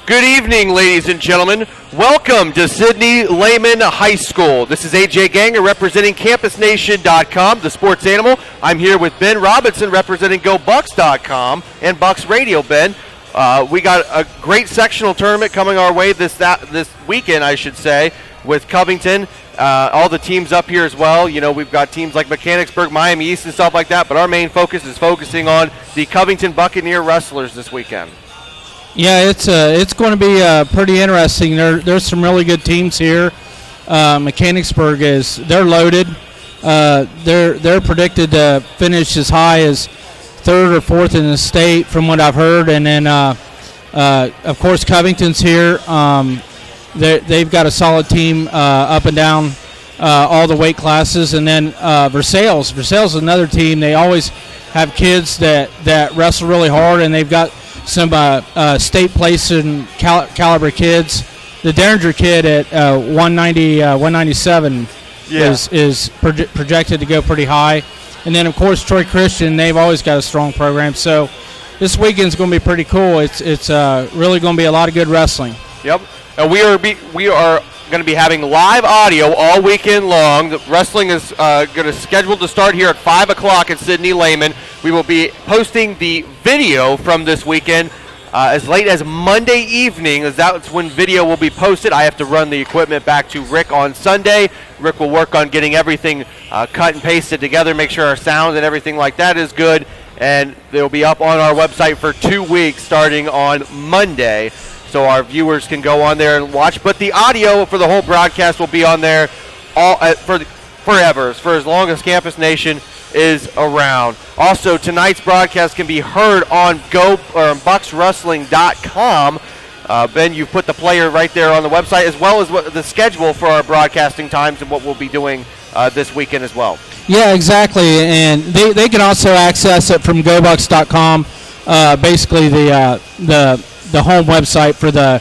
Good evening, ladies and gentlemen. Welcome to Sidney Lehman High School. This is AJ Ganger representing CampusNation.com, the sports animal. I'm here with Ben Robinson representing GoBucks.com and Bucks Radio. Ben, we got a great sectional tournament coming our way this weekend, I should say, with Covington. All the teams up here as well. You know, we've got teams like Mechanicsburg, Miami East, and stuff like that, but our main focus is focusing on the Covington Buccaneer Wrestlers this weekend. Yeah, it's going to be pretty interesting. There's some really good teams here. Mechanicsburg they're loaded. They're predicted to finish as high as third or fourth in the state, from what I've heard. And then, of course, Covington's here. They've got a solid team up and down all the weight classes. And then Versailles is another team. They always have kids that wrestle really hard, and they've got some state place and caliber kids. The Derringer kid at 197 is projected to go pretty high. And then, of course, Troy Christian, they've always got a strong program. So this weekend's going to be pretty cool. It's really going to be a lot of good wrestling. Yep. And we are going to be having live audio all weekend long. The wrestling is scheduled to start here at 5 o'clock at Sidney Lehman. We will be posting the video from this weekend as late as Monday evening, as that's when video will be posted. I have to run the equipment back to Rick on Sunday. Rick will work on getting everything cut and pasted together, make sure our sound and everything like that is good, and they'll be up on our website for 2 weeks starting on Monday, so our viewers can go on there and watch. But the audio for the whole broadcast will be on there forever, for as long as Campus Nation is around. Also, tonight's broadcast can be heard on BucksWrestling.com. Ben, you've put the player right there on the website, as well as the schedule for our broadcasting times and what we'll be doing this weekend as well. Yeah, exactly. And they can also access it from GoBucks.com, basically the home website for the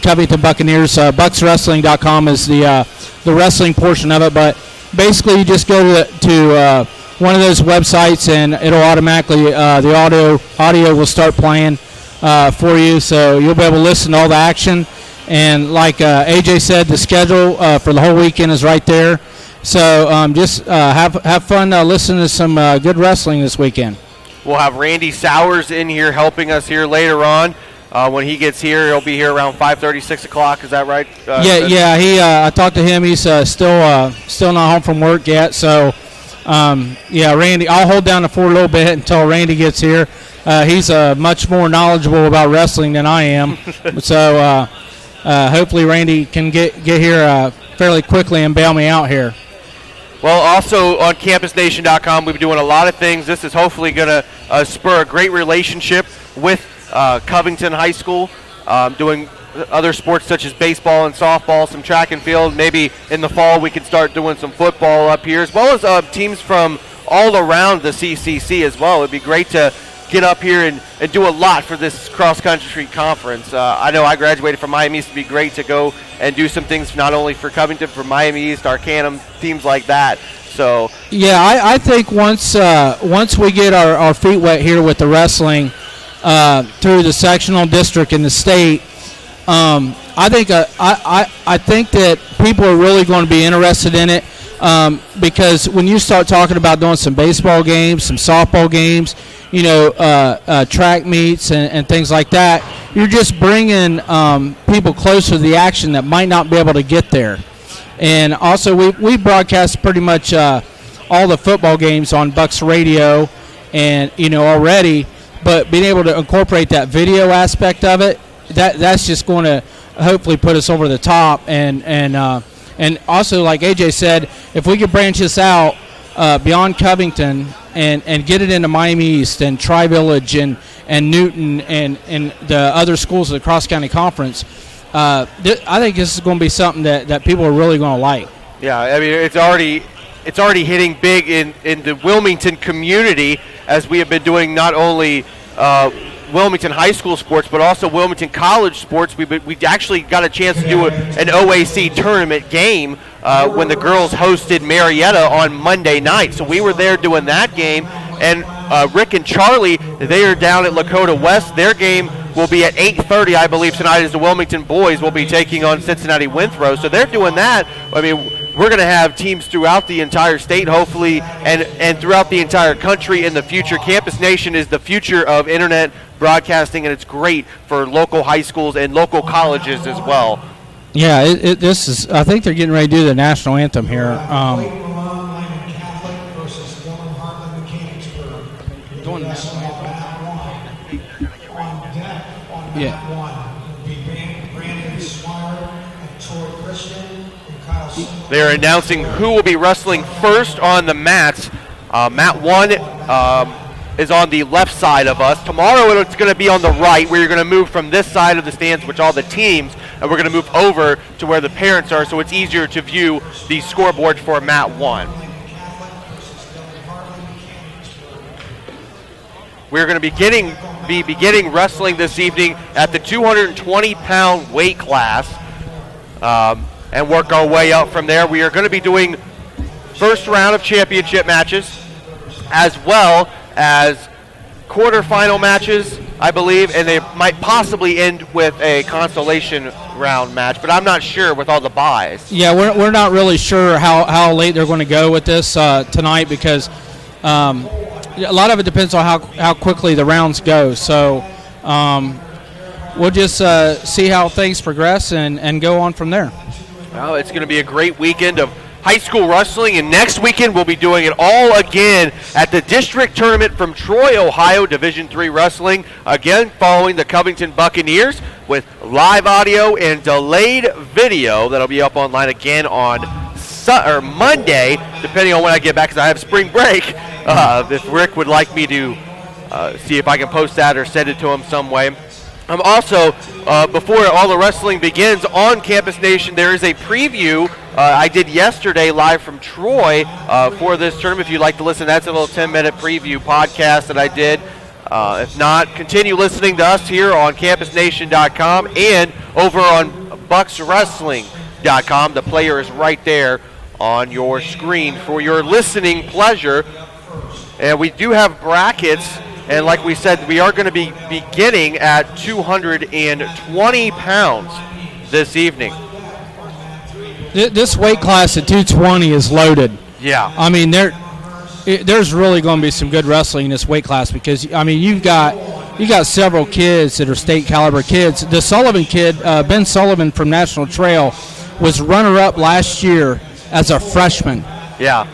Covington Buccaneers. BucksWrestling.com is the wrestling portion of it, but basically you just go to one of those websites, and it'll automatically the audio will start playing for you, so you'll be able to listen to all the action. And like AJ said, the schedule for the whole weekend is right there. So just have fun listening to some good wrestling this weekend. We'll have Randy Sowers in here helping us here later on. When he gets here, he'll be here around 5:30, 6 o'clock. Is that right? Yeah. I talked to him. He's still not home from work yet. So, Randy, I'll hold down the fort a little bit until Randy gets here. He's much more knowledgeable about wrestling than I am. So hopefully Randy can get here fairly quickly and bail me out here. Well, also on CampusNation.com, we've been doing a lot of things. This is hopefully going to spur a great relationship with Covington High School, doing other sports such as baseball and softball, some track and field. Maybe in the fall we can start doing some football up here, as well as teams from all around the CCC as well. It'd be great to get up here and do a lot for this cross-country conference. I know I graduated from Miami East. It'd be great to go and do some things not only for Covington, for Miami East, Arcanum, teams like that. So yeah, I think once we get our feet wet here with the wrestling through the sectional district in the state, I think that people are really going to be interested in it, because when you start talking about doing some baseball games, some softball games, track meets and things like that, you're just bringing people closer to the action that might not be able to get there. And also we broadcast pretty much all the football games on Bucks Radio and already, but being able to incorporate that video aspect of it, that's just going to hopefully put us over the top. And also, like AJ said, if we could branch this out beyond Covington and get it into Miami East and Tri-Village and Newton and the other schools of the cross-county conference, I think this is going to be something that people are really going to like. Yeah, I mean, it's already hitting big in the Wilmington community, as we have been doing not only Wilmington High School sports, but also Wilmington College sports. We actually got a chance to do an OAC tournament game when the girls hosted Marietta on Monday night. So we were there doing that game, and Rick and Charlie, they are down at Lakota West. Their game will be at 8:30, I believe, tonight, as the Wilmington boys will be taking on Cincinnati Winthrop. So they're doing that. I mean, we're going to have teams throughout the entire state, hopefully, and throughout the entire country in the future. Campus Nation is the future of internet broadcasting, and it's great for local high schools and local colleges as well. Yeah, this is. I think they're getting ready to do the national anthem here. Yeah. They're announcing who will be wrestling first on the mats. Mat 1 is on the left side of us. Tomorrow it's going to be on the right, where you're going to move from this side of the stands, which all the teams, and we're going to move over to where the parents are, so it's easier to view the scoreboard for Mat 1. We're going to be beginning wrestling this evening at the 220-pound weight class and work our way up from there. We are going to be doing first round of championship matches as well as quarterfinal matches, I believe, and they might possibly end with a consolation round match, but I'm not sure with all the buys. Yeah, we're not really sure how late they're going to go with this tonight because a lot of it depends on how quickly the rounds go. So we'll just see how things progress and go on from there. Well, it's going to be a great weekend of high school wrestling, and next weekend we'll be doing it all again at the district tournament from Troy, Ohio, Division III Wrestling, again following the Covington Buccaneers with live audio and delayed video that'll be up online again on Monday, depending on when I get back, because I have spring break. If Rick would like me to see if I can post that or send it to him some way. Also, before all the wrestling begins on Campus Nation, there is a preview I did yesterday live from Troy for this tournament. If you'd like to listen, that's a little 10-minute preview podcast that I did. If not, continue listening to us here on campusnation.com and over on buckswrestling.com. The player is right there on your screen for your listening pleasure. And we do have brackets. And like we said, we are going to be beginning at 220 pounds this evening. This weight class at 220 is loaded. Yeah. I mean, there's really going to be some good wrestling in this weight class because, I mean, you got several kids that are state caliber kids. The Sullivan kid, Ben Sullivan from National Trail, was runner-up last year as a freshman. Yeah,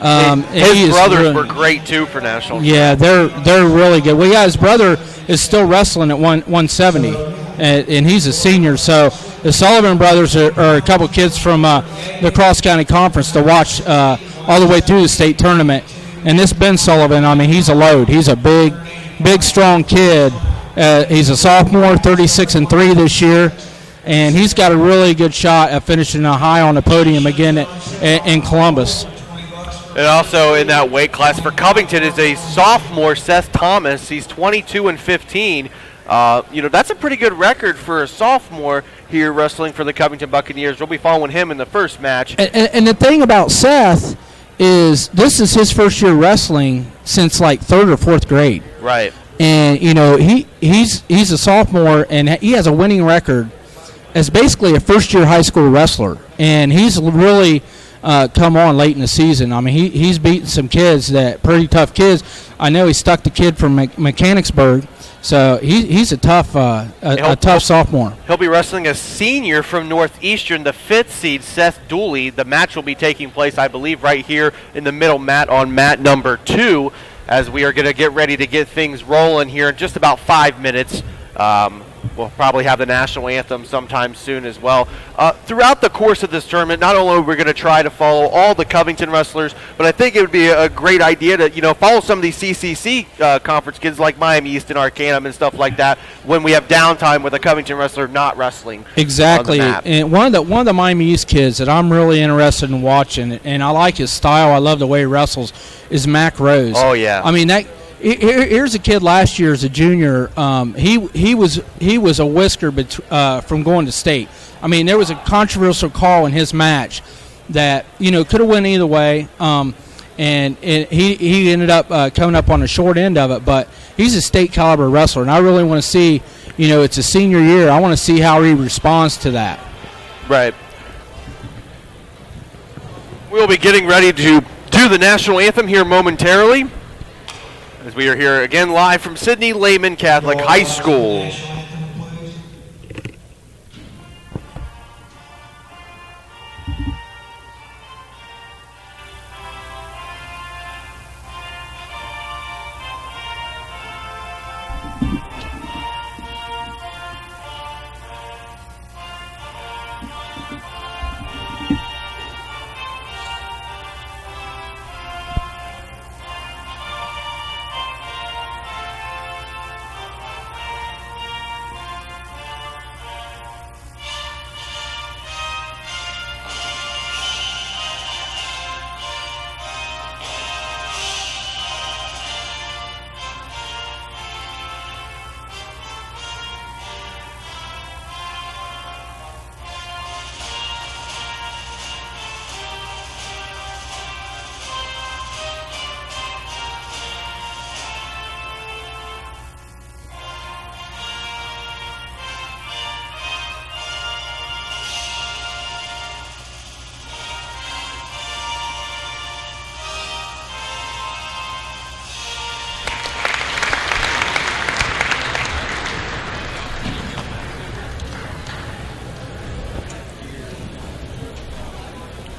his brothers were great too for national. Yeah, they're really good. Well, yeah, his brother is still wrestling at 170, and he's a senior. So the Sullivan brothers are a couple kids from the Cross County Conference to watch all the way through the state tournament. And this Ben Sullivan, I mean, he's a load. He's a big, strong kid. He's a sophomore, 36-3 this year. And he's got a really good shot at finishing high on the podium again in Columbus. And also in that weight class for Covington is a sophomore, Seth Thomas. He's 22-15. That's a pretty good record for a sophomore here wrestling for the Covington Buccaneers. We'll be following him in the first match. And the thing about Seth is this is his first year wrestling since like third or fourth grade. Right. And he's a sophomore and he has a winning record as basically a first-year high school wrestler. And he's really come on late in the season. I mean, he's beaten some kids, pretty tough kids. I know he stuck the kid from Mechanicsburg, so he's a tough sophomore. He'll be wrestling a senior from Northeastern, the 5th seed, Seth Dooley. The match will be taking place, I believe, right here in the middle mat on mat number 2, as we are going to get ready to get things rolling here in just about 5 minutes. We'll probably have the national anthem sometime soon as well. Throughout the course of this tournament, not only are we going to try to follow all the Covington wrestlers, but I think it would be a great idea to follow some of these CCC conference kids like Miami East and Arcanum and stuff like that when we have downtime with a Covington wrestler not wrestling. Exactly. And one of the Miami East kids that I'm really interested in watching, and I like his style, I love the way he wrestles, is Mac Rose. Oh yeah. I mean that. Here's a kid last year as a junior. He was a whisker from going to state. I mean, there was a controversial call in his match that could have went either way, and he ended up coming up on the short end of it. But he's a state caliber wrestler, and I really want to see it's a senior year. I want to see how he responds to that. Right. We'll be getting ready to do the national anthem here momentarily, as we are here again live from Sidney Lehman Catholic High School.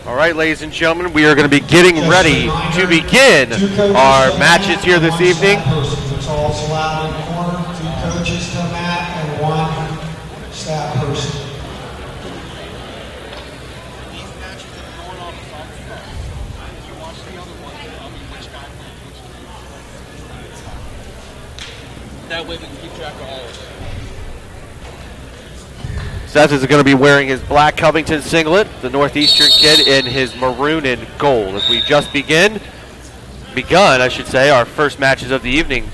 All right, ladies and gentlemen, we are going to be getting ready to begin our matches here this evening. It's all allowed in the corner. 2 coaches to mat and 1 staff person. These matches that are going on the you watch the other one, tell me which guy wins. That way we can keep track of all of it. Seth is going to be wearing his black Covington singlet, the Northeastern kid in his maroon and gold. As we just begun, our first matches of the evening.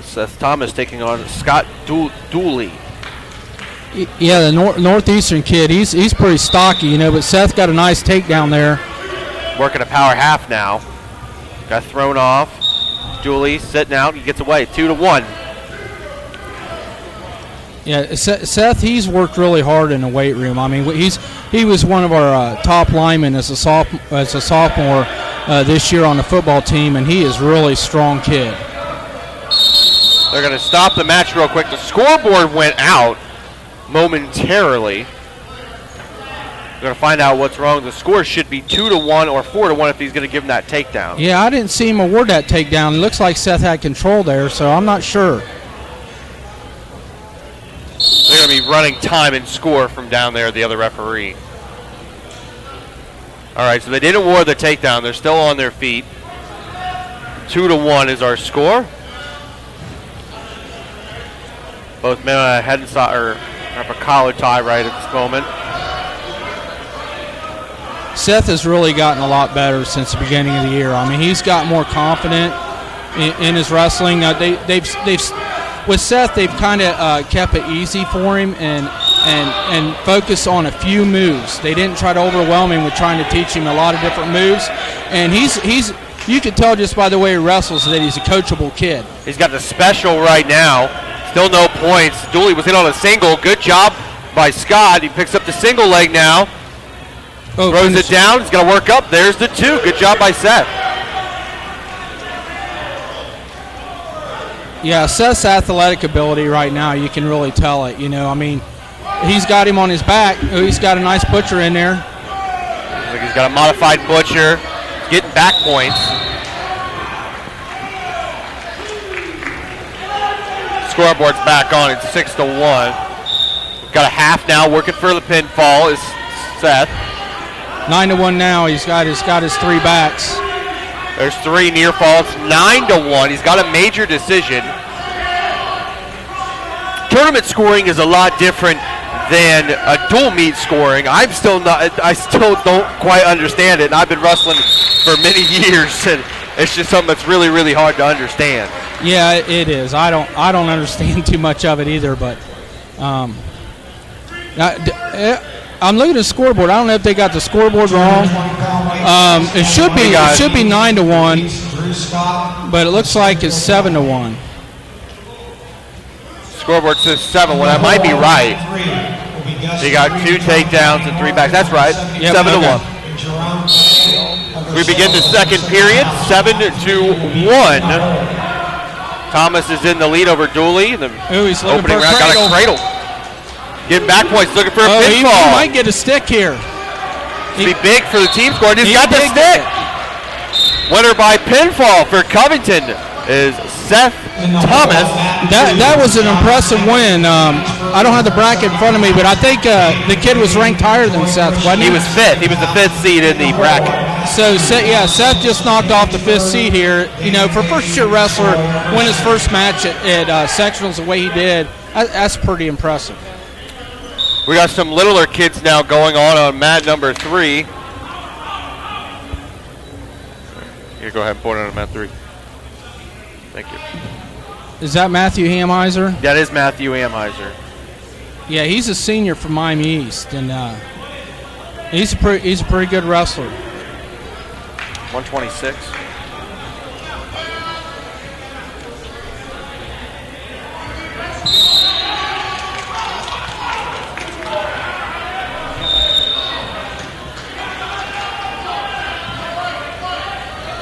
Seth Thomas taking on Scott Dooley. Yeah, the Northeastern kid, he's pretty stocky, but Seth got a nice takedown there. Working a power half now. Got thrown off. Dooley sitting out. He gets away. 2-1. Yeah, Seth, he's worked really hard in the weight room. I mean, he was one of our top linemen as a sophomore this year on the football team, and he is a really strong kid. They're going to stop the match real quick. The scoreboard went out momentarily. We're going to find out what's wrong. The score should be 2-1 or 4-1 if he's going to give him that takedown. Yeah, I didn't see him award that takedown. It looks like Seth had control there, so I'm not sure. They're going to be running time and score from down there, the other referee. All right, so they didn't award the takedown. They're still on their feet. 2-1 is our score. Both men on a head and side, have a collar tie right at this moment. Seth has really gotten a lot better since the beginning of the year. I mean, he's got more confident in his wrestling. Now they've with Seth, they've kind of kept it easy for him and focused on a few moves. They didn't try to overwhelm him with trying to teach him a lot of different moves. And he's you can tell just by the way he wrestles that he's a coachable kid. He's got the special right now. Still no points. Dooley was in on a single. Good job by Scott. He picks up the single leg now. Throws it down. He's going to work up. There's the 2. Good job by Seth. Yeah, Seth's athletic ability right now, you can really tell it. I mean, he's got him on his back. He's got a nice butcher in there. Looks like he's got a modified butcher. Getting back points. Scoreboard's back on. It's 6-1. We've got a half now. Working for the pinfall is Seth. 9-1 now. He's got his 3 backs. There's 3 near falls. 9-1. He's got a major decision. Tournament scoring is a lot different than a dual meet scoring. I still don't quite understand it. And I've been wrestling for many years, and it's just something that's really, really hard to understand. Yeah, it is. I don't understand too much of it either, but I'm looking at the scoreboard. I don't know if they got the scoreboard wrong. It should be 9-1, but it looks like it's 7-1. Scoreboard says 7. Well, that might be right. He got 2 takedowns and 3 backs. That's right. Yep, 7-1. We begin the second period, 7-1. Thomas is in the lead over Dooley. The He's looking opening for a round got a cradle. Getting back points, looking for a He pinfall. might get a stick here. Be big for the team score. And he's He got the did stick. get Winner by pinfall for Covington is Seth Thomas. That was an impressive win. I don't have the bracket in front of me, but I think the kid was ranked higher than Seth, wasn't he? He was 5th. He was the 5th seed in the bracket. So, Seth just knocked off the 5th seed here. You know, for first-year wrestler, win his first match at sectionals the way he did, that's pretty impressive. We got some littler kids now going on mat number 3. Here, go ahead and point on mat 3. Thank you. Is that Matthew Hamheiser? That is Matthew Amheiser. Yeah, he's a senior from Miami East, and he's a pretty good wrestler. 126.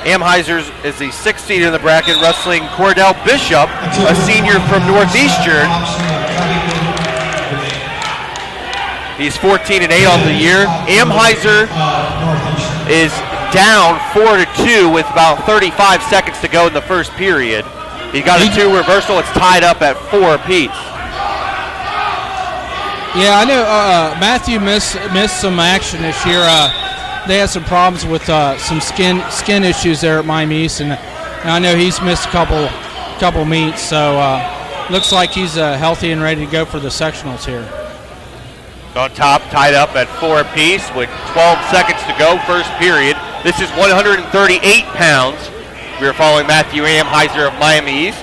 Amheiser is the 6th seed in the bracket, wrestling Cordell Bishop, a senior from Northeastern. He's 14-8 on the year. Amheiser is down 4-2 with about 35 seconds to go in the first period. He got a 2 reversal. It's tied up at 4 apiece. Yeah, I know Matthew missed some action this year. They had some problems with some skin issues there at Miami East, and I know he's missed a couple meets. So looks like he's healthy and ready to go for the sectionals here. On top, tied up at 4 apiece with 12 seconds to go, first period. This is 138 pounds. We are following Matthew Amheiser of Miami East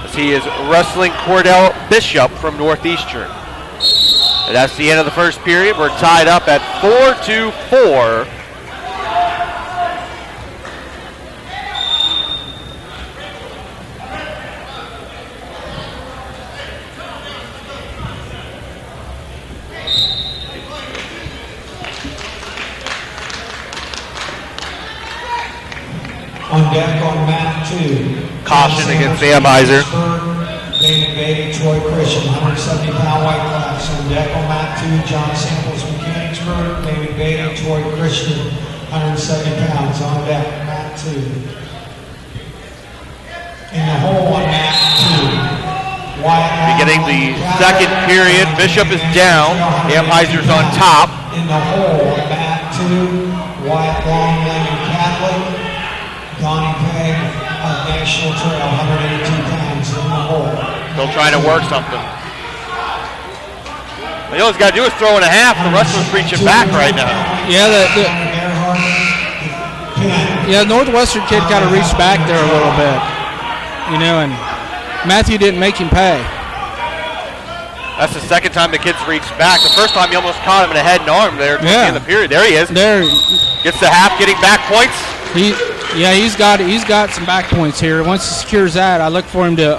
as he is wrestling Cordell Bishop from Northeastern. And that's the end of the first period. We're tied up at 4-4. On deck on mat 2. Caution against Amheiser. David Beatty, Troy Christian, 170-pound weight class. On deck on mat 2, John Samples, Mechanicsburg. David Beatty, Troy Christian, 170 pounds. On deck, mat 2. In the hole on mat 2. Beginning the second period, Bishop is down. Amheiser's on top. In the hole on mat 2, Wyatt Long, Lincoln Catholic. Donnie Pegg of National Trail, 182 pounds in the hole. Still trying to work something. All he's got to do is throw in a half. The wrestler's reaching back right now. Yeah, the Northwestern kid kind of reached back there a little bit, you know, and Matthew didn't make him pay. That's the second time the kid's reached back. The first time he almost caught him in the head and arm there in the period. There he is. There, gets the half, getting back points. He's got some back points here. Once he secures that, I look for him to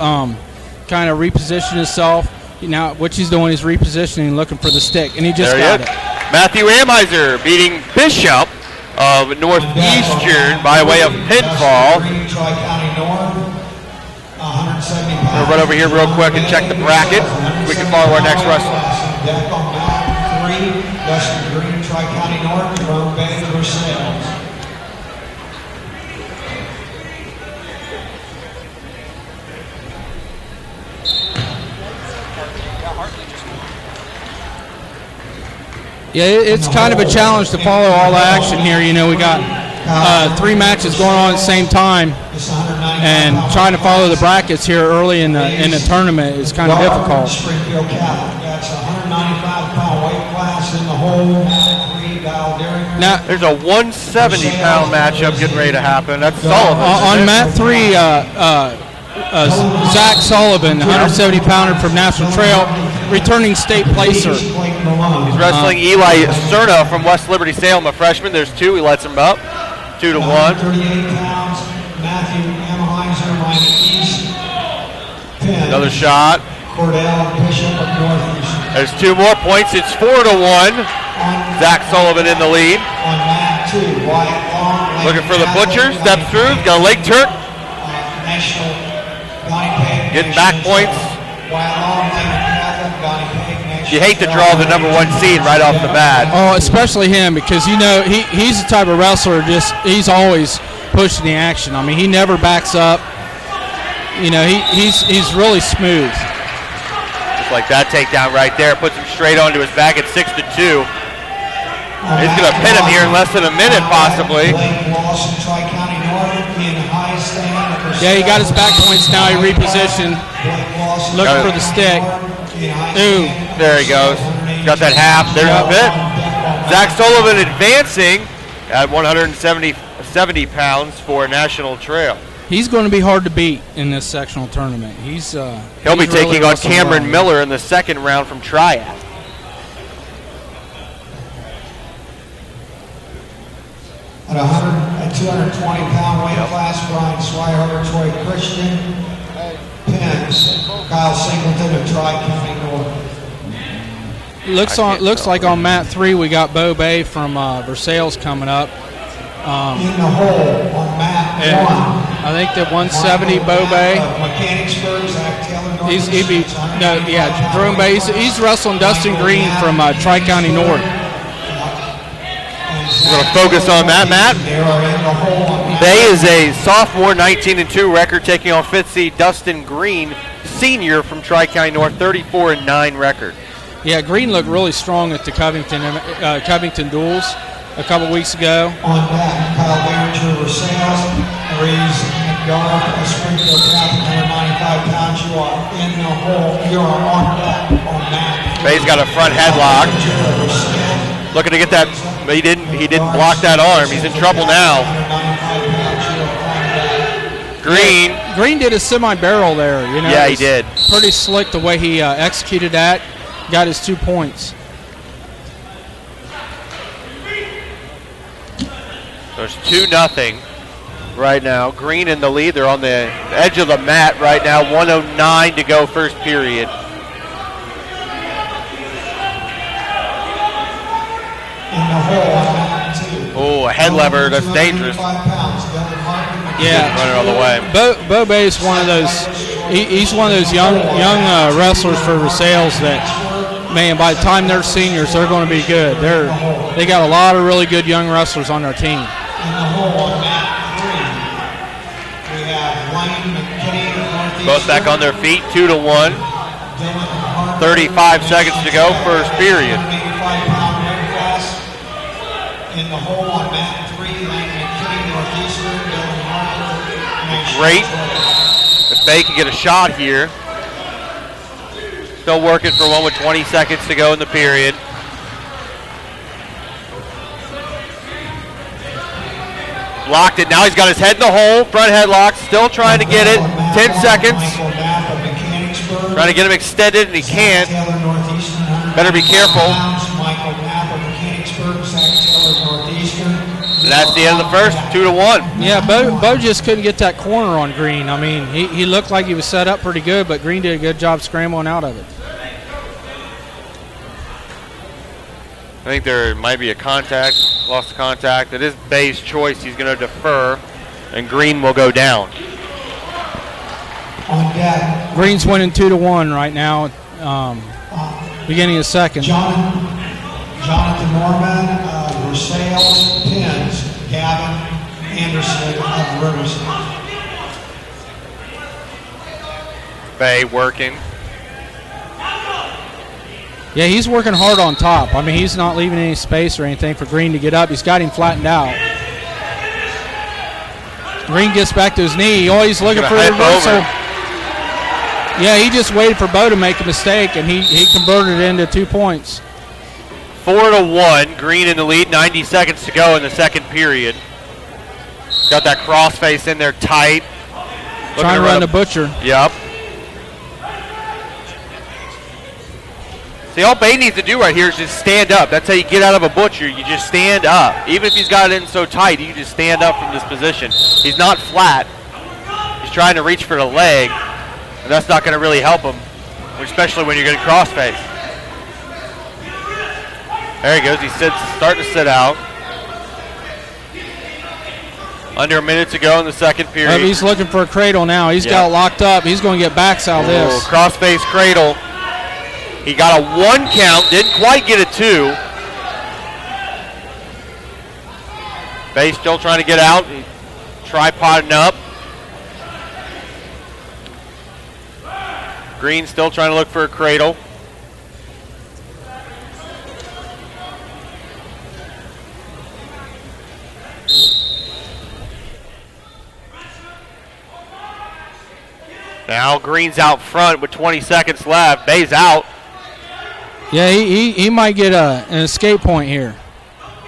kind of reposition himself. Now, what he's doing is repositioning, looking for the stick, and he just got it. Matthew Amheiser beating Bishop of Northeastern by way of pinfall. We'll run over here real quick and check the bracket. We can follow our next wrestler. Deck on mat 3, Dustin Green, Tri-County North, Jerome Bay, Versailles. Yeah, it's kind of a challenge to follow all the action here. You know, we got 3 matches going on at the same time, and trying to follow the brackets here early in the tournament is kind of difficult. Springfield Catholic. That's a 195-pound weight class in the hole. Now, there's a 170-pound matchup getting ready to happen. That's Sullivan. On mat 3, Zach Sullivan, 170-pounder from National Trail, returning state placer. He's wrestling Eli Cerna from West Liberty Salem, a freshman. There's 2. He lets him up. 2-1. 38 pounds, Matthew Amheiser, Miami East. Another shot. Cordell Bishop of Northeastern. There's 2 more points. It's 4-1. Zach Sullivan in the lead. On mat 2, Wyatt Long. Looking for the Butcher. Steps through. Got a leg turn. National Donnie Payne. Getting back points. Wyatt Long, Lincoln Catholic, Donnie Payne. You hate to draw the number 1 seed right off the bat. Oh, especially him, because you know he's the type of wrestler. He's always pushing the action. I mean, he never backs up. You know, he's really smooth. Just like that takedown right there, puts him straight onto his back at 6-2. He's going to pin him here in less than a minute, possibly. Yeah, he got his back points now. He repositioned, looking for the stick. Ooh. There he goes. Got that half. There's a bit. Zach Sullivan advancing at 170 pounds for National Trail. He's going to be hard to beat in this sectional tournament. He'll be taking on Cameron Miller in the second round from Triad. At 220-pound weight class, Brian Swihart, Troy Christian, pins Kyle Singleton of Tri-County North. Looks like on mat 3 we got Bo Bay from Versailles coming up. In the hole on mat 1. I think the 170 Bo Bay. Mechanicsburg, Zach Taylor. Jerome Bay. He's wrestling Dustin Green from Tri-County North. We're going to focus on that, Matt. Bay is a sophomore, 19-2 record, taking on 5th seed Dustin Green, senior from Tri-County North, 34-9 record. Yeah, Green looked really strong at the Covington duels a couple weeks ago. On that, Kyle Behringer, Versailles, Reeves, McDonough, Springfield Catholic, 195 pounds. You are in the hole. You are on that. Bay's got a front headlock. Looking to get that. But he didn't block that arm. He's in trouble now. Green did a semi-barrel there. You know. Yeah, he did. Pretty slick the way he executed that. Got his 2 points. There's 2-0 right now. Green in the lead. They're on the edge of the mat right now. 1:09 to go, first period. Oh, a head lever. That's dangerous. Yeah, running all the way. Bo Bay is one of those. He's one of those young wrestlers for Versailles that, man, by the time they're seniors, they're going to be good. They got a lot of really good young wrestlers on their team. Both back on their feet, 2-1. 35 seconds to go, first period. In the hole on mat 3, Great. If Bay can get a shot here. Still working for one with 20 seconds to go in the period. Blocked it. Now he's got his head in the hole. Front headlock. Still trying to get it. 10 seconds. Trying to get him extended, and he can't. Better be careful. And that's the end of the first, 2-1. Yeah, Bo just couldn't get that corner on Green. I mean, he looked like he was set up pretty good, but Green did a good job scrambling out of it. I think there might be a contact, lost contact. It is Bay's choice. He's going to defer, and Green will go down. Green's winning 2-1 right now, beginning of second. Jonathan Norman, Versailles, pins Gavin Anderson of Riverside. Bay working. Yeah, he's working hard on top. I mean, he's not leaving any space or anything for Green to get up. He's got him flattened out. Green gets back to his knee. Oh, he's looking for a reversal. Yeah, he just waited for Bo to make a mistake, and he converted it into 2 points. 4-1. Green in the lead. 90 seconds to go in the second period. Got that crossface in there tight. Trying to run the Butcher. Yep. See, all Bay needs to do right here is just stand up. That's how you get out of a Butcher. You just stand up. Even if he's got it in so tight, you can just stand up from this position. He's not flat. He's trying to reach for the leg, and that's not going to really help him especially when you're getting crossface. There he goes. He's starting to sit out. Under a minute to go in the second period. He's looking for a cradle now. He's got it locked up. He's going to get backs out of this. Crossface cradle. He got a 1 count. Didn't quite get a 2. Bay still trying to get out. Tripoding up. Green still trying to look for a cradle. Now Green's out front with 20 seconds left. Bay's out. Yeah, he might get an escape point here.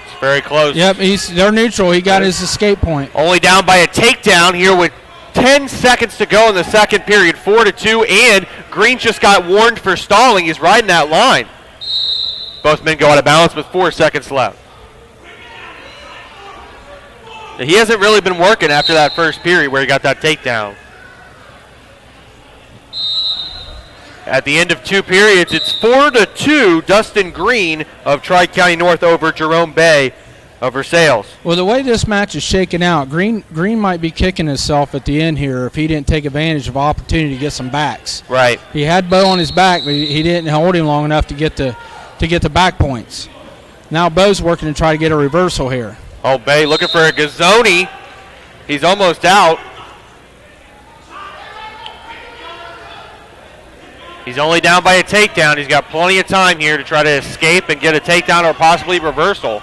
It's very close. Yep, they're neutral. He got his escape point. Only down by a takedown here with 10 seconds to go in the second period. 4-2, and Green just got warned for stalling. He's riding that line. Both men go out of balance with 4 seconds left. He hasn't really been working after that first period where he got that takedown. At the end of 2 periods, it's 4-2, Dustin Green of Tri-County North over Jerome Bay of Versailles. Well, the way this match is shaking out, Green might be kicking himself at the end here if he didn't take advantage of opportunity to get some backs. Right. He had Bo on his back, but he didn't hold him long enough to get the back points. Now Bo's working to try to get a reversal here. Oh, Bay looking for a Gazzoni. He's almost out. He's only down by a takedown. He's got plenty of time here to try to escape and get a takedown or possibly reversal.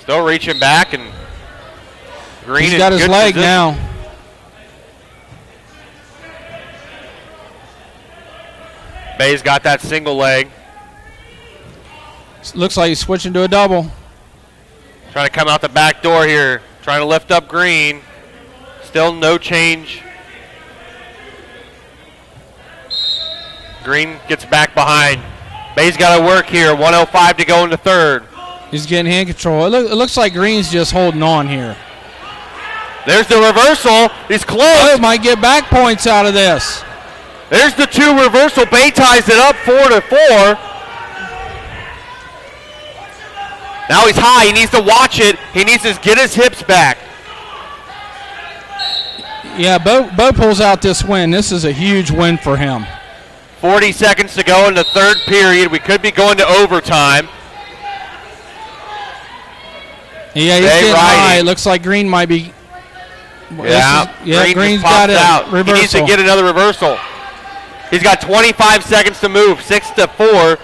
Still reaching back, and Green He's got in his good leg position. now. Bay's got that single leg. Looks like he's switching to a double. Trying to come out the back door here. Trying to lift up Green. Still no change. Green gets back behind. Bay's got to work here. 1:05 to go in the third. He's getting hand control. It looks like Green's just holding on here. There's the reversal. He's close. Oh, might get back points out of this. There's the 2 reversal. Bay ties it up 4-4. Now he's high. He needs to watch it. He needs to get his hips back. Yeah, Bo pulls out this win. This is a huge win for him. 40 seconds to go in the third period. We could be going to overtime. Yeah, he's Bay getting riding. high. It looks like Green might be. Green Green's just got popped a out. reversal. He needs to get another reversal. He's got 25 seconds to move. 6-4.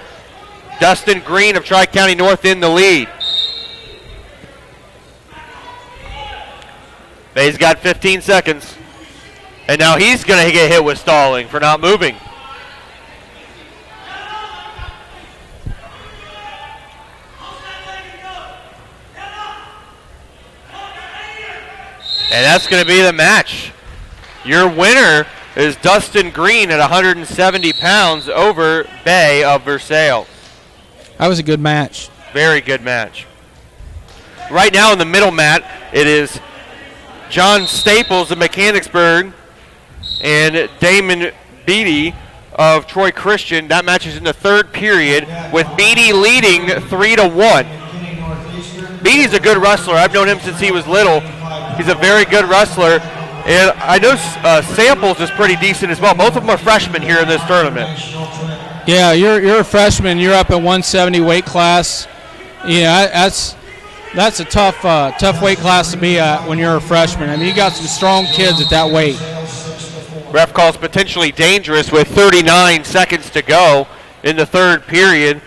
Dustin Green of Tri-County North in the lead. Bay's got 15 seconds. And now he's going to get hit with stalling for not moving. And that's going to be the match. Your winner is Dustin Green at 170 pounds over Bay of Versailles. That was a good match. Very good match. Right now in the middle mat, it is John Staples of Mechanicsburg and Damon Beatty of Troy Christian. That match is in the third period with Beatty leading 3-1. Beatty's a good wrestler. I've known him since he was little. He's a very good wrestler. And I know Samples is pretty decent as well. Both of them are freshmen here in this tournament. Yeah, you're a freshman. You're up at 170 weight class. Yeah, that's a tough weight class to be at when you're a freshman. I mean, you got some strong kids at that weight. Ref calls potentially dangerous with 39 seconds to go in the third period.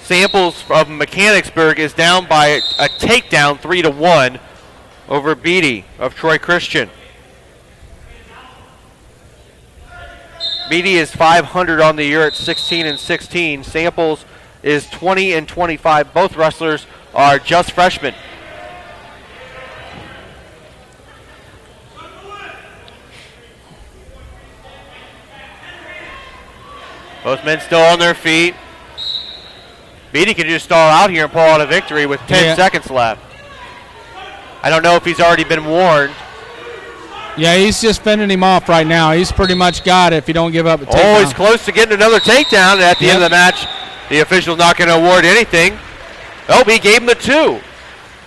Samples of Mechanicsburg is down by a takedown 3-1 over Beatty of Troy Christian. Beatty is 500 on the year at 16-16. Samples is 20-25. Both wrestlers are just freshmen. Both men still on their feet. Beatty can just stall out here and pull out a victory with 10 seconds left. I don't know if he's already been warned. Yeah, he's just fending him off right now. He's pretty much got it if you don't give up a takedown. Oh, he's close to getting another takedown. And at the end of the match, the official's not going to award anything. Oh, he gave him the 2.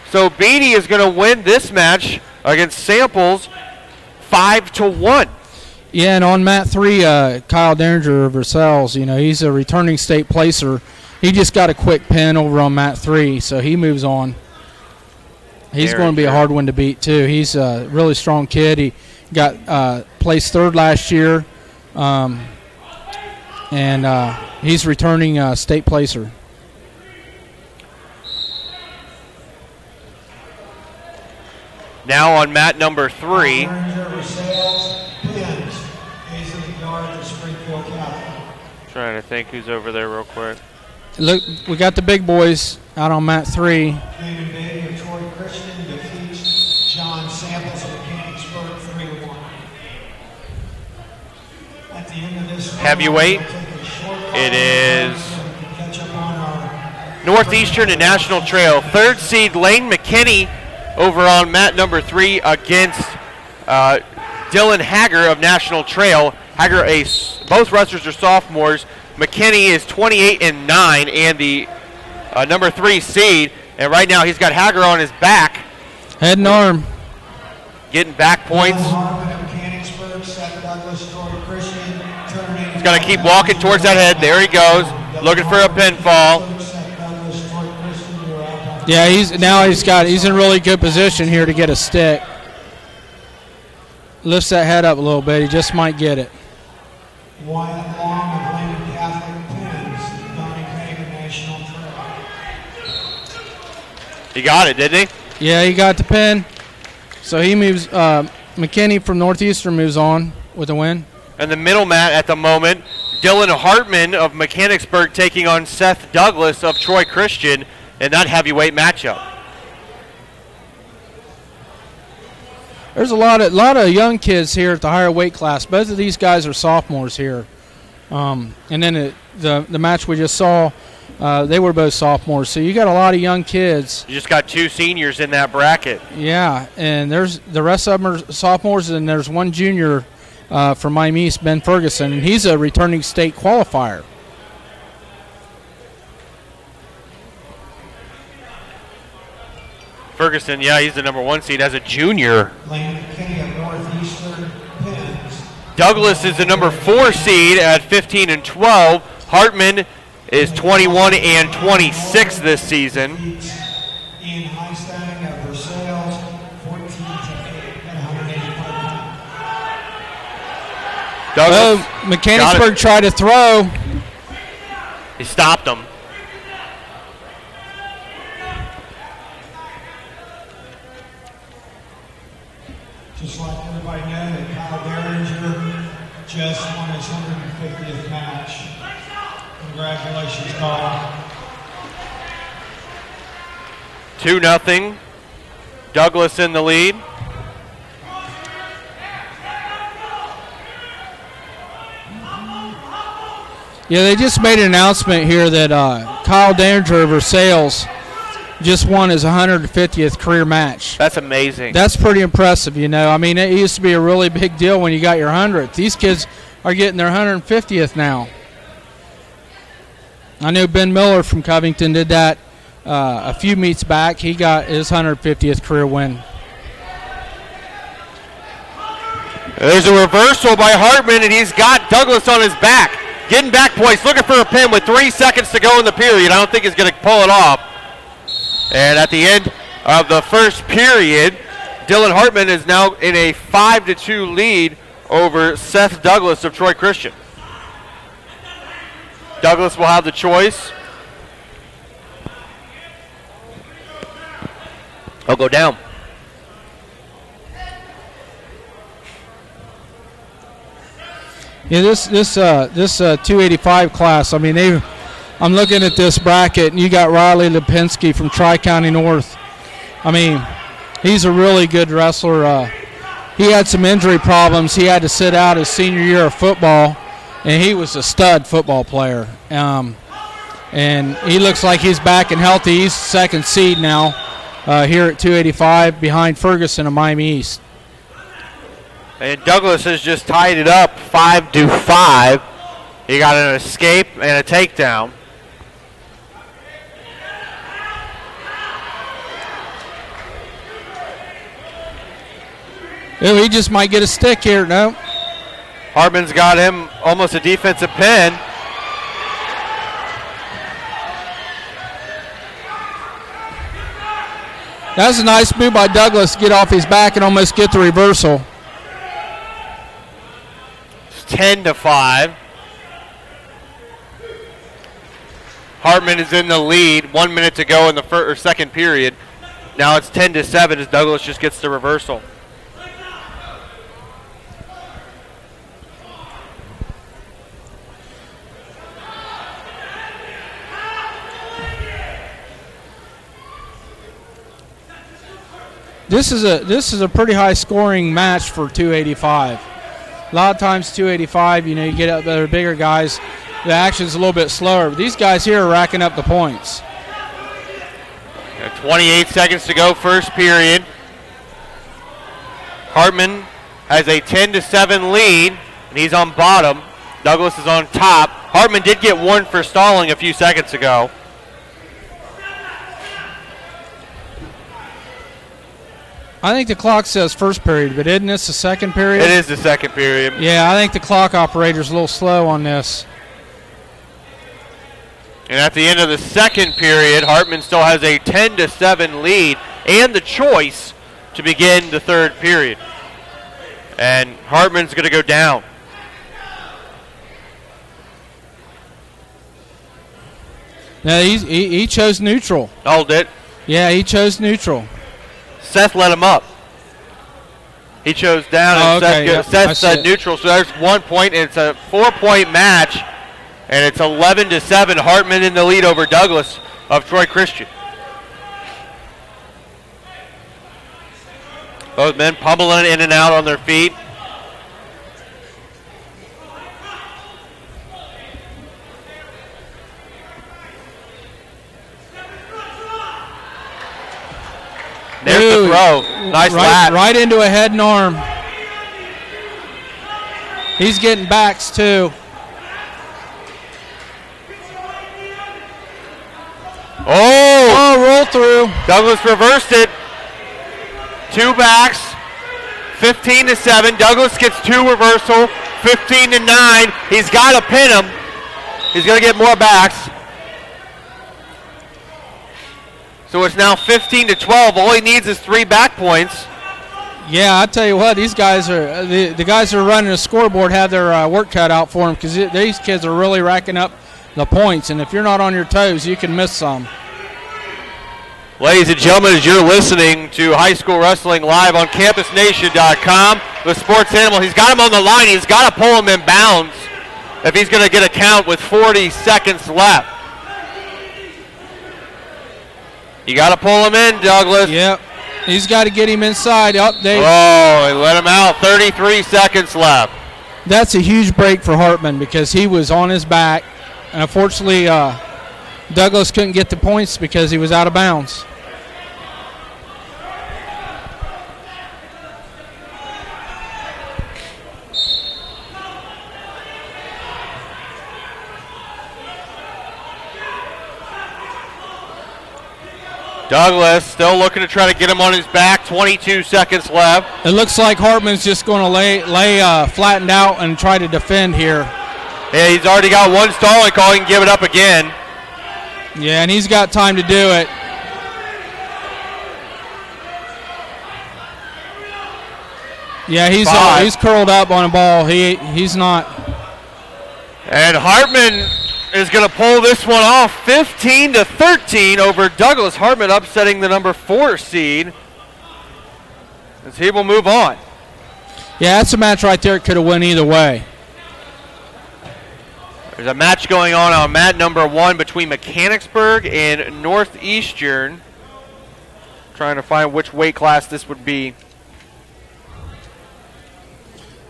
So Beatty is going to win this match against Samples 5-1. Yeah, and on mat 3, Kyle Derringer of Versailles, he's a returning state placer. He just got a quick pin over on mat 3, so he moves on. He's going to be a hard one to beat, too. He's a really strong kid. He got placed 3rd last year, and he's returning state placer. Now on mat number 3. Trying to think who's over there real quick. Look, we got the big boys out on mat 3. David Bailey of Troy Christian defeats John Samples of Mechanicsburg 3-1. At the end of this heavyweight, it is Northeastern and National Trail. 3rd seed Lane McKinney over on mat number 3 against Dylan Hager of National Trail. Hager, both wrestlers are sophomores. McKinney is 28-9 and the number 3 seed. And right now he's got Hager on his back. Head and arm. Getting back points. He's going to keep walking towards that head. There he goes. Looking for a pinfall. Yeah, he's in really good position here to get a stick. Lifts that head up a little bit. He just might get it. Wyatt Long of Landon Catholic pins Donnie Hagan National Trail. He got it, didn't he? Yeah, he got the pin. So he moves. McKinney from Northeastern moves on with a win. And the middle mat at the moment, Dylan Hartman of Mechanicsburg taking on Seth Douglas of Troy Christian in that heavyweight matchup. There's a lot of young kids here at the higher weight class. Both of these guys are sophomores here. And then the match we just saw, they were both sophomores. So you got a lot of young kids. You just got 2 seniors in that bracket. Yeah, and there's the rest of them are sophomores, and there's one junior from Miami East, Ben Ferguson, and he's a returning state qualifier. Ferguson, yeah, he's the number 1 seed as a junior. Lane McKinney of Northeastern pins. Douglas is the number 4 seed at 15-12. Hartman is 21-26 this season. Ian Heinstein of Versailles 14-8 at 185 pounds. Douglas Mechanicsburg tried to throw. He stopped him. Just like everybody know that Kyle Derringer just won his 150th match. Congratulations, Kyle. 2-0. Douglas in the lead. Yeah, they just made an announcement here that Kyle Derringer of Versailles just won his 150th career match. That's amazing. That's pretty impressive, I mean, it used to be a really big deal when you got your 100th. These kids are getting their 150th now. I know Ben Miller from Covington did that a few meets back. He got his 150th career win. There's a reversal by Hartman, and he's got Douglas on his back. Getting back points, looking for a pin with 3 seconds to go in the period. I don't think he's going to pull it off. And at the end of the first period, Dylan Hartman is now in a 5-2 lead over Seth Douglas of Troy Christian. Douglas will have the choice. He'll go down. Yeah, this 285 class. I mean, I'm looking at this bracket, and you got Riley Lipinski from Tri-County North. I mean, he's a really good wrestler. He had some injury problems. He had to sit out his senior year of football, and he was a stud football player. And he looks like he's back and healthy. He's 2nd seed now. here at 285 behind Ferguson of Miami East. And Douglas has just tied it up 5-5. He got an escape and a takedown. Ooh, he just might get a stick here. No. Hartman's got him almost a defensive pin. That was a nice move by Douglas to get off his back and almost get the reversal. It's 10-5. Hartman is in the lead. 1 minute to go in the second period. Now it's 10-7 as Douglas just gets the reversal. This is a pretty high scoring match for 285. A lot of times 285, you get up there bigger guys, the action's a little bit slower. But these guys here are racking up the points. 28 seconds to go, first period. Hartman has a 10-7 lead, and he's on bottom. Douglas is on top. Hartman did get one for stalling a few seconds ago. I think the clock says first period, but isn't this the second period? It is the second period. Yeah, I think the clock operator's a little slow on this. And at the end of the second period, Hartman still has a 10-7 lead and the choice to begin the third period. And Hartman's going to go down. No, he chose neutral. Oh, did? Yeah, he chose neutral. Seth let him up. He chose down, and okay, Seth said neutral, so there's 1 point, and it's a 4-point match, and it's 11-7. Hartman in the lead over Douglas of Troy Christian. Both men pummeling in and out on their feet. There's the throw. Nice lat. Right into a head and arm. He's getting backs too. Oh, roll through. Douglas reversed it. Two backs. 15-7. Douglas gets two reversal. 15-9. He's got to pin him. He's going to get more backs. So it's now 15-12. All he needs is 3 back points. Yeah, I tell you what, these guys are the guys who are running the scoreboard have their work cut out for them because these kids are really racking up the points. And if you're not on your toes, you can miss some. Ladies and gentlemen, as you're listening to High School Wrestling Live on CampusNation.com, the sports animal, he's got him on the line. He's got to pull him in bounds if he's going to get a count with 40 seconds left. You got to pull him in, Douglas. Yep. He's got to get him inside. They let him out. 33 seconds left. That's a huge break for Hartman because he was on his back. And unfortunately, Douglas couldn't get the points because he was out of bounds. Douglas still looking to try to get him on his back. 22 seconds left. It looks like Hartman's just going to lay flattened out and try to defend here. Yeah, he's already got one stalling call. He can give it up again. Yeah, and he's got time to do it. Yeah, he's curled up on a ball. He's not. And Hartman is going to pull this one off. 15-13 over Douglas. Hartman upsetting the number 4 seed. As he will move on. Yeah, that's a match right there. It could have went either way. There's a match going on mat number 1 between Mechanicsburg and Northeastern. Trying to find which weight class this would be.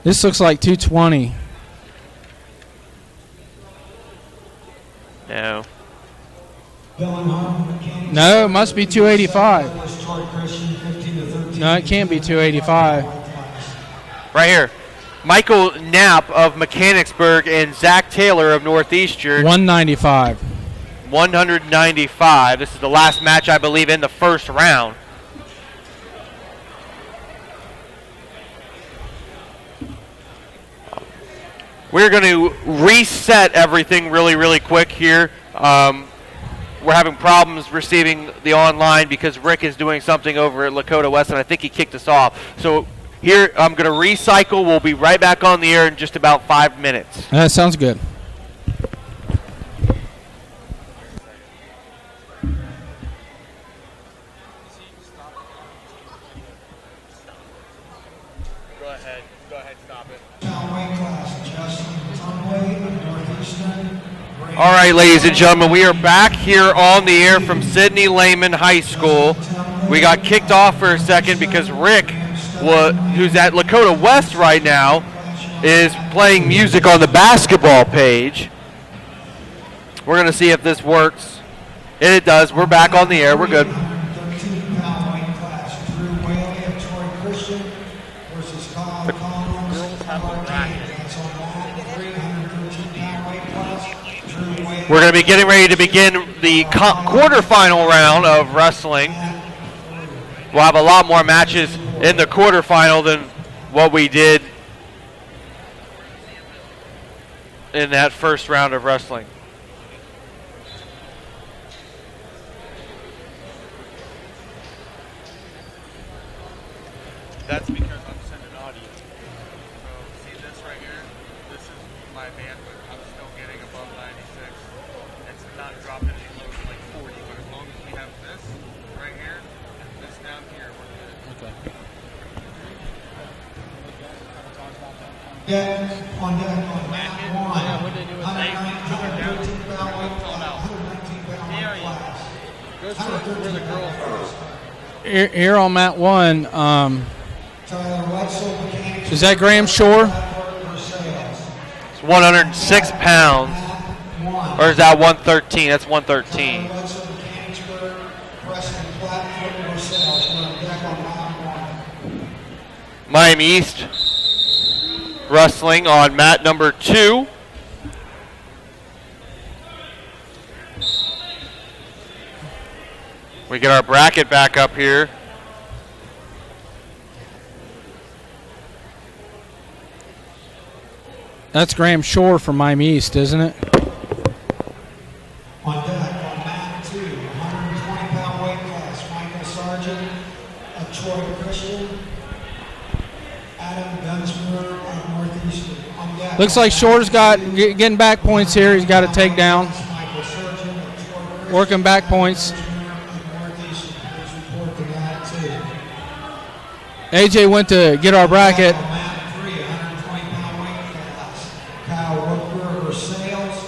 This looks like 220. No. Dylan Hartman, Mechanicsburg. No, it must be 285. Was Troy Christian 15 to 13. No, it can't be 285. Right here. Michael Knapp of Mechanicsburg and Zach Taylor of Northeastern. 195. 195. This is the last match, I believe, in the first round. We're going to reset everything really, really quick here. We're having problems receiving the online because Rick is doing something over at Lakota West, and I think he kicked us off. So here, I'm going to recycle. We'll be right back on the air in just about 5 minutes. That sounds good. Go ahead, stop it. Weight class, Justin Tunway of Northeastern. All right, ladies and gentlemen, we are back here on the air from Sidney Lehman High School. We got kicked off for a second because Rick, who's at Lakota West right now, is playing music on the basketball page. We're going to see if this works. And it does. We're back on the air. We're good. 13-pound weight class, Drew Whaley of Troy Christian versus Kyle Collins. That's on that 313-pound weight class. Drew Whaley. We're going to be getting ready to begin the quarterfinal round of wrestling. We'll have a lot more matches in the quarterfinal than what we did in that first round of wrestling. That's because I'm sending audio. So see this right here? This is my bandwidth. I'm still getting above 96. It's not dropping any lower than like 40, but as long as we have this right here and this down here, we're good. Okay. Yeah, on deck on mat one. 113-pound weight class. 119-pound weight class. Goes for where the girls are. Here on mat 1, Tyler Wetzel, Mechanics. is that Graham Shore? It's 106 pounds. Or is that 113? That's 113. Tyler Wetzel, Mechanicsburg. Preston Platt, Marcellus. We're on deck on mat one. Miami East wrestling on mat number 2. We get our bracket back up here. That's Graham Shore from Miami East, isn't it? On deck on mat 2, 120-pound weight class. Michael Sargent of Troy Christian. Adam Gunsberg of Northeastern. On deck. Looks like Shore's getting back points here. He's got a takedown. Michael Sargent of Troy Christian. Working back points. AJ went to get our bracket. Mat 3, 120-pound weight class. Kyle Whitwer of Versailles.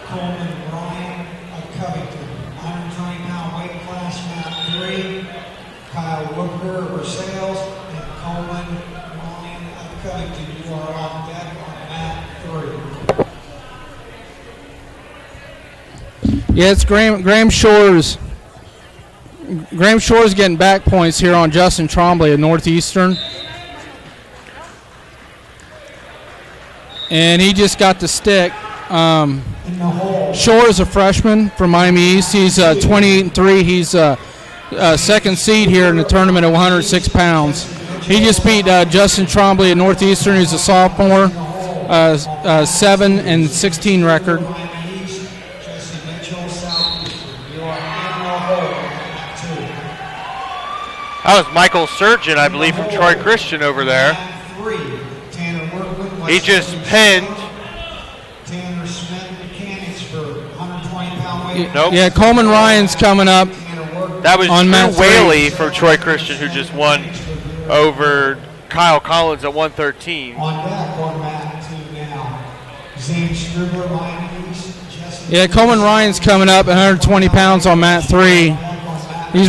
Coleman Ryan of Covington. 120-pound weight class, mat 3. Kyle Whitwer of Versailles and Coleman Ryan of Covington. You are on deck on mat 3. Yeah, it's Graham Shore's. Graham Shore's getting back points here on Justin Trombley of Northeastern. And he just got the stick. Shore is a freshman from Miami East. He's 28-3. He's second seed here in the tournament at 106 pounds. He just beat Justin Trombley at Northeastern. He's a sophomore, 7-16 record. That was Michael Surgeon, I believe, from Troy Christian over there. He just pinned. Tanner Smith, Mechanicsburg, 120-pound weight. Nope. Yeah, Coleman Ryan's coming up. That was on Mat Drew 3. Whaley from Troy Christian, who just won over Kyle Collins at 113. On deck on mat 2 now. Zane Stribler, Miami East. Yeah, Coleman Ryan's coming up at 120 pounds on mat 3. He's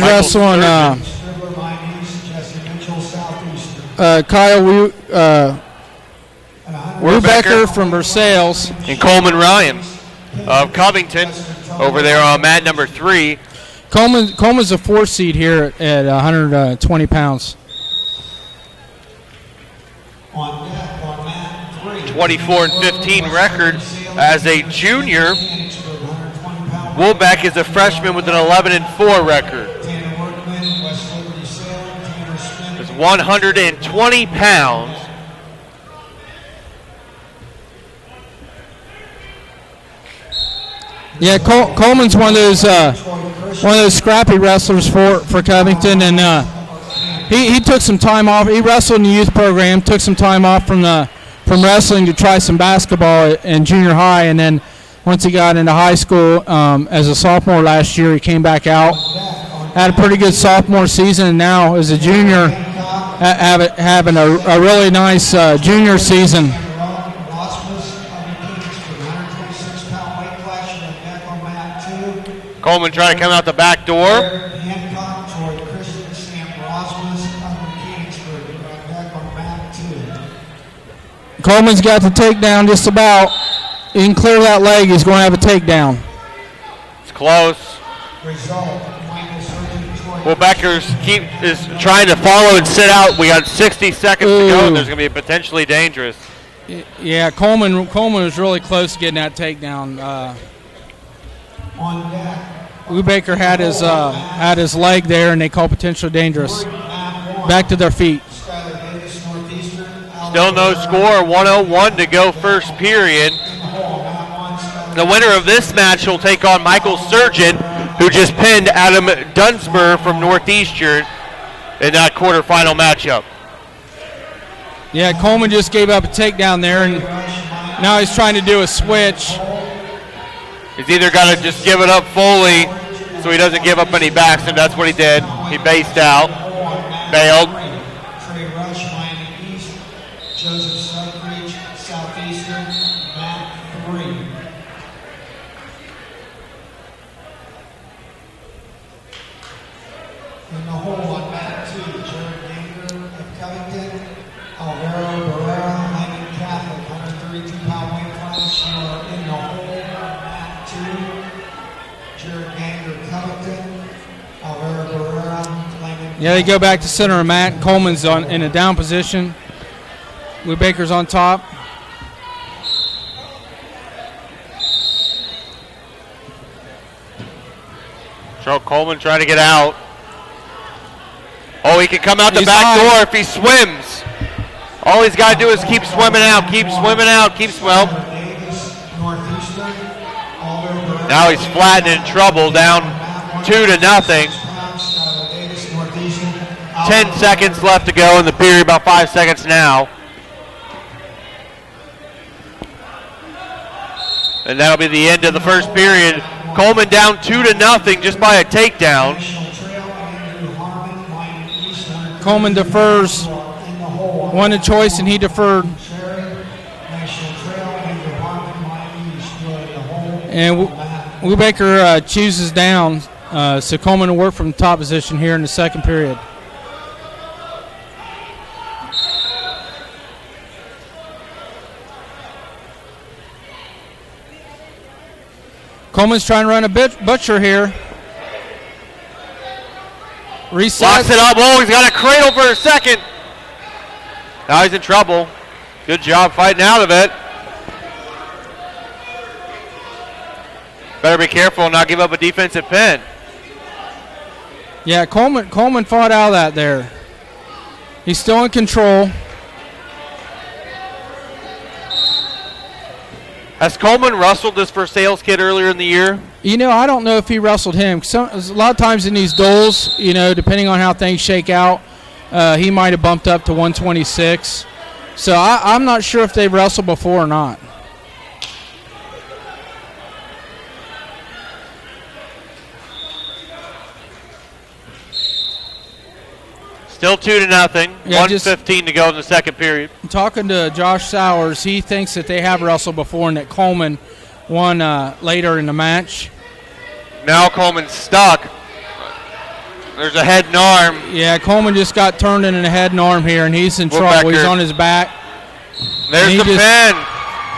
Michael wrestling Stribler, Miami East. Jesse Mitchell, Southeastern. Kyle Rubecker from Versailles. And Coleman Ryan of Covington over there on mat number 3. Coleman's a 4 seed here at 120 pounds. On deck, on mat 3. 24-15 record as a junior. Woolbeck is a freshman with an 11-4 record. Tanner Workman, West Liberty Salem, Tanner Smith. It's 120 pounds. Yeah, Coleman's one of those scrappy wrestlers for Covington, and he took some time off. He wrestled in the youth program, took some time off from wrestling to try some basketball in junior high, and then once he got into high school as a sophomore last year, he came back out, had a pretty good sophomore season, and now as a junior having a really nice junior season. Coleman trying to come out the back door. Hancock, Troy Christian, Sam Rosmus, Mechanicsburg, back on mat 2. Coleman's got the takedown just about. He can clear that leg. He's going to have a takedown. It's close. Result, Michael Surgeon, Troy. Woolbeckers is trying to follow and sit out. We got 60 seconds to go, and there's going to be potentially dangerous. Yeah, Coleman was really close to getting that takedown. On deck. Woolbecker had his leg there, and they call potentially dangerous. Back to their feet. Skylar Davis, Northeastern. Still no score. 1:01 to go first period. The winner of this match will take on Michael Surgeon, who just pinned Adam Dunsmore from Northeastern in that quarterfinal matchup. Yeah, Coleman just gave up a takedown there, and now he's trying to do a switch. He's either got to just give it up fully so he doesn't give up any backs, and that's what he did. He based out, bailed. Trey Rush, Miami East. Joseph Sudbridge, Southeastern, mat 3. In the hole on mat 2, Jared Ganger of Covington, Alvaro Barrera, Hyman Catholic, 132-pound weight class. You are in the hole on mat 2. Jared Ganger, Covington, Alvaro Barrera, Lyman. Yeah, they go back to center of mat. Coleman's in a down position. Woolbecker's on top. Joe Coleman trying to get out. Oh, he can come out the He's back high. door if he swims. All he's got to do is keep swimming out, well. Now he's flat and in trouble, down 2-0. 10 seconds left to go in the period, about 5 seconds now. And that'll be the end of the first period. Coleman down 2-0 just by a takedown. Coleman defers. Won a choice, and he deferred. And Woolbecker chooses down. So Coleman will work from the top position here in the second period. Coleman's trying to run a butcher here. Reset. Locks it up. Oh, he's got a cradle for a second. Now he's in trouble. Good job fighting out of it. Better be careful and not give up a defensive pin. Yeah, Coleman fought out of that there. He's still in control. Has Coleman wrestled this for sales kid earlier in the year? You know, I don't know if he wrestled him. A lot of times in these duels, you know, depending on how things shake out, he might have bumped up to 126. So I'm not sure if they've wrestled before or not. Still 2-0. Yeah, 1:15 to go in the second period. Talking to Josh Sowers, he thinks that they have wrestled before and that Coleman won later in the match. Now Coleman's stuck. There's a head and arm. Yeah, Coleman just got turned in a head and arm here, and he's in trouble. He's on his back. There's the pin.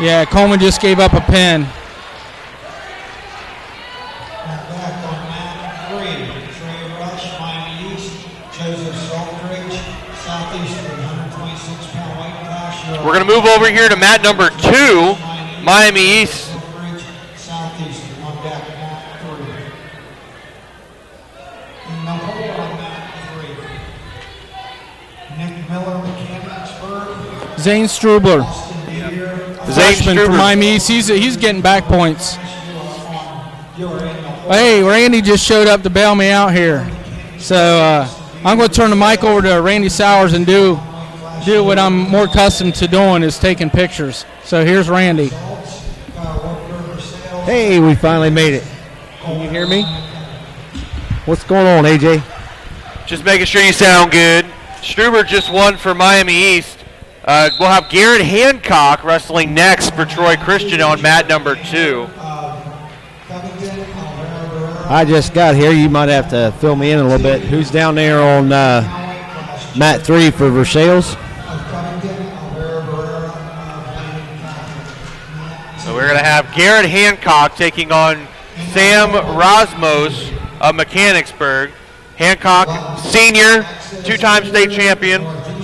Yeah, Coleman just gave up a pin. Back on mat 3. 126-pound weight class. We're going to move over here to mat number 2, Miami East. Southeastern on deck, mat 3. Number 1, mat 3. Nick Miller, Mechanicsburg. Zane Strubler, freshman from Miami East. He's getting back points. Hey, Randy just showed up to bail me out here. So I'm going to turn the mic over to Randy Sowers and do what I'm more accustomed to doing, is taking pictures. So here's Randy. Hey, we finally made it. Can you hear me? What's going on, AJ? Just making sure you sound good. Struber just won for Miami East. We'll have Garrett Hancock wrestling next for Troy Christian on mat number 2. I just got here. You might have to fill me in a little bit. Who's down there on mat 3 for Versailles? So we're going to have Garrett Hancock taking on Sam Rosmos of Mechanicsburg. Hancock, senior, 2-time state champion.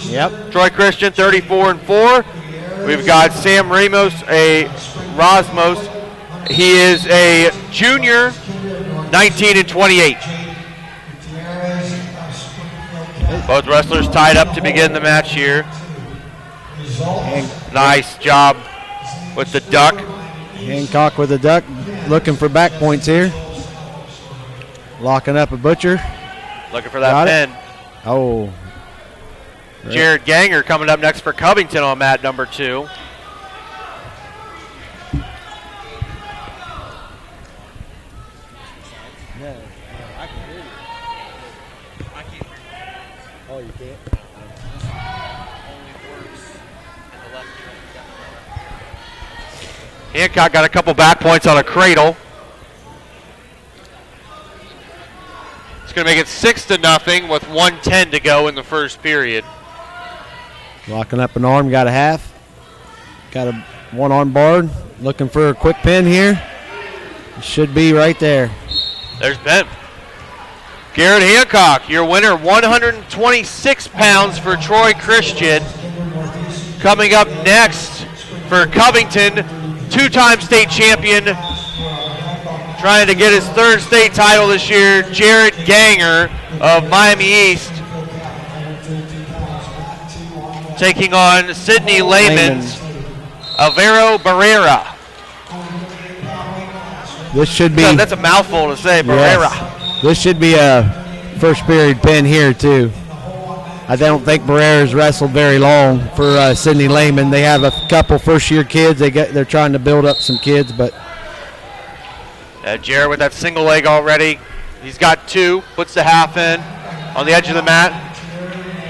Yep. Troy Christian, 34-4. We've got Sam Ramos, a Rosmos. He is a junior, 19-28. Both wrestlers tied up to begin the match here. Nice job with the duck. Hancock with the duck, looking for back points here. Locking up a Butcher. Looking for that Got pin. it. Oh. Jared Ganger coming up next for Covington on mat number 2. Oh, you can't? Hancock got a couple back points on a cradle. It's going to make it 6-0 with 1:10 to go in the first period. Locking up an arm, got a half. Got a one-arm bar. Looking for a quick pin here. Should be right there. There's Ben. Garrett Hancock, your winner, 126 pounds for Troy Christian. Coming up next for Covington, 2-time state champion, trying to get his 3rd state title this year, Jared Ganger of Miami East, taking on Sidney Lehman's Alvaro Barrera. This should be. That's a mouthful to say, Barrera. Yes. This should be a first period pin here too. I don't think Barrera's wrestled very long for Sidney Lehman. They have a couple first-year kids. They're trying to build up some kids, but Jared with that single leg already. He's got 2. Puts the half in on the edge of the mat.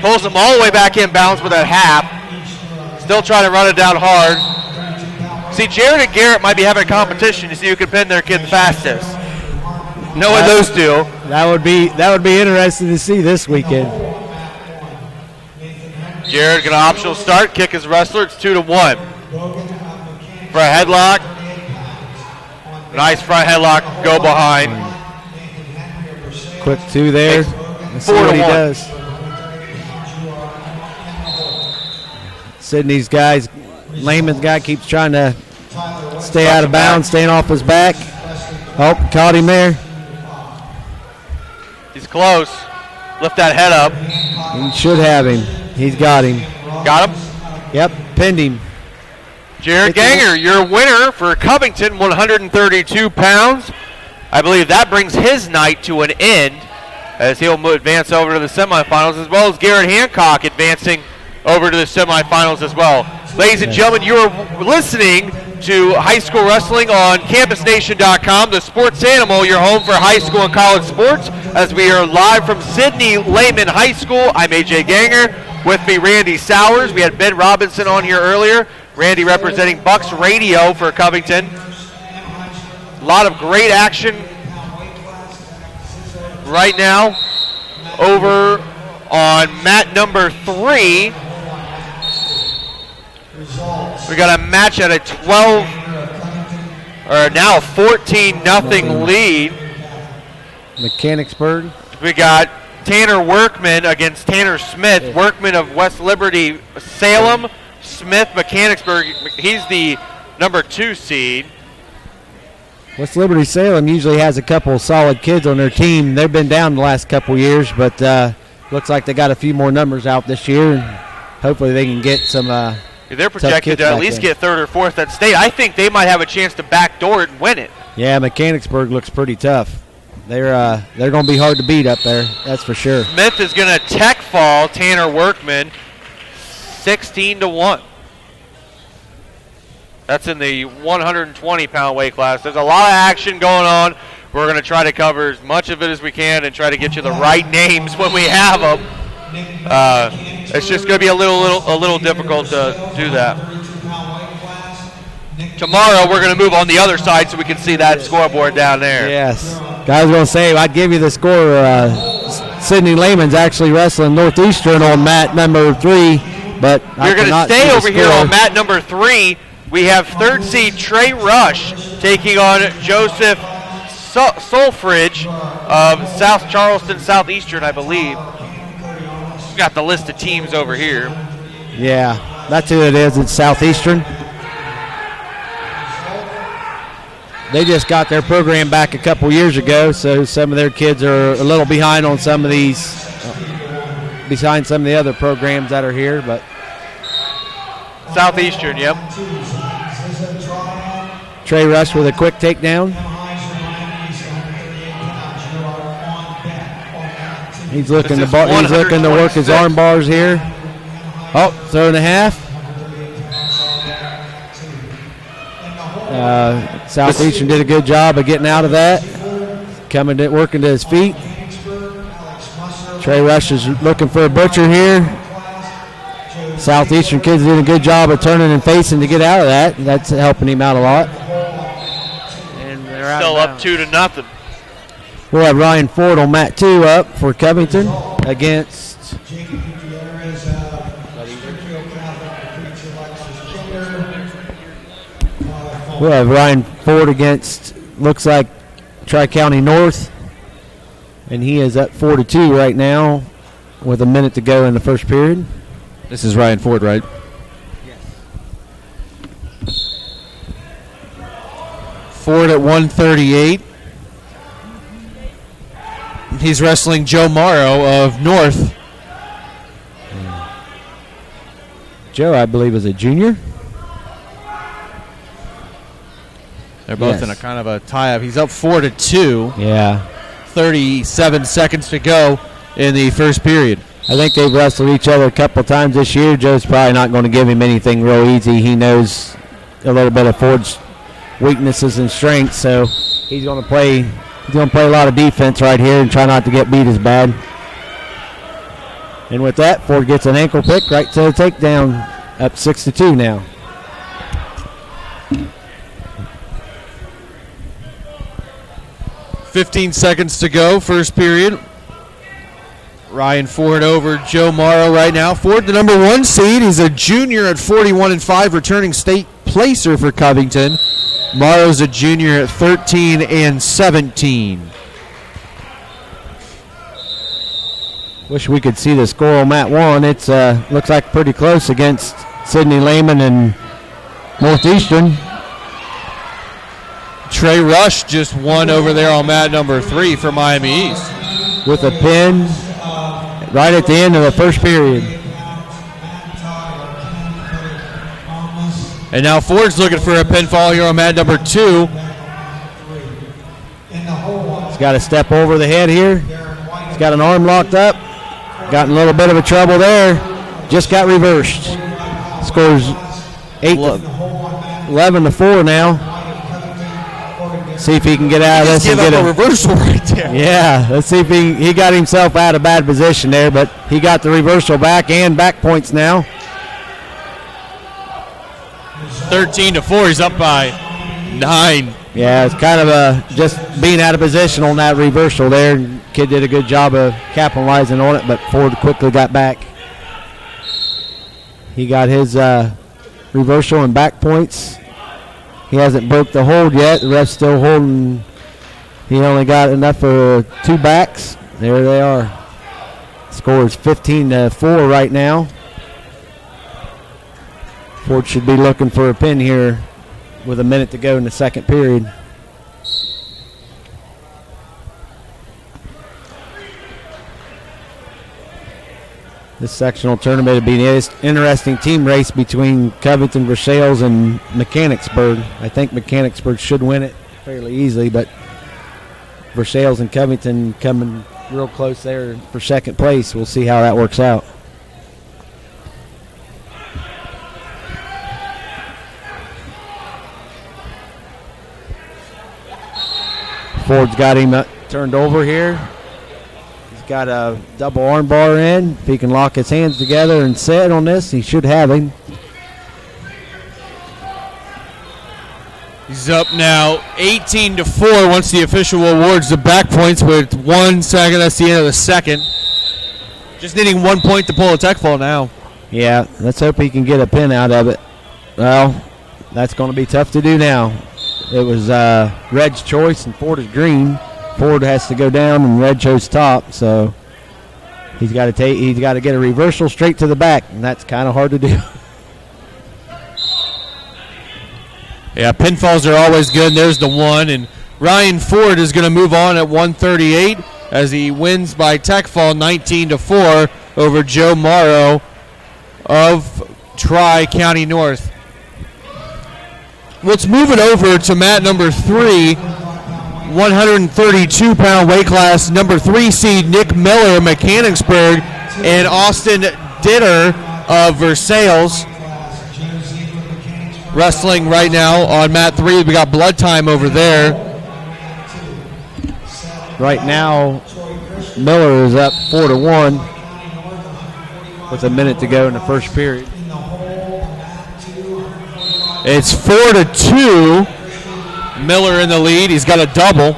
Pulls him all the way back in balance with that half. Still trying to run it down hard. See, Jared and Garrett might be having a competition to see who can pin their kid the fastest. Knowing those two. That would be interesting to see this weekend. Jared got an optional start, kick his wrestler. It's 2-1. For a headlock. Nice front headlock, go behind. Quick 2 there. Let's see what he does. Sidney's guys, Lehman's guy keeps trying to stay out of bounds, staying off his back. Oh, caught him there. He's close. Lift that head up. He should have him. He's got him. Got him? Yep, pinned him. Jared Ganger, your winner for Covington, 132 pounds. I believe that brings his night to an end as he'll advance over to the semifinals, as well as Garrett Hancock advancing over to the semifinals as well. Ladies and gentlemen, you're listening to High School Wrestling on CampusNation.com, the sports animal, your home for high school and college sports, as we are live from Sidney Lehman High School. I'm AJ Ganger. With me, Randy Sowers. We had Ben Robinson on here earlier. Randy representing Bucks Radio for Covington. A lot of great action right now over on mat number 3. We got a match at a 12, or now a 14-0 lead. Mechanicsburg. We got Tanner Workman against Tanner Smith. Workman of West Liberty, Salem. Smith, Mechanicsburg. He's the number 2 seed. West Liberty Salem usually has a couple of solid kids on their team. They've been down the last couple of years, but looks like they got a few more numbers out this year. And hopefully they can get some They're projected to at least get 3rd or 4th at state. I think they might have a chance to backdoor it and win it. Yeah, Mechanicsburg looks pretty tough. They're going to be hard to beat up there, that's for sure. Smith is going to tech fall Tanner Workman 16-1. That's in the 120-pound weight class. There's a lot of action going on. We're going to try to cover as much of it as we can and try to get you the right names when we have them. It's just going to be a little difficult to do that. Tomorrow we're going to move on the other side so we can see that scoreboard down there. Yes. Guys, going to say, I'd give you the score. Sidney Lehman's actually wrestling Northeastern on mat number 3, but we're going to stay over here on mat number 3. We have 3rd seed Trey Rush taking on Joseph Solfridge of South Charleston Southeastern, I believe. We've got the list of teams over here. Yeah, that's who it is. It's Southeastern. They just got their program back a couple years ago, so some of their kids are a little behind on some of these, behind some of the other programs that are here, but Southeastern, yep. Trey Rush with a quick takedown. He's looking to work his arm bars here. Oh, 3.5. Southeastern did a good job of getting out of that. Working to his feet. Trey Rush is looking for a butcher here. Southeastern kids did a good job of turning and facing to get out of that. That's helping him out a lot. And they're still up 2-0. We'll have Ryan Ford on mat 2 up for Covington against we'll have Ryan Ford against, looks like, Tri-County North. And he is up 4-2 right now with a minute to go in the first period. This is Ryan Ford, right? Yes. Ford at 138. He's wrestling Joe Morrow of North. Joe, I believe, is a junior. They're both in a kind of a tie-up. He's up 4-2. Yeah. 37 seconds to go in the first period. I think they've wrestled each other a couple times this year. Joe's probably not going to give him anything real easy. He knows a little bit of Ford's weaknesses and strengths, so he's going to play a lot of defense right here and try not to get beat as bad. And with that, Ford gets an ankle pick right to the takedown, up 6-2 now. $15 seconds to go, first period. Ryan Ford over Joe Morrow right now. Ford, the number 1 seed. He's a junior at 41-5, returning state placer for Covington. Morrow's a junior at 13-17. Wish we could see the score on mat 1. It's looks like pretty close against Sidney Lehman and Northeastern. Trey Rush just won over there on mat number 3 for Miami East. With a pin right at the end of the first period. And now Ford's looking for a pinfall here on mat number 2. He's got to step over the head here. He's got an arm locked up. Got in a little bit of a trouble there. Just got reversed. Scores 11-4 now. See if he can get out of this. Give up a reversal right there. Yeah, let's see if he got himself out of bad position there, but he got the reversal back and back points now. 13-4. He's up by 9. Yeah, it's kind of just being out of position on that reversal there. Kid did a good job of capitalizing on it, but Ford quickly got back. He got his reversal and back points. He hasn't broke the hold yet. The ref's still holding. He only got enough for 2 backs. There they are. Score is 15-4 right now. Ford should be looking for a pin here with a minute to go in the second period. This sectional tournament will be an interesting team race between Covington, Versailles, and Mechanicsburg. I think Mechanicsburg should win it fairly easily, but Versailles and Covington coming real close there for second place. We'll see how that works out. Ford's got him turned over here. He's got a double arm bar in. If he can lock his hands together and set on this, he should have him. He's up now 18-4 once the official awards the back points with 1 second. That's the end of the second. Just needing 1 point to pull a tech fall now. Yeah, let's hope he can get a pin out of it. Well, that's going to be tough to do now. It was Red's choice and Ford is green. Ford has to go down and Red chose top, so he's got to get a reversal straight to the back, and that's kind of hard to do. Yeah, pinfalls are always good. There's the one, and Ryan Ford is going to move on at 138 as he wins by tech fall 19-4 over Joe Morrow of Tri-County North. Let's move it over to mat number 3, 132-pound weight class, number 3 seed Nick Miller, Mechanicsburg, and Austin Ditter of Versailles. Wrestling right now on mat 3. We got blood time over there. Right now, Miller is up 4-1 with a minute to go in the first period. It's 4-2. Miller in the lead. He's got a double.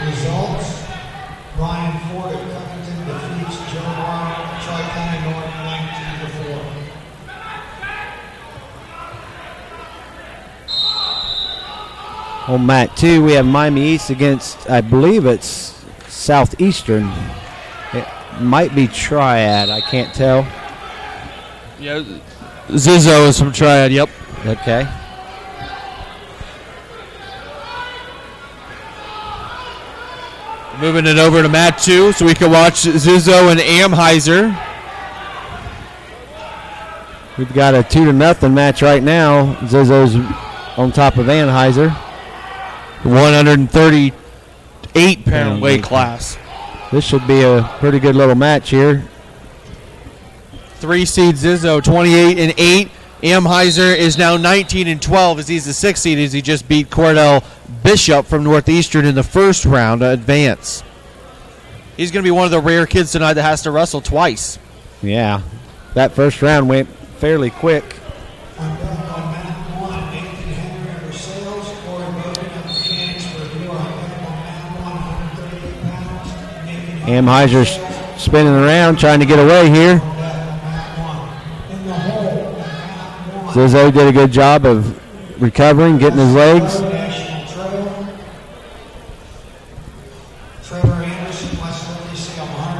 Results: Ryan Ford of Covington defeats Joe Morrow of Tri-County North 19-4. On mat 2, we have Miami East against, I believe it's Southeastern. It might be Triad. I can't tell. Yeah, Zizzo is from Triad, yep. Okay. Moving it over to mat 2 so we can watch Zizzo and Amheiser. We've got a 2-0 match right now. Zizzo's on top of Anheuser. 138-pound weight class. This should be a pretty good little match here. 3 seed Zizzo, 28-8. Amheiser is now 19-12 as he's the 6th seed as he just beat Cordell Bishop from Northeastern in the first round to advance. He's going to be one of the rare kids tonight that has to wrestle twice. Yeah, that first round went fairly quick. On mat 1, Nathan Henry of Versailles, Corey Bowden of Mechanicsburg. You are back on mat 138 pounds. Amheiser's spinning around trying to get away here. Zizzo did a good job of recovering, getting his legs.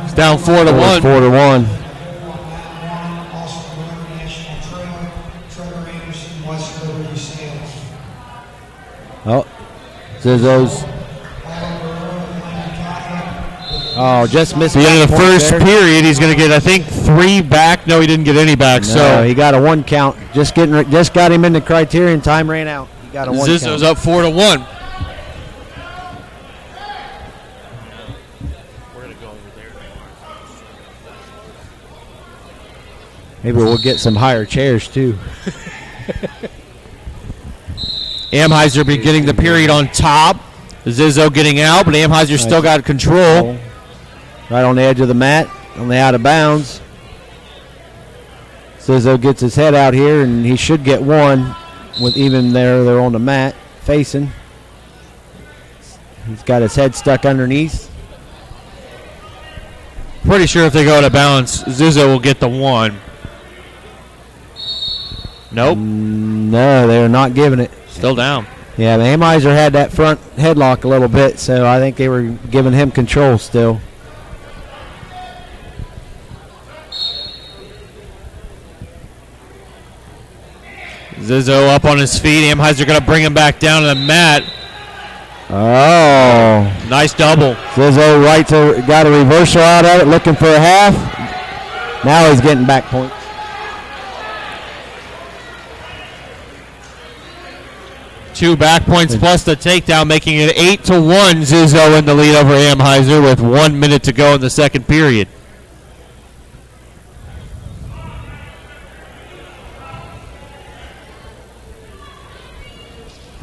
It's down 4-1. 4-1. Oh, Zizzo's. Oh, just missed the end of the first there. period. He's going to get, I think, 3 back. No, he didn't get any back. No, so he got a 1 count. Just got him in the criterion. Time ran out. He got a 1 count. Zizzo's up 4-1. Maybe we'll get some higher chairs too. Amheiser beginning the period on top. Zizzo getting out, but Amheiser still got control. Right on the edge of the mat, on the out of bounds. Zizzo gets his head out here, and he should get 1 with even they're on the mat facing. He's got his head stuck underneath. Pretty sure if they go out of bounds, Zizzo will get the 1. Nope. No, they're not giving it. Still down. Yeah, the Amheiser had that front headlock a little bit, so I think they were giving him control still. Zizzo up on his feet. Amheiser going to bring him back down to the mat. Oh. Nice double. Zizzo got a reversal out of it, looking for a half. Now he's getting back points. Two back points plus the takedown, making it 8-1. Zizzo in the lead over Amheiser with 1 minute to go in the second period.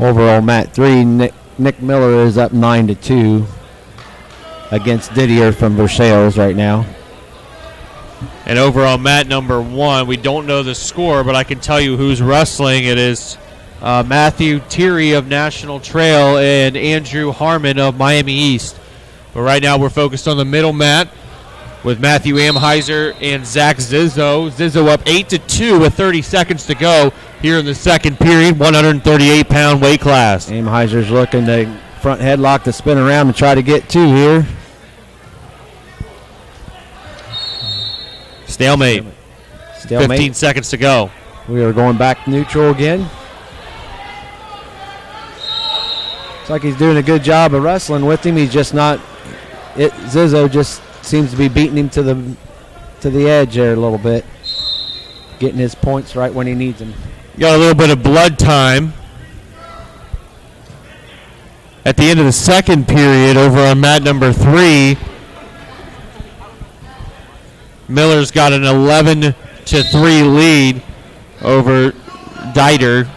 Overall, mat 3, Nick Miller is up 9-2 against Didier from Versailles right now. And overall, mat number 1, we don't know the score, but I can tell you who's wrestling. It is Matthew Thierry of National Trail and Andrew Harmon of Miami East. But right now we're focused on the middle mat with Matthew Amheiser and Zach Zizzo. Zizzo up 8-2 with 30 seconds to go here in the second period, 138-pound weight class. Amheiser's looking to front headlock to spin around and try to get 2 here. Stalemate. 15 seconds to go. We are going back neutral again. Looks like he's doing a good job of wrestling with him. He's just not. Zizzo just seems to be beating him to the edge there a little bit, getting his points right when he needs them. Got a little bit of blood time at the end of the second period over on mat number 3. Miller's got an 11-3 lead over Dieter.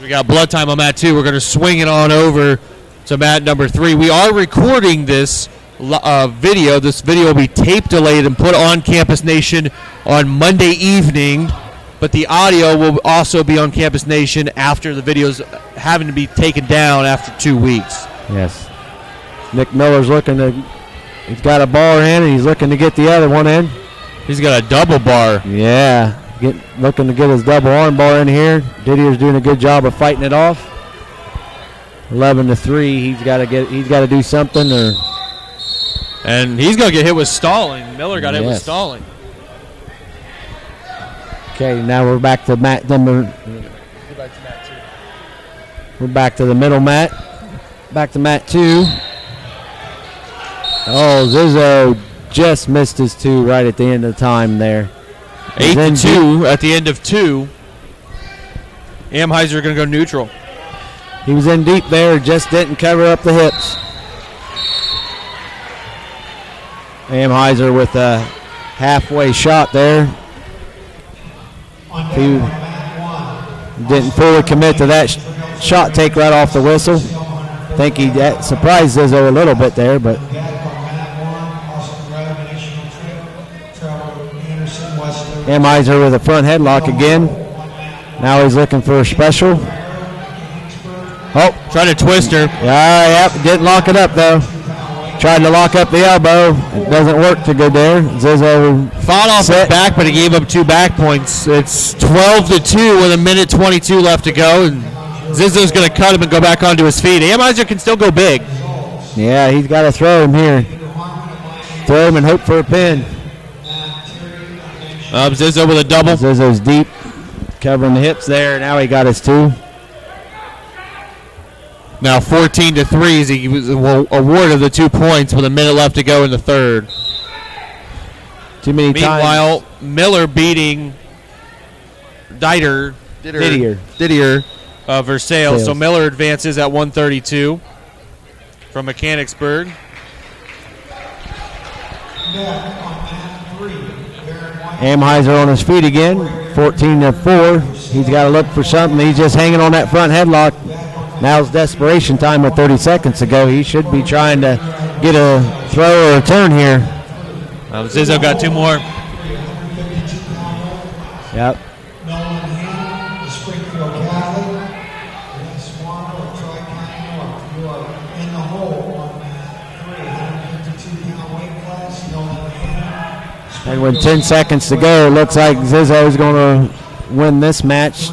We got blood time on mat 2. We're going to swing it on over to mat number 3. We are recording this video. This video will be tape delayed and put on Campus Nation on Monday evening, but the audio will also be on Campus Nation after the videos having to be taken down after 2 weeks. Yes. Nick Miller's he's got a bar in and he's looking to get the other one in. He's got a double bar. Yeah, looking to get his double arm bar in here. Didier's doing a good job of fighting it off. 11-3. He's got to do something, and he's going to get hit with stalling. Miller got hit with stalling. Okay, now we're back to mat number. We're back to the middle mat. Back to mat 2. Oh, Zizzo just missed his 2 right at the end of the time there. 8-2 at the end of 2. Amheiser going to go neutral. He was in deep there, just didn't cover up the hips. Amheiser with a halfway shot there. He didn't fully commit to that shot take right off the whistle. I think he surprised Zizzo a little bit there, but Amheiser with a front headlock again. Now he's looking for a special. Oh, trying to twist her. Yeah, yep, didn't lock it up though. Tried to lock up the elbow. It doesn't work too good there. Zizzo fought off his back, but he gave up 2 back points. It's 12-2 with 1:22 left to go. And Zizzo's going to cut him and go back onto his feet. Amheiser can still go big. Yeah, he's got to throw him here. Throw him and hope for a pin. Zizzo with a double. Zizzo's deep, covering the hips there. Now he got his 2. Now 14-3 as he was awarded the 2 points with 1 minute left to go in the third. Too many times. Meanwhile, Miller beating Didier of Versailles. So Miller advances at 132 from Mechanicsburg. Amheiser on his feet again, 14-4. He's got to look for something. He's just hanging on that front headlock. Now's desperation time with 30 seconds to go. He should be trying to get a throw or a turn here. Zizzo got 2 more. Yep. And with 10 seconds to go, it looks like Zizzo is going to win this match.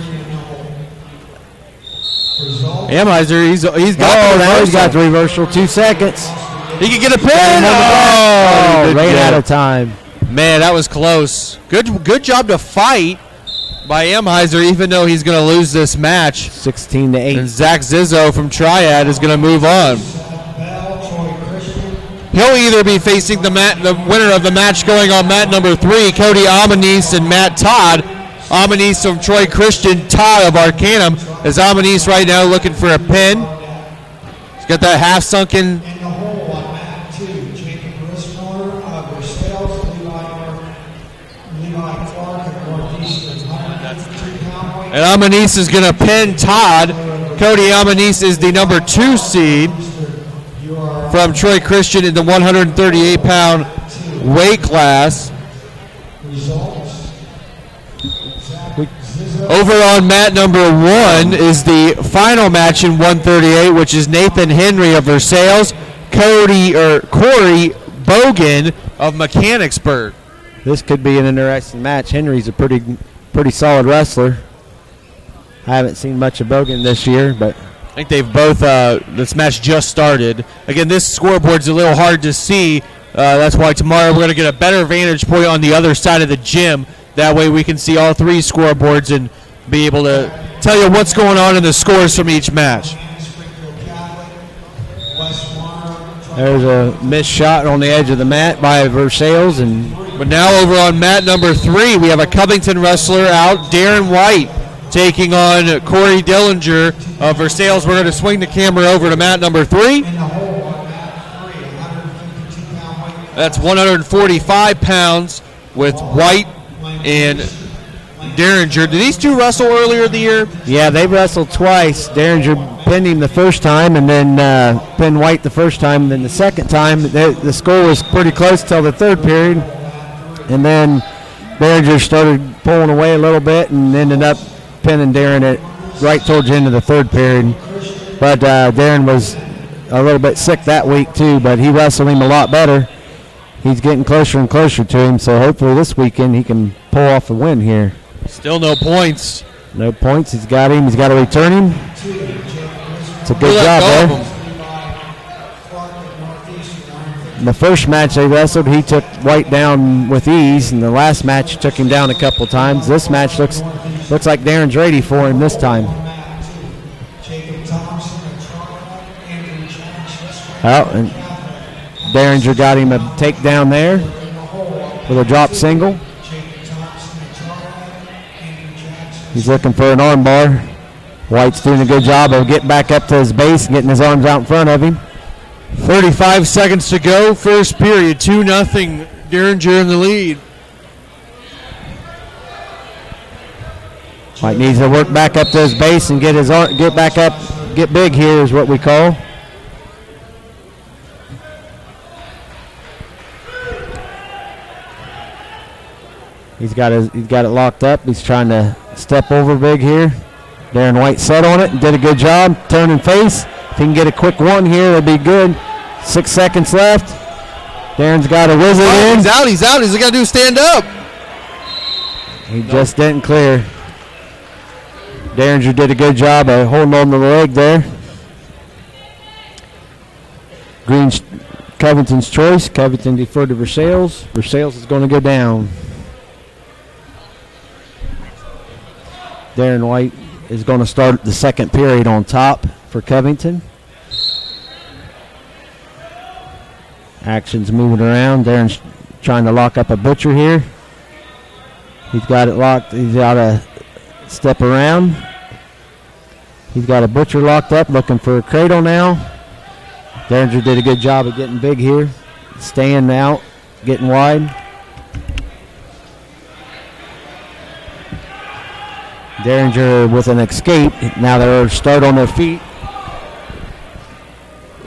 Amheiser, he's got Oh, the now he's reversal. got the reversal. 2 seconds. He can get a pin. Oh, Good ran out job. of time. Man, that was close. Good job to fight by Amheiser, even though he's going to lose this match. 16 to 8. And Zach Zizzo from Triad is going to move on. He'll either be facing the winner of the match going on mat number 3, Cody Amanise and Matt Todd. Amanise from Troy Christian, Todd of Arcanum. Is Amanise right now looking for a pin. He's got that half sunken. In the hole on mat 2, Jacob Grismore of Versailles, Levi Clark of Northeastern, 152-pound weight. And Amanise is going to pin Todd. Cody Amanise is the number 2 seed from Troy Christian in the 138-pound weight class. Over on mat number 1 is the final match in 138, which is Nathan Henry of Versailles, Corey Bogan of Mechanicsburg. This could be an interesting match. Henry's a pretty solid wrestler. I haven't seen much of Bogan this year, but I think they've both, this match just started. Again, this scoreboard's a little hard to see. That's why tomorrow we're going to get a better vantage point on the other side of the gym. That way we can see all 3 scoreboards and be able to tell you what's going on in the scores from each match. there's a missed shot on the edge of the mat by Versailles. But now over on mat number 3, we have a Covington wrestler out, Darren White, taking on Corey Dillinger of Versailles. We're going to swing the camera over to mat number 3. That's 145 pounds with White and Derringer. Did these two wrestle earlier in the year? Yeah, they wrestled twice. Derringer pinned him the first time and then pinned White the first time. And then the second time, the score was pretty close till the third period. And then Derringer started pulling away a little bit and ended up pinning Darren at right towards the end of the third period. But Darren was a little bit sick that week too, but he wrestled him a lot better. He's getting closer and closer to him, so hopefully this weekend he can pull off a win here. Still no points. No points. He's got him. He's got to return him. It's a good job there. In the first match they wrestled, he took White down with ease. In the last match, he took him down a couple times. This match looks like Darren's ready for him this time. Oh, and Derringer got him a takedown there with a drop single. He's looking for an arm bar. White's doing a good job of getting back up to his base and getting his arms out in front of him. 35 seconds to go, first period, 2-0, Derringer in the lead. White needs to work back up to his base and get back up, get big here is what we call. He's got it locked up. He's trying to step over big here. Darren White set on it and did a good job. Turning face. If he can get a quick one here, it'll be good. 6 seconds left. Darren's got a wizard in. He's out. He's got to do stand up. He just didn't clear. Derringer did a good job of holding on to the leg there. Green's Covington's choice. Covington deferred to Versailles. Versailles is going to go down. Darren White is going to start the second period on top for Covington. Action's moving around. Darren's trying to lock up a butcher here. He's got it locked. He's got to step around. He's got a butcher locked up, looking for a cradle now. Derringer did a good job of getting big here. Staying out, getting wide. Derringer with an escape. Now they'll start on their feet.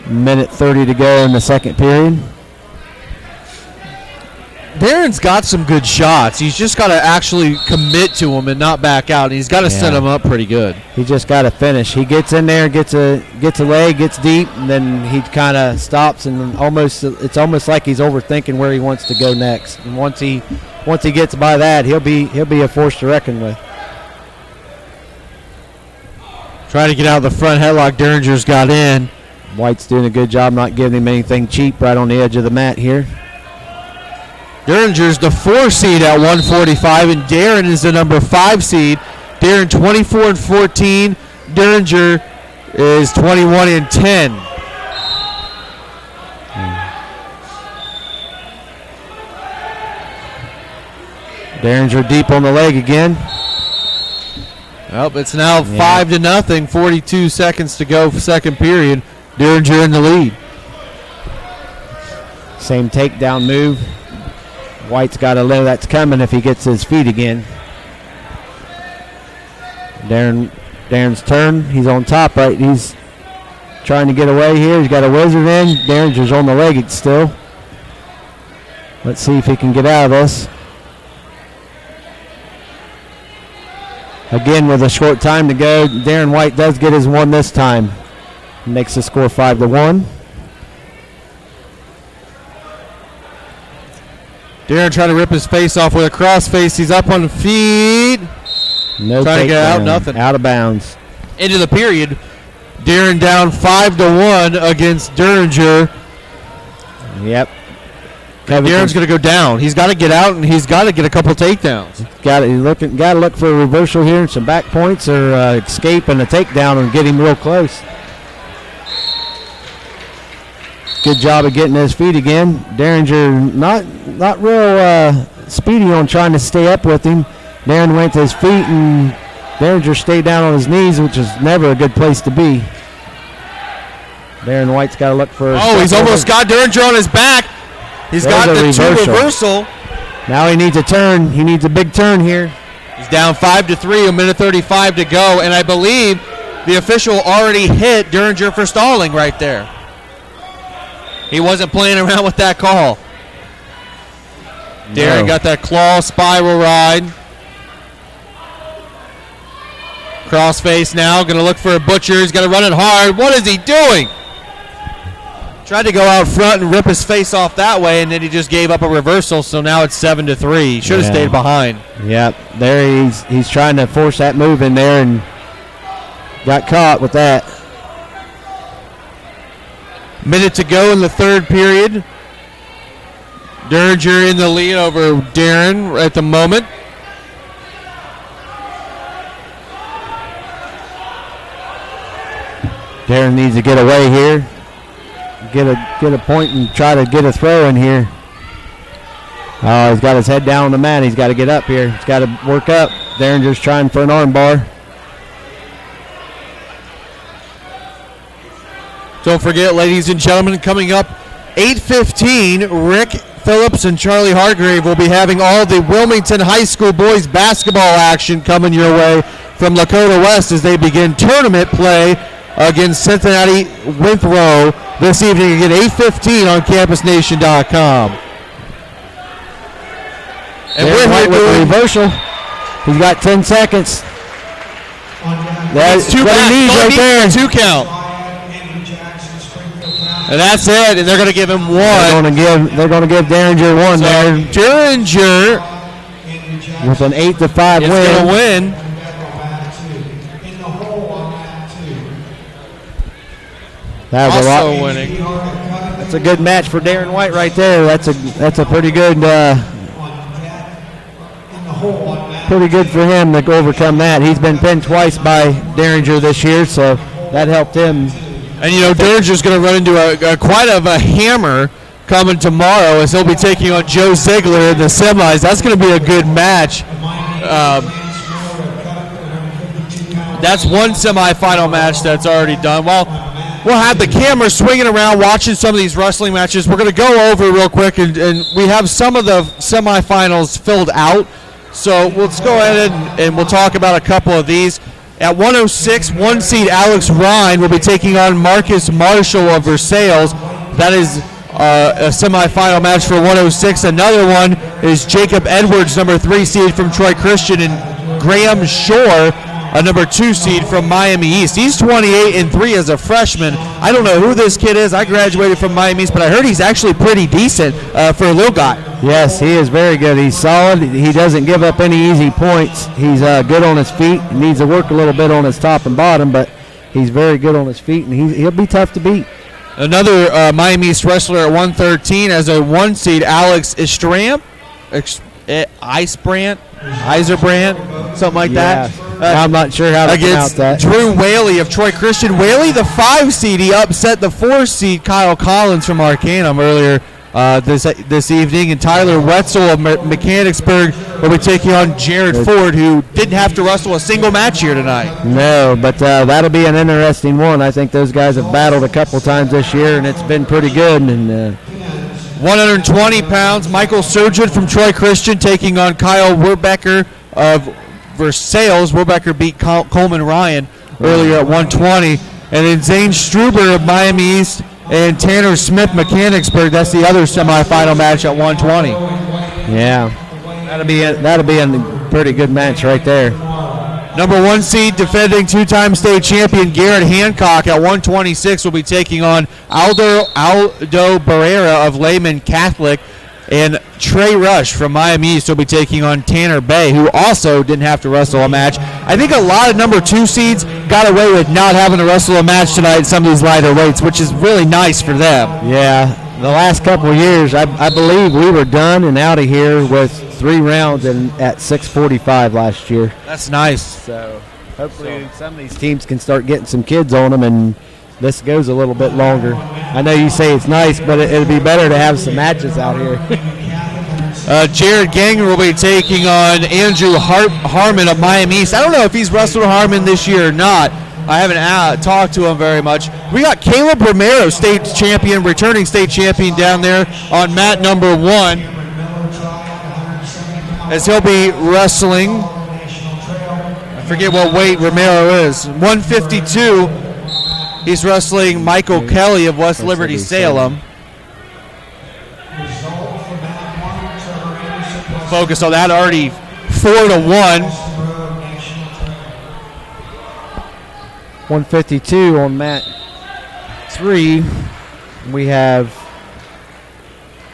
Minute 30 to go in the second period. Darren's got some good shots. He's just got to actually commit to them and not back out. He's got to set them up pretty good. He just got to finish. He gets in there, gets a leg, gets deep, and then he kind of stops and it's almost like he's overthinking where he wants to go next. And once he gets by that, he'll be a force to reckon with. Trying to get out of the front headlock. Derringer's got in. White's doing a good job not giving him anything cheap right on the edge of the mat here. Derringer's the 4 seed at 145, and Darren is the number 5 seed. Darren 24-14. Derringer is 21-10. Derringer deep on the leg again. Well, it's now 5-0. 42 seconds to go, second period. Derringer in the lead. Same takedown move. White's got to know that's coming if he gets his feet again. Darren's turn. He's on top, right? He's trying to get away here. He's got a wizard in. Derringer's on the leg still. Let's see if he can get out of this. Again, with a short time to go, Darren White does get his one this time. Makes the score 5-1. Darren trying to rip his face off with a cross face. He's up on the feet. No trying to get out, takedown. nothing. Out of bounds. Into the period. Darren down 5-1 against Derringer. Yep. Darren's going to go down. He's got to get out, and he's got to get a couple takedowns. Got to look for a reversal here and some back points, or escape and a takedown and get him real close. Good job of getting his feet again. Derringer not real speedy on trying to stay up with him. Darren went to his feet, and Derringer stayed down on his knees, which is never a good place to be. Darren White's got to look for. Oh, he's almost got Derringer on his back. He's got the reversal. Now he needs a turn. He needs a big turn here. He's down 5-3, a minute 35 to go, and I believe the official already hit Derringer for stalling right there. He wasn't playing around with that call. Darren got that claw spiral ride. Crossface now, going to look for a butcher. He's going to run it hard. What is he doing? Tried to go out front and rip his face off that way, and then he just gave up a reversal, so now it's 7-3. He should have stayed behind. Yep, there he's trying to force that move in there and got caught with that. Minute to go in the third period. Derringer in the lead over Darren at the moment. Darren needs to get away here. Get a point and try to get a throw in here. Oh, he's got his head down on the mat. He's got to get up here. He's got to work up. Derringer's trying for an arm bar. Don't forget, ladies and gentlemen, coming up 8:15, Rick Phillips and Charlie Hargrave will be having all the Wilmington High School boys basketball action coming your way from Lakota West as they begin tournament play against Cincinnati Winthrop this evening at 8:15 on CampusNation.com. And we're here with the doing reversal. He's got 10 seconds. That's 2 right there. 2 count. And that's it. And they're going to give him 1. They're going to give Derringer 1 there. Derringer with an 8-5 win. Is going to win. That was also winning. That's a good match for Darren White right there. That's a pretty good for him to overcome that. He's been pinned twice by Derringer this year, so that helped him. And you know, Derringer's going to run into quite of a hammer coming tomorrow as he'll be taking on Joe Ziegler in the semis. That's going to be a good match. That's one semifinal match that's already done. Well, we'll have the camera swinging around watching some of these wrestling matches. We're going to go over real quick, and we have some of the semifinals filled out. So let's go ahead and we'll talk about a couple of these. At 106, 1 seed Alex Ryan will be taking on Marcus Marshall of Versailles. That is a semifinal match for 106. Another one is Jacob Edwards, number 3 seed from Troy Christian, and Graham Shore, a number 2 seed from Miami East. He's 28-3 as a freshman. I don't know who this kid is. I graduated from Miami East, but I heard he's actually pretty decent for a little guy. Yes, he is very good. He's solid. He doesn't give up any easy points. He's good on his feet. He needs to work a little bit on his top and bottom, but He's very good on his feet, and he'll be tough to beat. Another Miami East wrestler at 113 as a 1 seed, Alex Istramp. Iserbrand, something like that. I'm not sure how to pronounce Against that. Drew Whaley of Troy Christian. Whaley, the 5 seed, he upset the 4 seed Kyle Collins from Arcanum earlier this evening. And Tyler Wetzel of Mechanicsburg will be taking on Jared Ford, who didn't have to wrestle a single match here tonight. No, but that'll be an interesting one. I think those guys have battled a couple times this year, and it's been pretty good. And 120 pounds, Michael Surgeon from Troy Christian taking on Kyle Werbecker of Versailles. Werbecker beat Coleman Ryan earlier at 120. And then Zane Struber of Miami East and Tanner Smith Mechanicsburg. That's the other semifinal match at 120. yeah, that'll be a pretty good match right there. Number 1 seed, defending 2-time state champion Garrett Hancock at 126 will be taking on Aldo Barrera of Lehman Catholic, and Trey Rush from Miami East will be taking on Tanner Bay, who also didn't have to wrestle a match. I think a lot of number 2 seeds got away with not having to wrestle a match tonight in some of these lighter weights, which is really nice for them. Yeah, the last couple of years, I believe we were done and out of here with 3 rounds at 6:45 last year. That's nice. So hopefully some of these teams can start getting some kids on them, and this goes a little bit longer. I know you say it's nice, but it'd be better to have some matches out here. Jared Ganger will be taking on Andrew Harmon of Miami East. I don't know if he's wrestled Harmon this year or not. I haven't talked to him very much. We got Caleb Romero, state champion, returning state champion down there on mat number 1. As he'll be wrestling, I forget what weight Romero is, 152. He's wrestling Michael Kelly of West Liberty Salem. Focus on that, already 4-1. 152 on mat 3. We have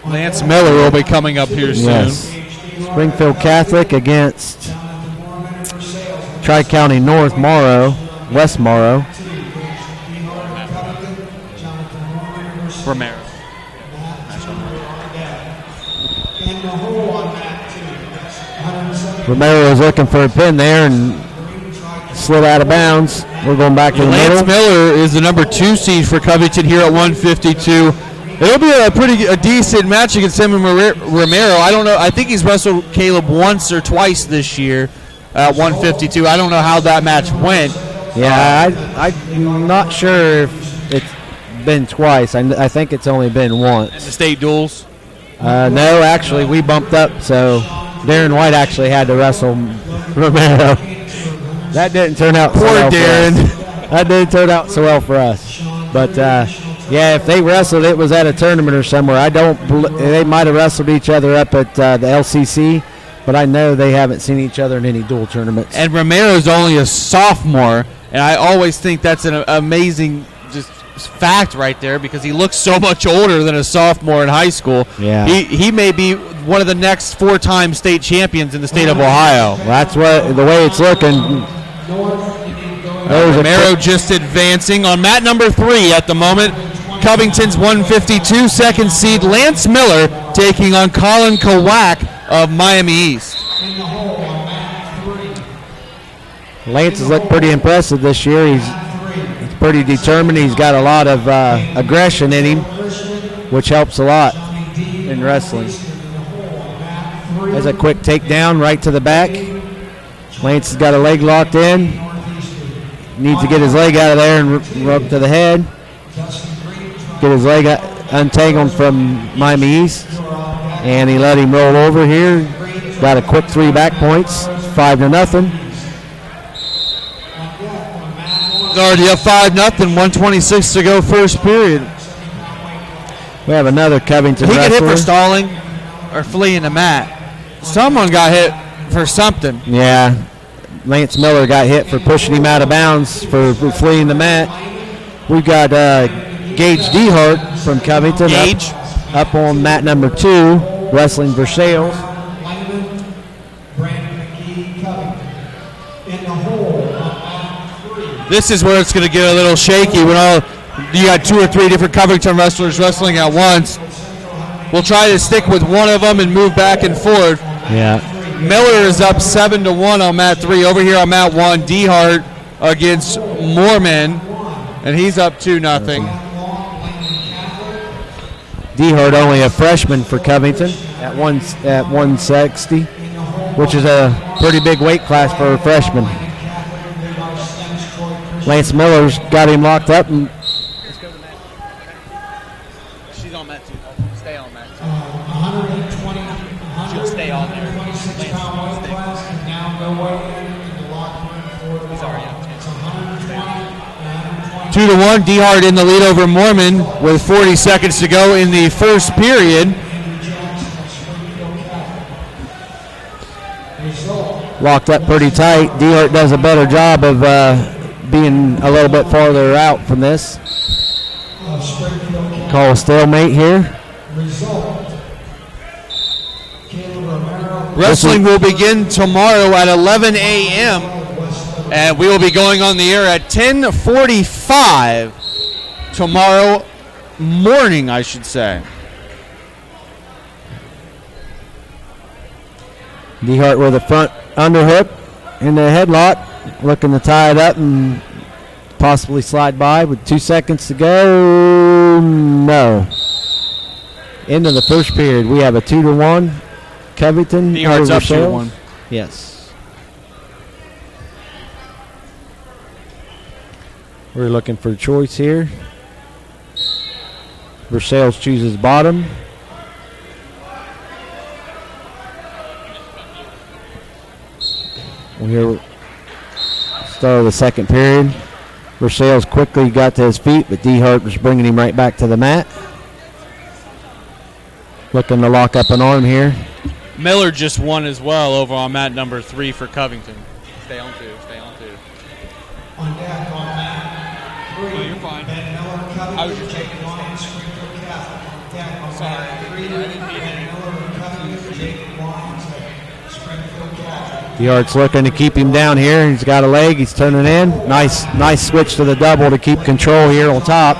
Lance Miller will be coming up here soon. yes, Springfield Catholic against Tri-County North West Morrow. Romero. Romero was looking for a pin there and slid out of bounds. We're going back to the Lance middle. Miller is the number 2 seed for Covington here at 152. It'll be a decent match against him and Romero. I don't know. I think he's wrestled Caleb once or twice this year at 152. I don't know how that match went. Yeah, I'm not sure if it's been twice. I think it's only been once. The state duels. No, actually, we bumped up, so Darren White actually had to wrestle Romero. That didn't turn out so well. Poor Darren. That didn't turn out so well for us. But yeah, if they wrestled, it was at a tournament or somewhere. They might have wrestled each other up at the LCC, but I know they haven't seen each other in any dual tournaments. And Romero's only a sophomore, and I always think that's an amazing just fact right there because he looks so much older than a sophomore in high school. Yeah. He may be one of the next 4-time state champions in the state of Ohio. Well, that's the way it's looking. Romero just advancing on mat number 3 at the moment. Covington's 152 second seed Lance Miller taking on Colin Kowak of Miami East. Lance has looked pretty impressive this year. He's pretty determined. He's got a lot of aggression in him, which helps a lot in wrestling. There's a quick takedown right to the back. Lance has got a leg locked in. Needs to get his leg out of there and rub to the head. Get his leg untangled from Miami East. And he let him roll over here. Got a quick 3 back points. 5-0. Already up 5-0, 126 to go first period. We have another Covington He got hit wrestler. for stalling or fleeing the mat. Someone got hit for something. Yeah. Lance Miller got hit for pushing him out of bounds for fleeing the mat. We've got Gage Dehart from Covington Gage. up on mat number 2, wrestling Versailles. This is where it's going to get a little shaky when you got 2 or 3 different Covington wrestlers wrestling at once. We'll try to stick with one of them and move back and forth. Yeah. Miller is up 7-1 on mat 3. Over here on mat 1, Dehart against Moorman, and he's up 2-0. Dehart only a freshman for Covington at 160, which is a pretty big weight class for a freshman. Lance Miller's got him locked up. And She's on mat 2. Stay on mat 2. She'll stay on there. 2-1. Dehart in the lead over Moorman with 40 seconds to go in the first period. locked up pretty tight. Dehart does a better job of being a little bit farther out from this. Call a stalemate here. Wrestling will begin tomorrow at 11 a.m. and we will be going on the air at 10:45 tomorrow morning, I should say. Dehart with a front underhook in the headlock, looking to tie it up and possibly slide by with 2 seconds to go. No. Into the first period, we have a 2-1. Covington. Dehart's up 2-1. Yes. We're looking for a choice here. Versailles chooses bottom. We're here start of the second period. Versailles quickly got to his feet, but Dehart was bringing him right back to the mat. Looking to lock up an arm here. Miller just won as well over on mat number 3 for Covington. Stay on 2. Stay on 2. On deck on mat 3. No, you're fine. Ben Miller, Covington, I was just Jake taking Lyons, Springfield Catholic. On deck on Sorry. mat 3. Ben Miller, Covington, Jake Lyons, Springfield Catholic. Dehart's looking to keep him down here. He's got a leg. He's turning in. Nice switch to the double to keep control here on top.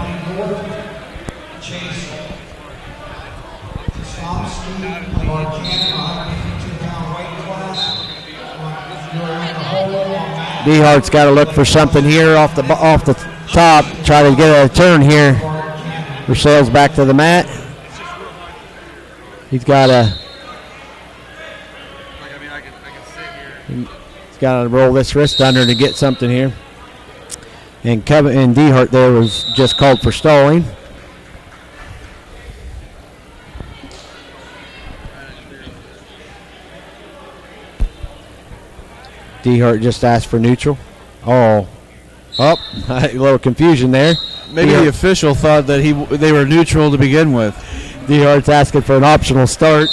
Dehart's got to look for something here off the top. Try to get a turn here. Versailles back to the mat. He's got to. He's got to roll this wrist under to get something here. And Dehart there was just called for stalling. Dehart just asked for neutral. A little confusion there. Maybe the official thought that they were neutral to begin with. Dehart's asking for an optional start.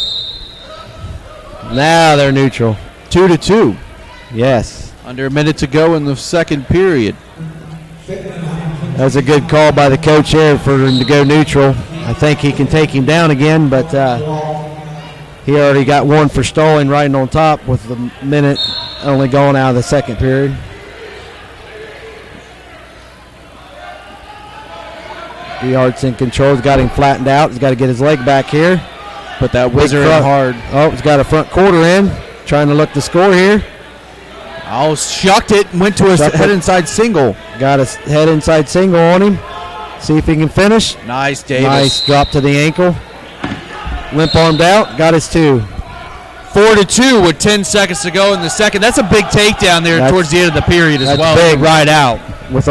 Now they're neutral. 2-2. Yes. Under a minute to go in the second period. That's a good call by the coach here for him to go neutral. I think he can take him down again, but he already got one for stalling right on top with the minute only going out of the second period. Dehart's in control. He's got him flattened out. He's got to get his leg back here. But that whizzer in hard. Oh, he's got a front quarter in. Trying to look the score here. Oh, shucked it. Went to his head inside single. Got his head inside single on him. See if he can finish. Nice, Davis. Nice drop to the ankle. Limp armed out. Got his 2. 4-2 with 10 seconds to go in the second. That's a big takedown there towards the end of the period as well. That's big right out. With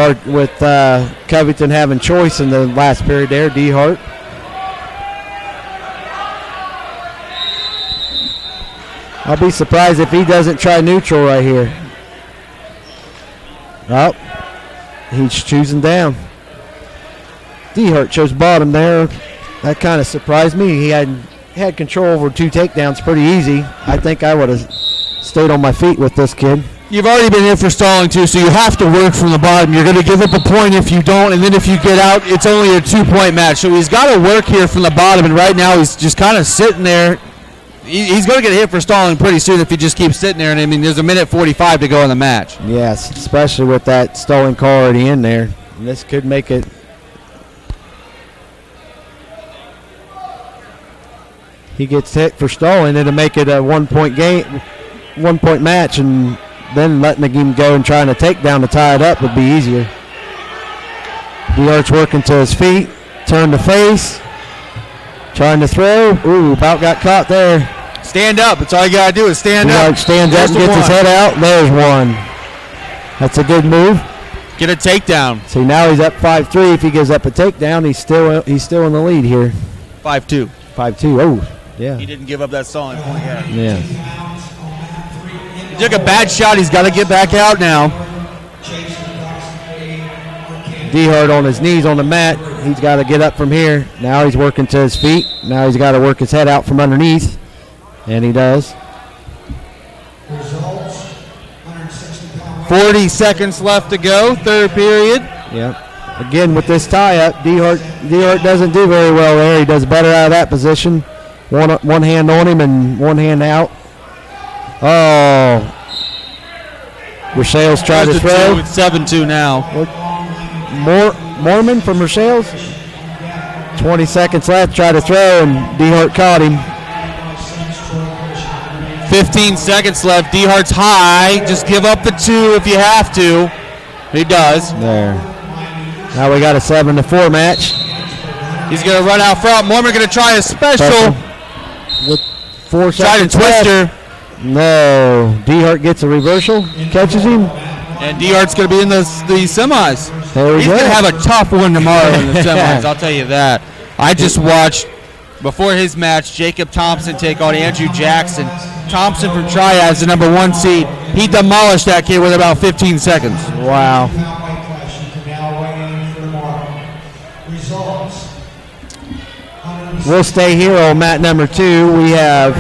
Covington having choice in the last period there, Dehart. I'll be surprised if he doesn't try neutral right here. Oh, he's choosing down. Dehart chose bottom there. That kind of surprised me. He had control over 2 takedowns pretty easy. I think I would have stayed on my feet with this kid. You've already been in for stalling too, so you have to work from the bottom. You're going to give up a point if you don't, and then if you get out, it's only a 2-point match. So he's got to work here from the bottom, and right now he's just kind of sitting there he's going to get hit for stalling pretty soon if he just keeps sitting there. And I mean, there's a minute 45 to go in the match. Yes, especially with that stalling call already in there. And this could make it. He gets hit for stalling, it'll make it a 1 point game, 1 point match, and then letting the game go and trying to take down to tie it up would be easier. DeHart's working to his feet, turn to face, trying to throw. Ooh, about got caught there. Stand up. That's all you got to do is stand up. DeHart stands up and gets his head out. There's one. That's a good move. Get a takedown. See, now he's up 5-3. If he gives up a takedown, he's still in the lead here. 5-2. 5-2. Oh, yeah. He didn't give up that stalling point yet. Yeah. He took a bad shot. He's got to get back out now. DeHart on his knees on the mat. He's got to get up from here. Now he's working to his feet. Now he's got to work his head out from underneath. And he does. 40 seconds left to go, third period. Yeah. Again, with this tie-up, DeHart doesn't do very well there. He does better out of that position. One hand on him and one hand out. Oh. Rochelle's tried to throw. It's 7-2 now. Mormon from Rochelle's. 20 seconds left, try to throw, and DeHart caught him. 15 seconds left. DeHart's high. Just give up the 2 if you have to. He does. There. Now we got a 7-4 match. He's going to run out front. Mormon going to try a special. With 4 Try to seconds twist left. her. No. DeHart gets a reversal, catches him. And DeHart's going to be in the semis. There we He's go. going to have a tough one tomorrow in the semis, I'll tell you that. I just watched, before his match, Jacob Thompson take on Andrew Jackson. Thompson from Triad's the number 1 seed. He demolished that kid with about 15 seconds. Wow. We'll stay here on mat number 2. We have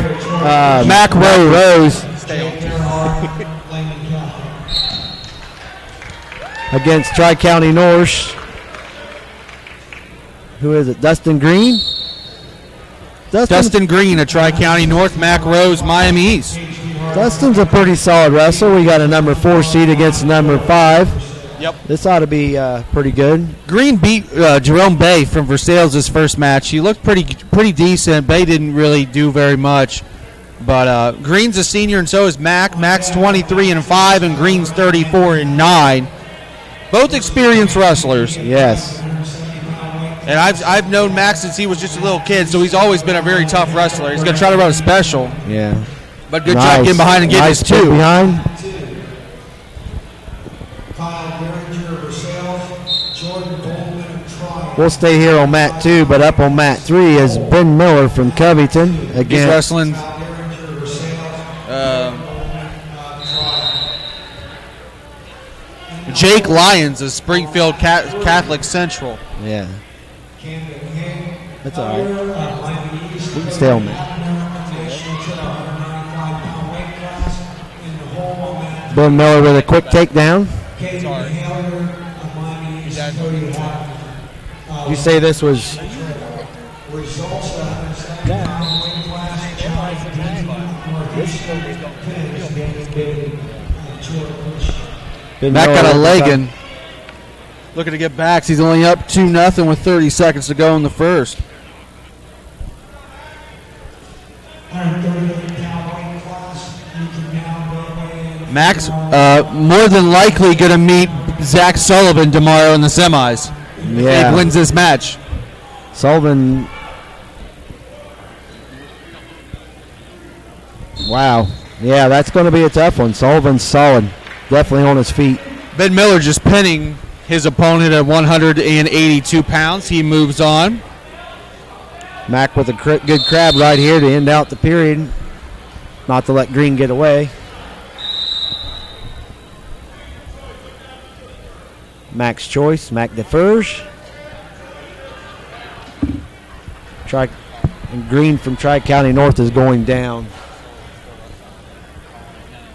Mac Rose. Against Tri-County North. Who is it? Dustin Green? Dustin Green of Tri-County North, Mac Rose, Miami East. Dustin's a pretty solid wrestler. We got a number 4 seed against number 5. Yep. This ought to be pretty good. Green beat Jerome Bay from Versailles his first match. He looked pretty decent. Bay didn't really do very much. But Green's a senior and so is Mac. Mac's 23-5 and Green's 34-9. Both experienced wrestlers. Yes. And I've known Max since he was just a little kid, so he's always been a very tough wrestler. He's going to try to run a special. Yeah. But good job getting behind and getting his 2. Behind. We'll stay here on mat 2, but up on mat 3 is Ben Miller from Covington. Again, He's wrestling. Jake Lyons of Springfield Catholic Central. Yeah. That's all right. We can stay on that. Ben Miller with a quick takedown. You say this was... Mac got a leg in. Looking to get back. He's only up 2-0 with 30 seconds to go in the first. Mac's more than likely going to meet Zach Sullivan tomorrow in the semis. Yeah. If he wins this match. Sullivan. Wow. Yeah, that's going to be a tough one. Sullivan's solid. Definitely on his feet. Ben Miller just pinning his opponent at 182 pounds. He moves on. Mac with a good crab right here to end out the period. Not to let Green get away. Mac's choice. Mac defers. And Green from Tri-County North is going down.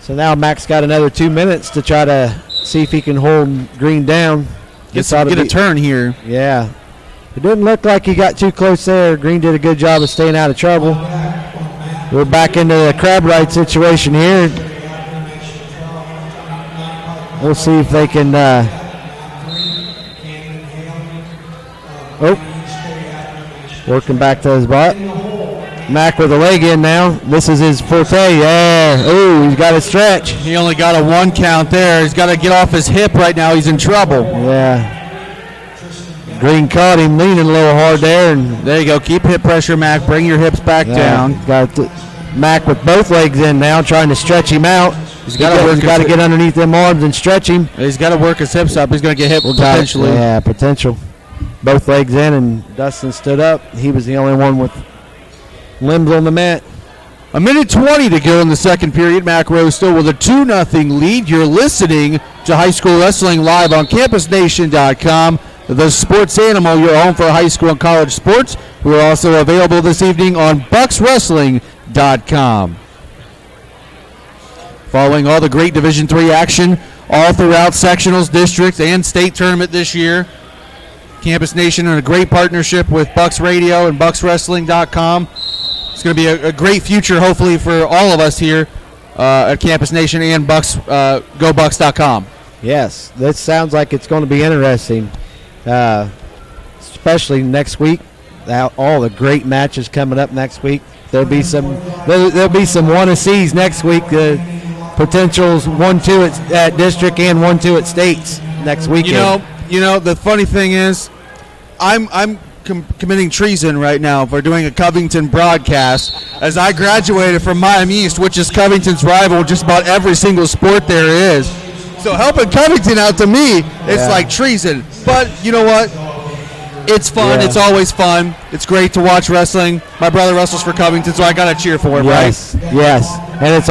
So now Mac's got another 2 minutes to try to see if he can hold Green down. Get a turn here. Yeah. It didn't look like he got too close there. Green did a good job of staying out of trouble. We're back into the crab ride situation here. We'll see if they can. Working back to his butt. Mac with a leg in now. This is his forte. Yeah. Oh, he's got a stretch. He only got a 1 count there. He's got to get off his hip right now. He's in trouble. Yeah. Green caught him leaning a little hard there, and There you go. Keep hip pressure, Mac. Bring your hips back down. Got Mac with both legs in now, trying to stretch him out. He's got to get underneath them arms and stretch him. He's got to work his hips up. He's going to get hit potentially. Yeah, potential. Both legs in, and Dustin stood up. He was the only one with limbs on the mat. A minute 20 to go in the second period. Mac Rose still with a 2-0 lead. You're listening to High School Wrestling live on CampusNation.com. The Sports Animal, your home for high school and college sports. We're also available this evening on BucksWrestling.com. Following all the great Division III action all throughout sectionals, districts, and state tournament this year, Campus Nation in a great partnership with Bucks Radio and BucksWrestling.com. It's going to be a great future, hopefully, for all of us here at Campus Nation and Bucks, GoBucks.com. Yes, this sounds like it's going to be interesting, especially next week. All the great matches coming up next week. There'll be some 1-C's next week. Potentials 1-2 at district and 1-2 at states next weekend. You know, the funny thing is, I'm committing treason right now for doing a Covington broadcast, as I graduated from Miami East, which is Covington's rival in just about every single sport there is. So helping Covington out to me, it's like treason. But you know what? It's fun. Yeah. It's always fun. It's great to watch wrestling. My brother wrestles for Covington, so I got to cheer for him, Yes, right? yes, and it's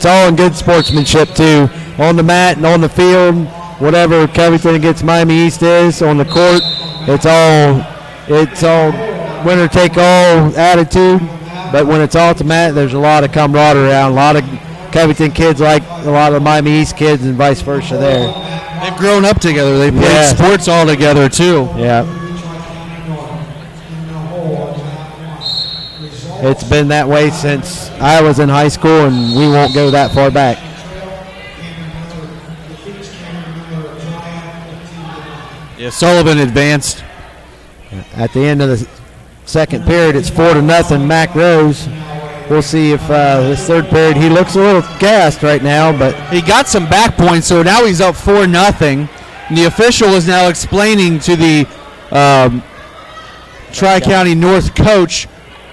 all in good sportsmanship too, on the mat and on the field. Whatever Covington against Miami East is on the court, it's all winner take all attitude. But when it's all at the mat, there's a lot of camaraderie around. A lot of Covington kids like a lot of Miami East kids, and vice versa. There, They've grown up together. They played sports all together too. yeah. It's been that way since I was in high school, and we won't go that far back. Yeah, Sullivan advanced. At the end of the second period, it's 4-0 Mac Rose. We'll see if this third period, he looks a little gassed right now, but He got some back points, so now he's up 4-0. And the official is now explaining to the Tri-County North coach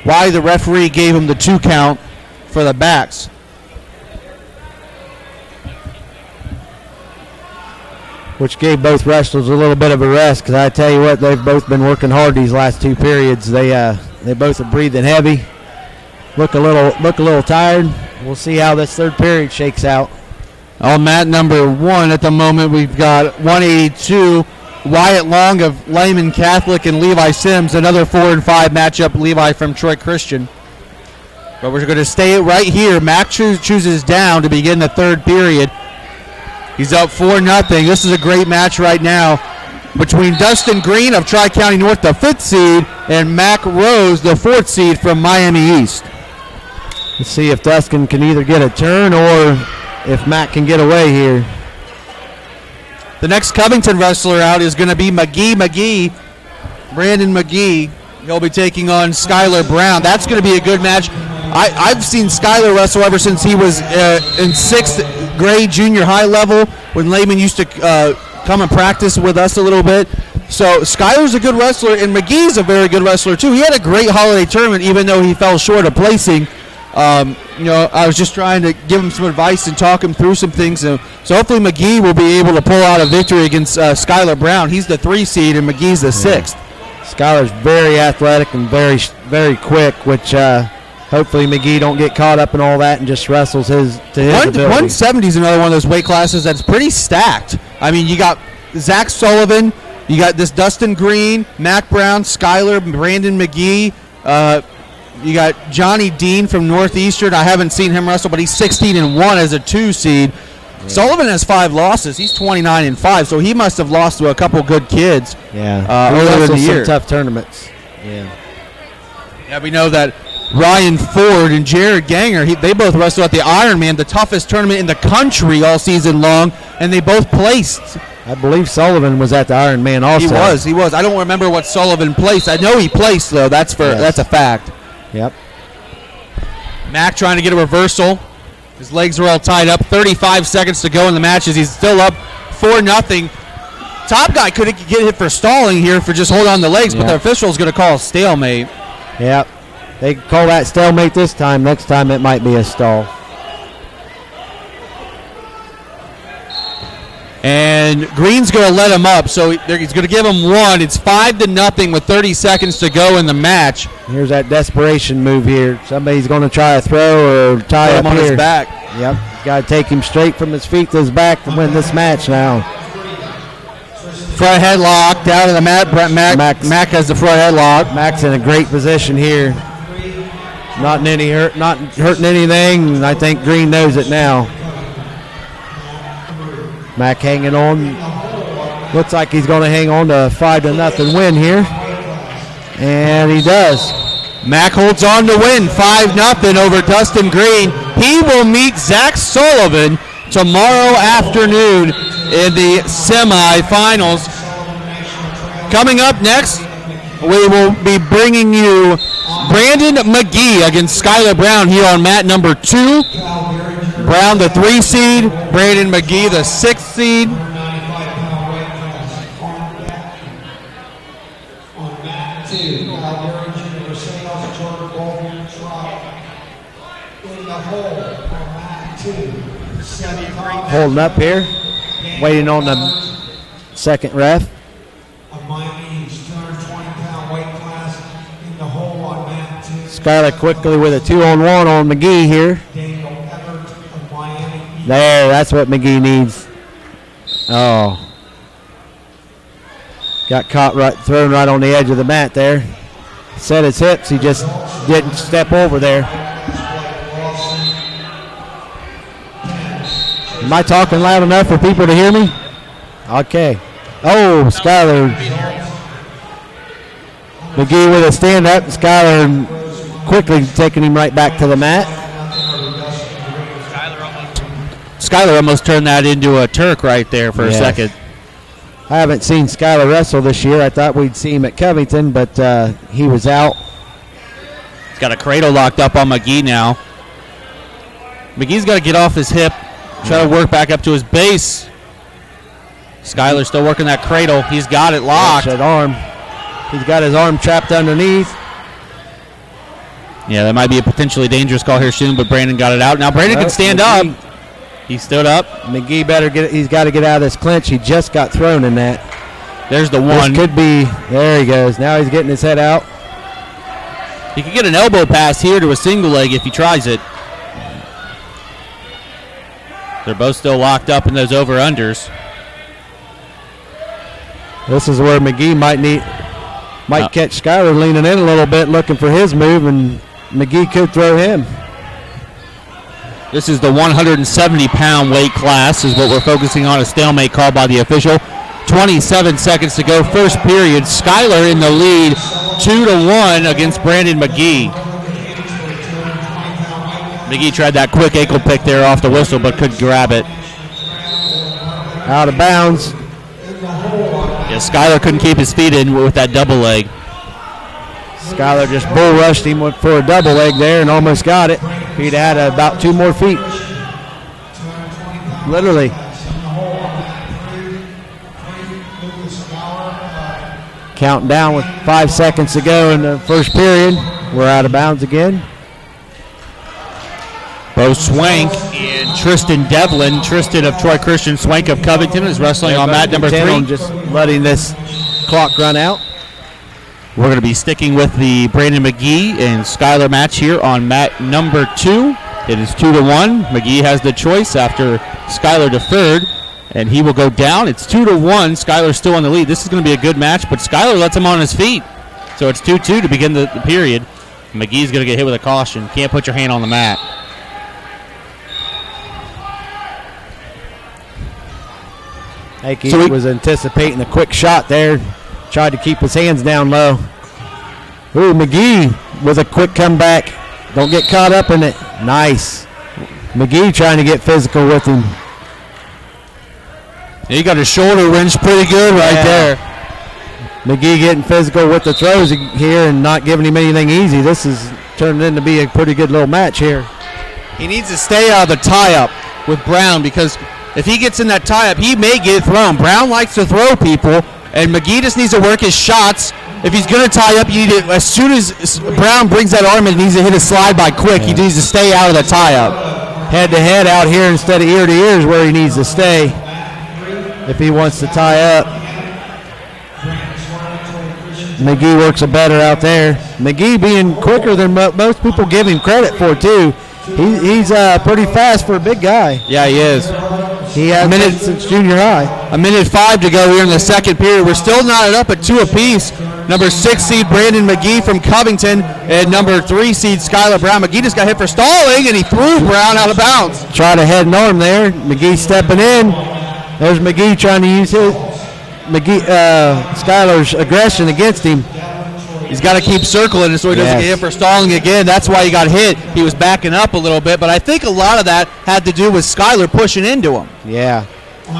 why the referee gave him the 2 count for the backs. which gave both wrestlers a little bit of a rest, because I tell you what, they've both been working hard these last 2 periods. They both are breathing heavy, look a little tired. We'll see how this third period shakes out. On mat number 1 at the moment, we've got 182 Wyatt Long of Lehman Catholic and Levi Sims, another 4 and 5 matchup, Levi from Troy Christian. But we're going to stay right here. Mac chooses down to begin the third period. He's up 4-0. This is a great match right now between Dustin Green of Tri-County North, the 5th seed, and Mac Rose, the 4th seed from Miami East. Let's see if Dustin can either get a turn or if Mac can get away here. The next Covington wrestler out is going to be Brandon McGee. He'll be taking on Skylar Brown. That's going to be a good match. I've seen Skylar wrestle ever since he was in 6th grade junior high level, when Lehman used to come and practice with us a little bit. So Skylar's a good wrestler, and McGee's a very good wrestler too. He had a great holiday tournament, even though he fell short of placing. I was just trying to give him some advice and talk him through some things. So hopefully McGee will be able to pull out a victory against Skylar Brown. He's the 3 seed, and McGee's the 6th. Skylar's very athletic and very, very quick, which hopefully McGee don't get caught up in all that and just wrestles to his ability. 170 is another one of those weight classes that's pretty stacked. I mean, you got Zach Sullivan, you got this Dustin Green, Mac Brown, Skylar, Brandon McGee. You got Johnny Dean from Northeastern. I haven't seen him wrestle, but he's 16-1 as a 2 seed. Yeah. Sullivan has 5 losses. He's 29-5, so he must have lost to a couple good kids. Yeah, earlier in the year. Some tough tournaments. Yeah. Yeah, we know that Ryan Ford and Jared Ganger. They both wrestled at the Ironman, the toughest tournament in the country all season long, and they both placed. I believe Sullivan was at the Ironman also. He was. I don't remember what Sullivan placed. I know he placed, though. That's a fact. Yep. Mac trying to get a reversal. His legs are all tied up. 35 seconds to go in the match as he's still up 4-0. Top guy could get hit for stalling here for just hold on the legs, but the official's going to call a stalemate. Yep. They call that stalemate this time. Next time it might be a stall. And Green's going to let him up, so he's going to give him one. It's 5-0 with 30 seconds to go in the match. Here's that desperation move here. Somebody's going to try to throw or tie Put up him on here. his back. Yep. Got to take him straight from his feet to his back to win this match now. Front headlock down to the mat. Mac has the front headlock. Mac's in a great position here. Not hurting anything. I think Green knows it now. Mac hanging on. Looks like he's going to hang on to a 5-0 win here. And he does. Mac holds on to win 5-0 over Dustin Green. He will meet Zach Sullivan tomorrow afternoon in the semifinals. Coming up next, we will be bringing you Brandon McGee against Skylar Brown here on mat number 2. Brown, the 3 seed. Brandon McGee, the 6 seed. Holding up here. Waiting on the second ref. Skylar quickly with a 2-on-1 on McGee here. There, that's what McGee needs. Oh. Got caught thrown right on the edge of the mat there. Set his hips, he just didn't step over there. Am I talking loud enough for people to hear me? Okay. Oh, Skylar. McGee with a stand-up. Skylar quickly taking him right back to the mat. Skylar almost turned that into a Turk right there for a second. I haven't seen Skylar wrestle this year. I thought we'd see him at Covington, but he was out. He's got a cradle locked up on McGee now. McGee's got to get off his hip, try to work back up to his base. Skylar's still working that cradle. He's got it locked. That arm. He's got his arm trapped underneath. Yeah, that might be a potentially dangerous call here soon, but Brandon got it out. Now Brandon can stand up. He stood up. McGee better he's got to get out of this clinch. He just got thrown in that. There's the one. This could be, there he goes. Now he's getting his head out. He could get an elbow pass here to a single leg if he tries it. They're both still locked up in those over-unders. This is where McGee might catch Skylar leaning in a little bit, looking for his move, and McGee could throw him. This is the 170-pound weight class is what we're focusing on, a stalemate call by the official. 27 seconds to go, first period. Skylar in the lead, 2-1 against Brandon McGee. McGee tried that quick ankle pick there off the whistle, but couldn't grab it. Out of bounds. Yeah, Skylar couldn't keep his feet in with that double leg. Skylar just bull rushed him for a double leg there and almost got it. He'd had about 2 more feet. Literally. Counting down with 5 seconds to go in the first period. We're out of bounds again. Bo Swank and Tristan Devlin. Tristan of Troy Christian, Swank of Covington is wrestling on mat number 3. Just letting this clock run out. We're going to be sticking with the Brandon McGee and Skylar match here on mat number 2. It is 2-1. McGee has the choice after Skylar deferred, and he will go down. It's 2-1. Skylar's still in the lead. This is going to be a good match, but Skylar lets him on his feet. So it's 2-2 to begin the period. McGee's going to get hit with a caution. Can't put your hand on the mat. I think he was anticipating a quick shot there. Tried to keep his hands down low. Ooh, McGee with a quick comeback. Don't get caught up in it. Nice. McGee trying to get physical with him. He got his shoulder wrenched pretty good right there. McGee getting physical with the throws here and not giving him anything easy. This is turning into be a pretty good little match here. He needs to stay out of the tie-up with Brown, because if he gets in that tie-up, he may get thrown. Brown likes to throw people, and McGee just needs to work his shots. If he's going to tie up, you need to, as soon as Brown brings that arm in, he needs to hit a slide by quick. He needs to stay out of the tie-up. Head-to-head out here instead of ear-to-ear is where he needs to stay if he wants to tie up. McGee works a better out there. McGee being quicker than most people give him credit for, too. He's pretty fast for a big guy. Yeah, he is. He has been since junior high. A minute 5 to go here in the second period. We're still knotted up at 2 apiece. Number 6 seed Brandon McGee from Covington and number 3 seed Skylar Brown. McGee just got hit for stalling, and he threw Brown out of bounds. Tried a head and arm there. McGee stepping in. There's McGee trying to use his Skylar's aggression against him. He's got to keep circling so he doesn't get hit for stalling again. That's why he got hit. He was backing up a little bit, but I think a lot of that had to do with Skylar pushing into him. Yeah.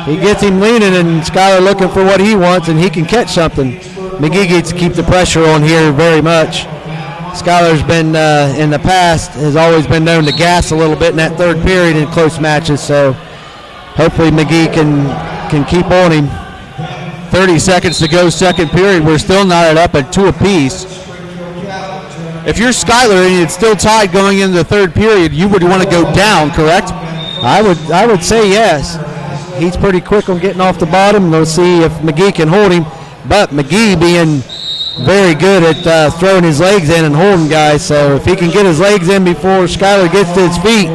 He gets him leaning, and Skylar looking for what he wants, and he can catch something. McGee gets to keep the pressure on here very much. Skylar's been, in the past, has always been known to gas a little bit in that third period in close matches, so hopefully McGee can keep on him. 30 seconds to go, second period. We're still knotted up at 2 apiece. If you're Skylar and it's still tied going into the third period, you would want to go down, correct? I would say yes. He's pretty quick on getting off the bottom. We'll see if McGee can hold him. But McGee being very good at throwing his legs in and holding guys, so if he can get his legs in before Skylar gets to his feet,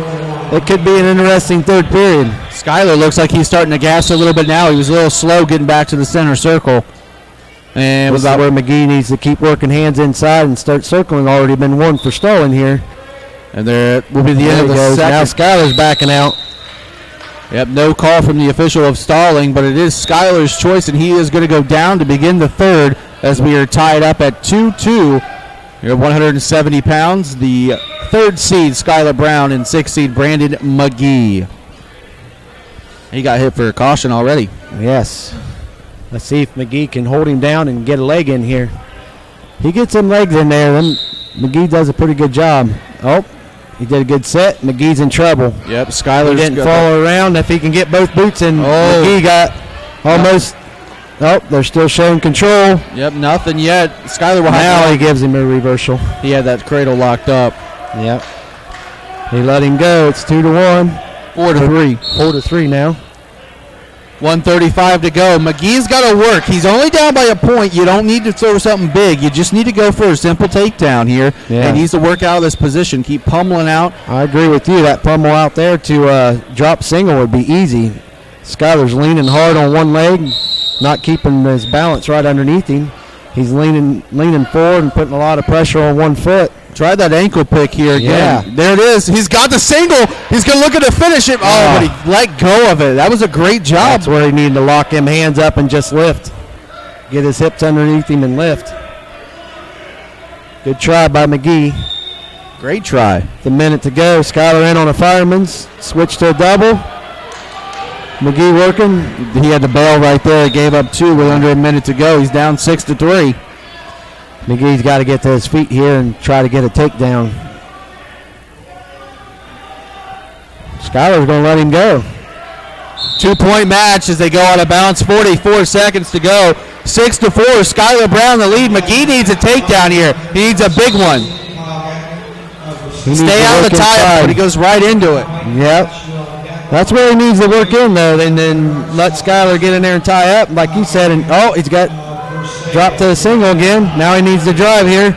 it could be an interesting third period. Skylar looks like he's starting to gas a little bit now. He was a little slow getting back to the center circle. And this is where McGee needs to keep working hands inside and start circling. Already been one for stalling here. And there will be the end of the second. Now Skylar's backing out. Yep, no call from the official of stalling, but it is Skylar's choice, and he is going to go down to begin the third as we are tied up at 2-2. You're 170 pounds. The third seed, Skylar Brown, and 6th seed, Brandon McGee. He got hit for a caution already. Yes. Let's see if McGee can hold him down and get a leg in here. He gets some legs in there, then McGee does a pretty good job. Oh, he did a good set. McGee's in trouble. Yep, Skylar didn't follow around. If he can get both boots in, McGee got almost. Oh, they're still showing control. Yep, nothing yet. Skylar will now he gives him a reversal. He had that cradle locked up. Yep. He let him go. It's 2-1. 4-3. 4-3 now. 1:35 to go. McGee's got to work. He's only down by a point. You don't need to throw something big. You just need to go for a simple takedown here. Yeah. And he needs to work out of this position. Keep pummeling out. I agree with you. That pummel out there to drop single would be easy. Skylar's leaning hard on one leg, not keeping his balance right underneath him. He's leaning forward and putting a lot of pressure on one foot. Try that ankle pick here again. Yeah. There it is. He's got the single. He's going to look at to finish it. Oh, but he let go of it. That was a great job. That's where he needed to lock him hands up and just lift. Get his hips underneath him and lift. Good try by McGee. Great try. The minute to go. Skylar in on a fireman's. Switch to a double. McGee working. He had the bail right there. He gave up 2 with under a minute to go. He's down 6-3. McGee's got to get to his feet here and try to get a takedown. Skylar's going to let him go. 2-point match as they go out of bounds. 44 seconds to go. 6-4. Skylar Brown the lead. McGee needs a takedown here. He needs a big one. Stay out of the tie-up, but he goes right into it. Yep. That's where he needs to work in, though, and then let Skylar get in there and tie up, like you said. And he's got dropped to the single again. Now he needs to drive here.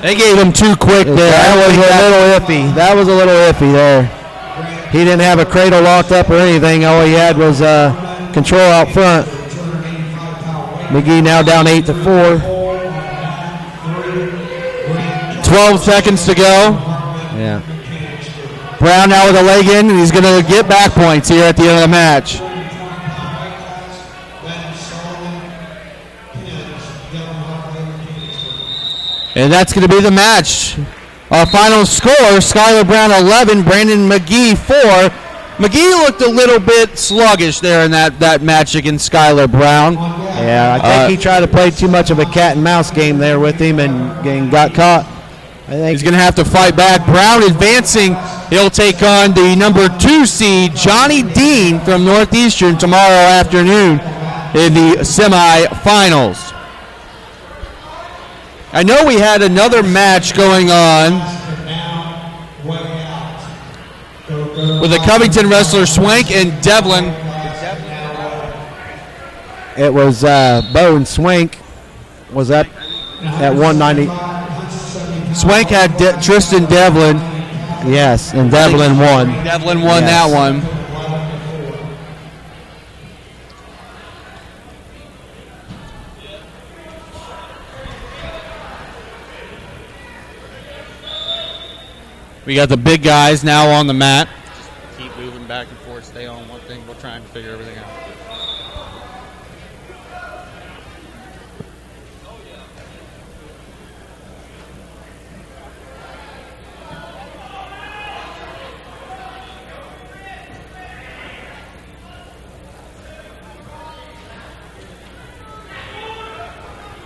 They gave him too quick there. That was a little iffy. That was a little iffy there. He didn't have a cradle locked up or anything. All he had was control out front. McGee now down 8-4. 12 seconds to go. Yeah. Brown now with a leg in, and he's going to get back points here at the end of the match. And that's going to be the match. Our final score, Skylar Brown 11, Brandon McGee 4. McGee looked a little bit sluggish there in that match against Skylar Brown. Yeah, I think he tried to play too much of a cat and mouse game there with him and got caught. I think he's going to have to fight back. Brown advancing. He'll take on the number 2 seed, Johnny Dean from Northeastern, tomorrow afternoon in the semifinals. I know we had another match going on with the Covington wrestler Swank and Devlin. it was Bo and Swank was up at 190. Swank had Tristan Devlin. Yes, and Devlin won. Devlin won that one. We got the big guys now on the mat. Keep moving back and forth, stay on one thing. We'll try and figure everything out.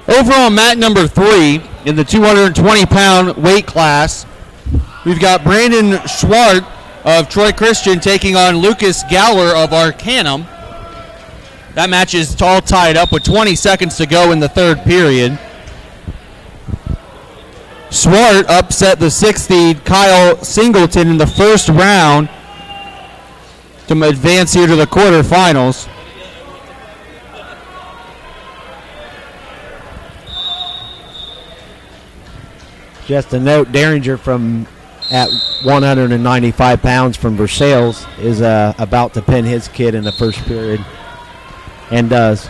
Over on mat number 3 in the 220-pound weight class, we've got Brandon Schwart of Troy Christian taking on Lucas Gower of Arcanum. That match is all tied up with 20 seconds to go in the third period. Swart upset the 6th seed Kyle Singleton in the first round to advance here to the quarterfinals. Just a note, Derringer from at 195 pounds from Versailles is about to pin his kid in the first period, and does.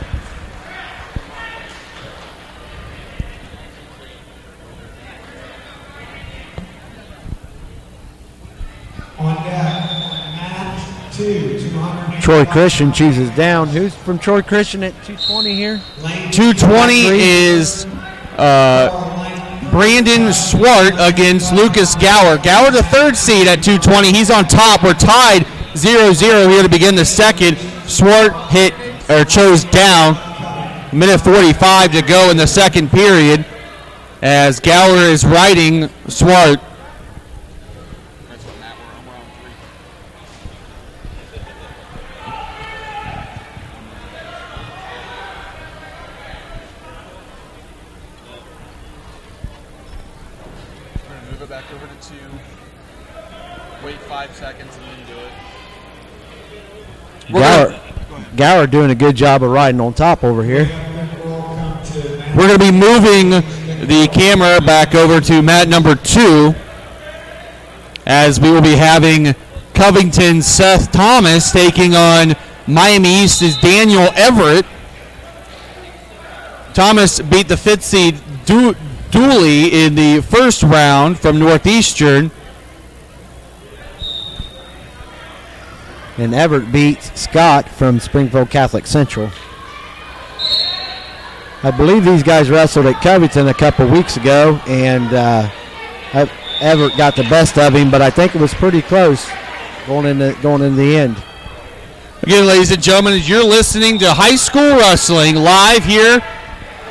On deck, mat 2, 200. Troy Christian chooses down. Who's from Troy Christian at 220 here? 220 is Brandon Swart against Lucas Gower. Gower, the 3rd seed at 220. He's on top. We're tied 0-0 here to begin the second. Swart chose down. Minute 45 to go in the second period as Gower is riding Swart. Back over to 2. Wait 5 seconds and then do it. Gower doing a good job of riding on top over here. We're going to be moving the camera back over to mat number 2 as we will be having Covington's Seth Thomas taking on Miami East's Daniel Everett. Thomas beat the 5th seed Dooley in the first round from Northeastern. And Everett beats Scott from Springfield Catholic Central. I believe these guys wrestled at Covington a couple weeks ago, and Everett got the best of him, but I think it was pretty close going in the end. Again, ladies and gentlemen, as you're listening to High School Wrestling live here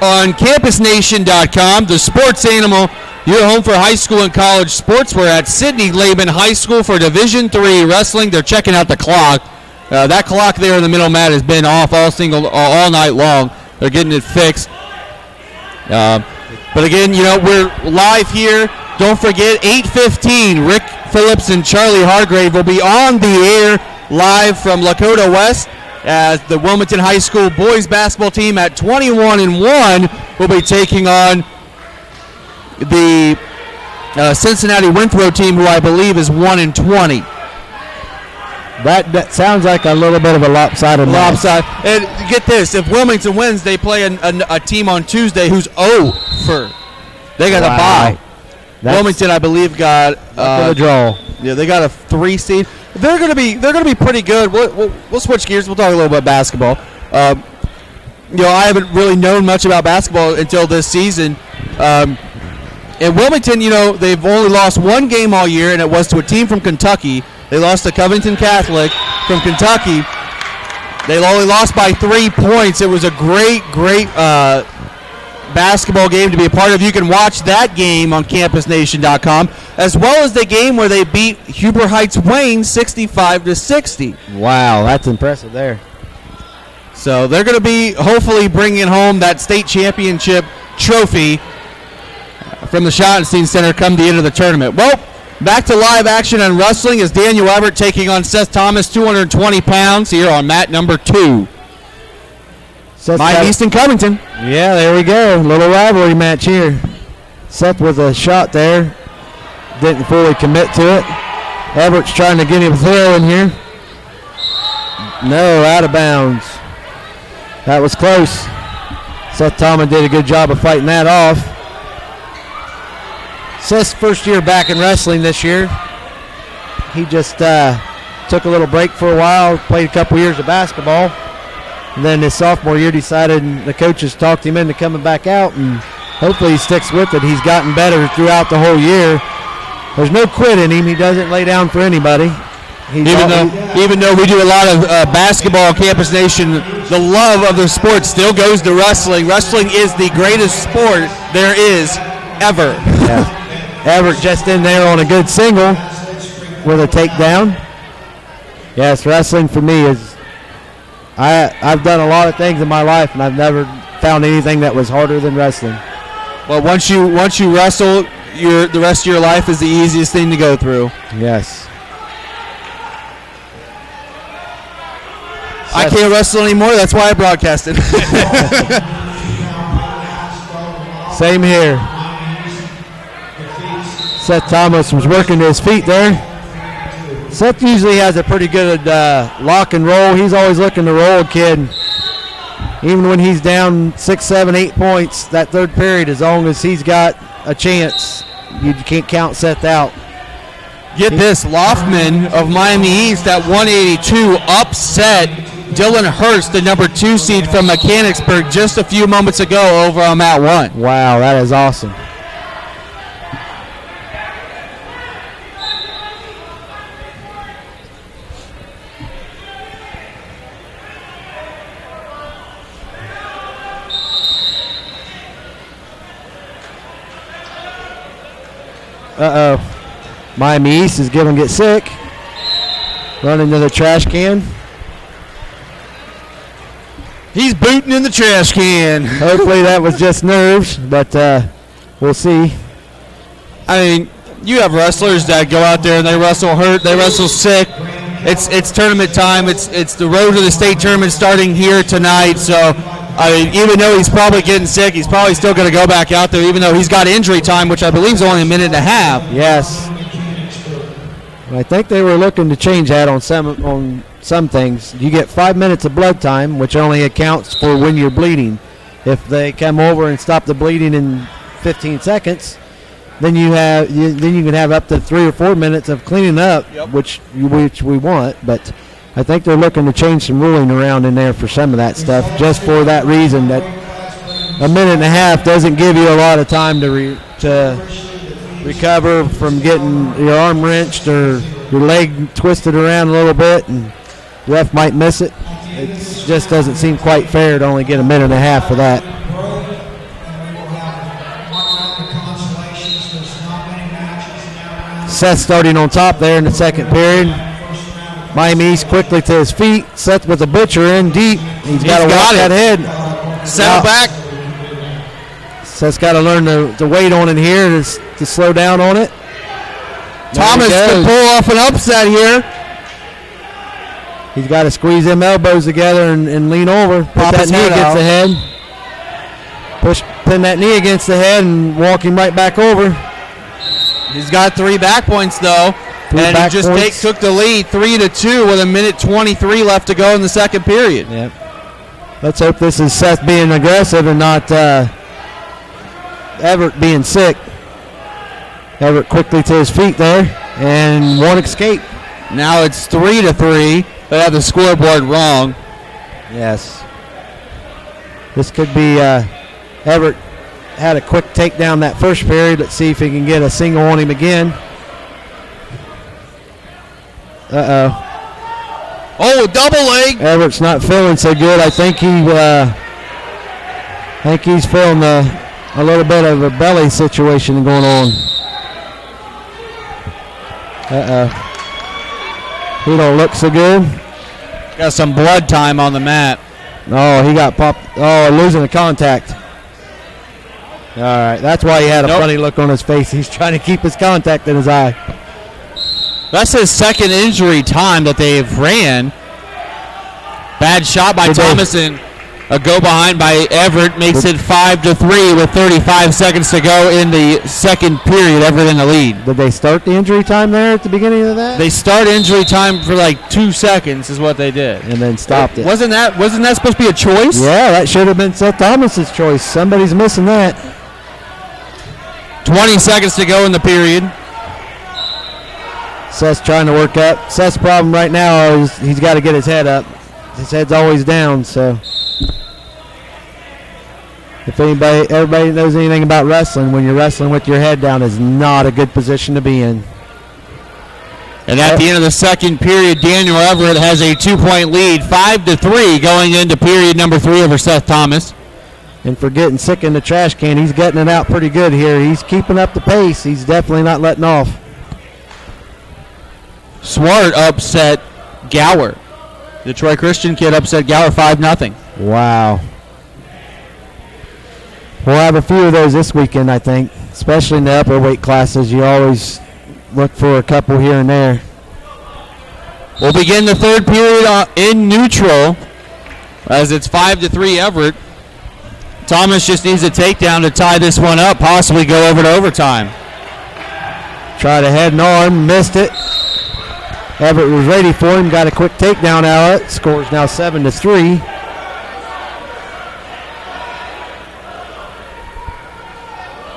on CampusNation.com, the sports animal, your home for high school and college sports. We're at Sidney Lehman High School for Division III Wrestling. They're checking out the clock. That clock there in the middle mat has been off all night long. They're getting it fixed. But again, we're live here. Don't forget, 8:15, Rick Phillips and Charlie Hargrave will be on the air live from Lakota West, as the Wilmington High School boys basketball team at 21-1 will be taking on the Cincinnati Winthrop team, who I believe is 1-20. That sounds like a little bit of a lopsided match. And get this: if Wilmington wins, they play a team on Tuesday who's 0 They got a bye. Wilmington, I believe, got a draw. Yeah, they got a 3 seed. They're gonna be pretty good. We'll switch gears. We'll talk a little bit about basketball. I haven't really known much about basketball until this season. in Wilmington, they've only lost one game all year, and it was to a team from Kentucky. They lost to Covington Catholic from Kentucky. They only lost by 3 points. It was a great basketball game to be a part of. You can watch that game on campusnation.com, as well as the game where they beat Huber Heights Wayne 65-60. Wow, that's impressive there. So they're going to be hopefully bringing home that state championship trophy from the Schottenstein Center come the end of the tournament. Well, back to live action on wrestling is Daniel Everett taking on Seth Thomas, 220 pounds, here on mat number 2. Mike East and Covington. Yeah, there we go. Little rivalry match here. Seth with a shot there. Didn't fully commit to it. Everett's trying to get him throw in here. No, out of bounds. That was close. Seth Thomas did a good job of fighting that off. Seth's first year back in wrestling this year. He just took a little break for a while, played a couple years of basketball. And then his sophomore year decided, and the coaches talked him into coming back out, and hopefully he sticks with it. He's gotten better throughout the whole year. There's no quit in him. He doesn't lay down for anybody. Even though we do a lot of basketball on Campus Nation, the love of the sport still goes to wrestling. Wrestling is the greatest sport there is ever. Yeah. Everett just in there on a good single with a takedown. Yes, wrestling for me is, I've done a lot of things in my life, and I've never found anything that was harder than wrestling. Well, once you wrestle, the rest of your life is the easiest thing to go through. Yes. I can't wrestle anymore. That's why I broadcasted. Same here. Seth Thomas was working to his feet there. Seth usually has a pretty good lock and roll. He's always looking to roll a kid. Even when he's down 6, 7, 8 points, that third period, as long as he's got a chance, you can't count Seth out. Get this, Loftman of Miami East at 182 upset Dylan Hurst, the number 2 seed from Mechanicsburg, just a few moments ago over on mat 1. Wow, that is awesome. Uh-oh. Miami East is going to get sick. Running to the trash can. He's booting in the trash can. Hopefully that was just nerves, but we'll see. I mean, you have wrestlers that go out there and they wrestle hurt, they wrestle sick. It's tournament time. It's the road to the state tournament starting here tonight. So, I mean, even though he's probably getting sick, he's probably still going to go back out there, even though he's got injury time, which I believe is only a minute and a half. Yes. I think they were looking to change that on some things. You get 5 minutes of blood time, which only accounts for when you're bleeding. If they come over and stop the bleeding in 15 seconds, then you can have up to 3 or 4 minutes of cleaning up, yep, which we want. But I think they're looking to change some ruling around in there for some of that stuff, just for that reason, that a minute and a half doesn't give you a lot of time to recover from getting your arm wrenched or your leg twisted around a little bit, and the ref might miss it. It just doesn't seem quite fair to only get a minute and a half for that. Seth starting on top there in the second period. Miami East quickly to his feet. Seth with a butcher in deep. He's got to watch that head. Settle back. Seth's got to learn to wait on it here to slow down on it. Thomas can pull off an upset here. He's got to squeeze them elbows together and lean over. Put that knee against the head. Pin that knee against the head and walk him right back over. He's got 3 back points, though. And he just took the lead 3-2 with a minute 23 left to go in the second period. Yep. Let's hope this is Seth being aggressive and not Everett being sick. Everett quickly to his feet there, and one escape. Now it's 3-3. They have the scoreboard wrong. Yes. This could be Everett had a quick takedown that first period. Let's see if he can get a single on him again. Uh-oh. Oh, double leg. Everett's not feeling so good. I think he's feeling a little bit of a belly situation going on. Uh-oh. He don't look so good. Got some blood time on the mat. Oh, he got popped. Oh, losing the contact. All right, that's why he had a funny look on his face. He's trying to keep his contact in his eye. That's his second injury time that they've ran. Bad shot by Thomas and a go behind by Everett makes it 5-3 with 35 seconds to go in the second period. Everett in the lead. Did they start the injury time there at the beginning of that? They start injury time for like 2 seconds is what they did. And then stopped it. Wasn't that supposed to be a choice? Yeah, that should have been Seth Thomas's choice. Somebody's missing that. 20 seconds to go in the period. Seth's trying to work up. Seth's problem right now is he's got to get his head up. His head's always down, so if everybody knows anything about wrestling, when you're wrestling with your head down is not a good position to be in. And at the end of the second period, Daniel Everett has a 2-point lead, 5-3 going into period number 3 over Seth Thomas. And for getting sick in the trash can, he's getting it out pretty good here. He's keeping up the pace. He's definitely not letting off. Swart upset Gower. The Troy Christian kid upset Gower 5-0. Wow. We'll have a few of those this weekend, I think, especially in the upper weight classes. You always look for a couple here and there. We'll begin the third period in neutral as it's 5-3 Everett. Thomas just needs a takedown to tie this one up, possibly go over to overtime. Tried a head and arm, missed it. Everett was ready for him, got a quick takedown out of it. Score's now 7-3.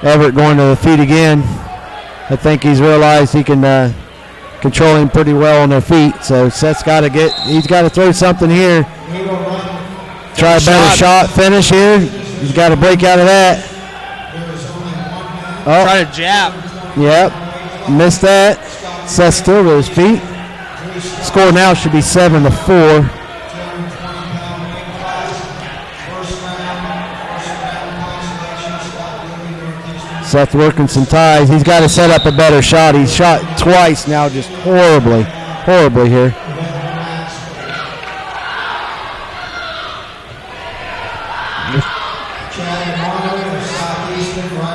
Everett going to the feet again. I think he's realized he can control him pretty well on their feet. So Seth's he's got to throw something here. Try a better shot, finish here. He's got to break out of that. Oh, try to jab. Yep, missed that. Seth still to his feet. Score now should be 7-4. Seth working some ties. He's got to set up a better shot. He's shot twice now, just horribly here.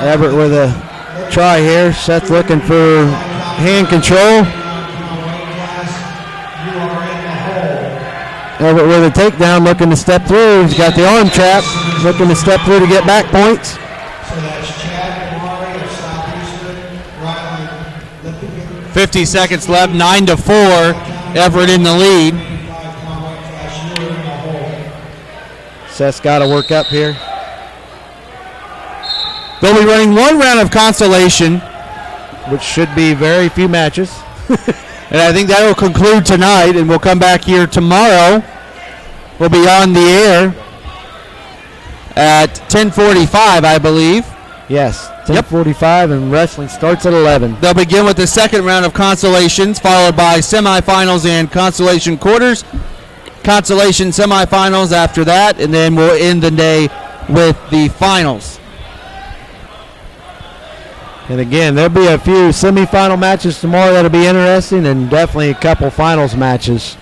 Everett with a try here. Seth looking for hand control. Everett with a takedown, looking to step through. He's got the arm trap, looking to step through to get back points. 50 seconds left, 9-4. Everett in the lead. Seth's got to work up here. They'll be running one round of consolation, which should be very few matches. And I think that will conclude tonight, and we'll come back here tomorrow. We'll be on the air at 10:45, I believe. Yes, 10:45, and wrestling starts at 11. They'll begin with the second round of consolations, followed by semifinals and consolation quarters. Consolation semifinals after that, and then we'll end the day with the finals. And again, there'll be a few semifinal matches tomorrow that'll be interesting, and definitely a couple finals matches.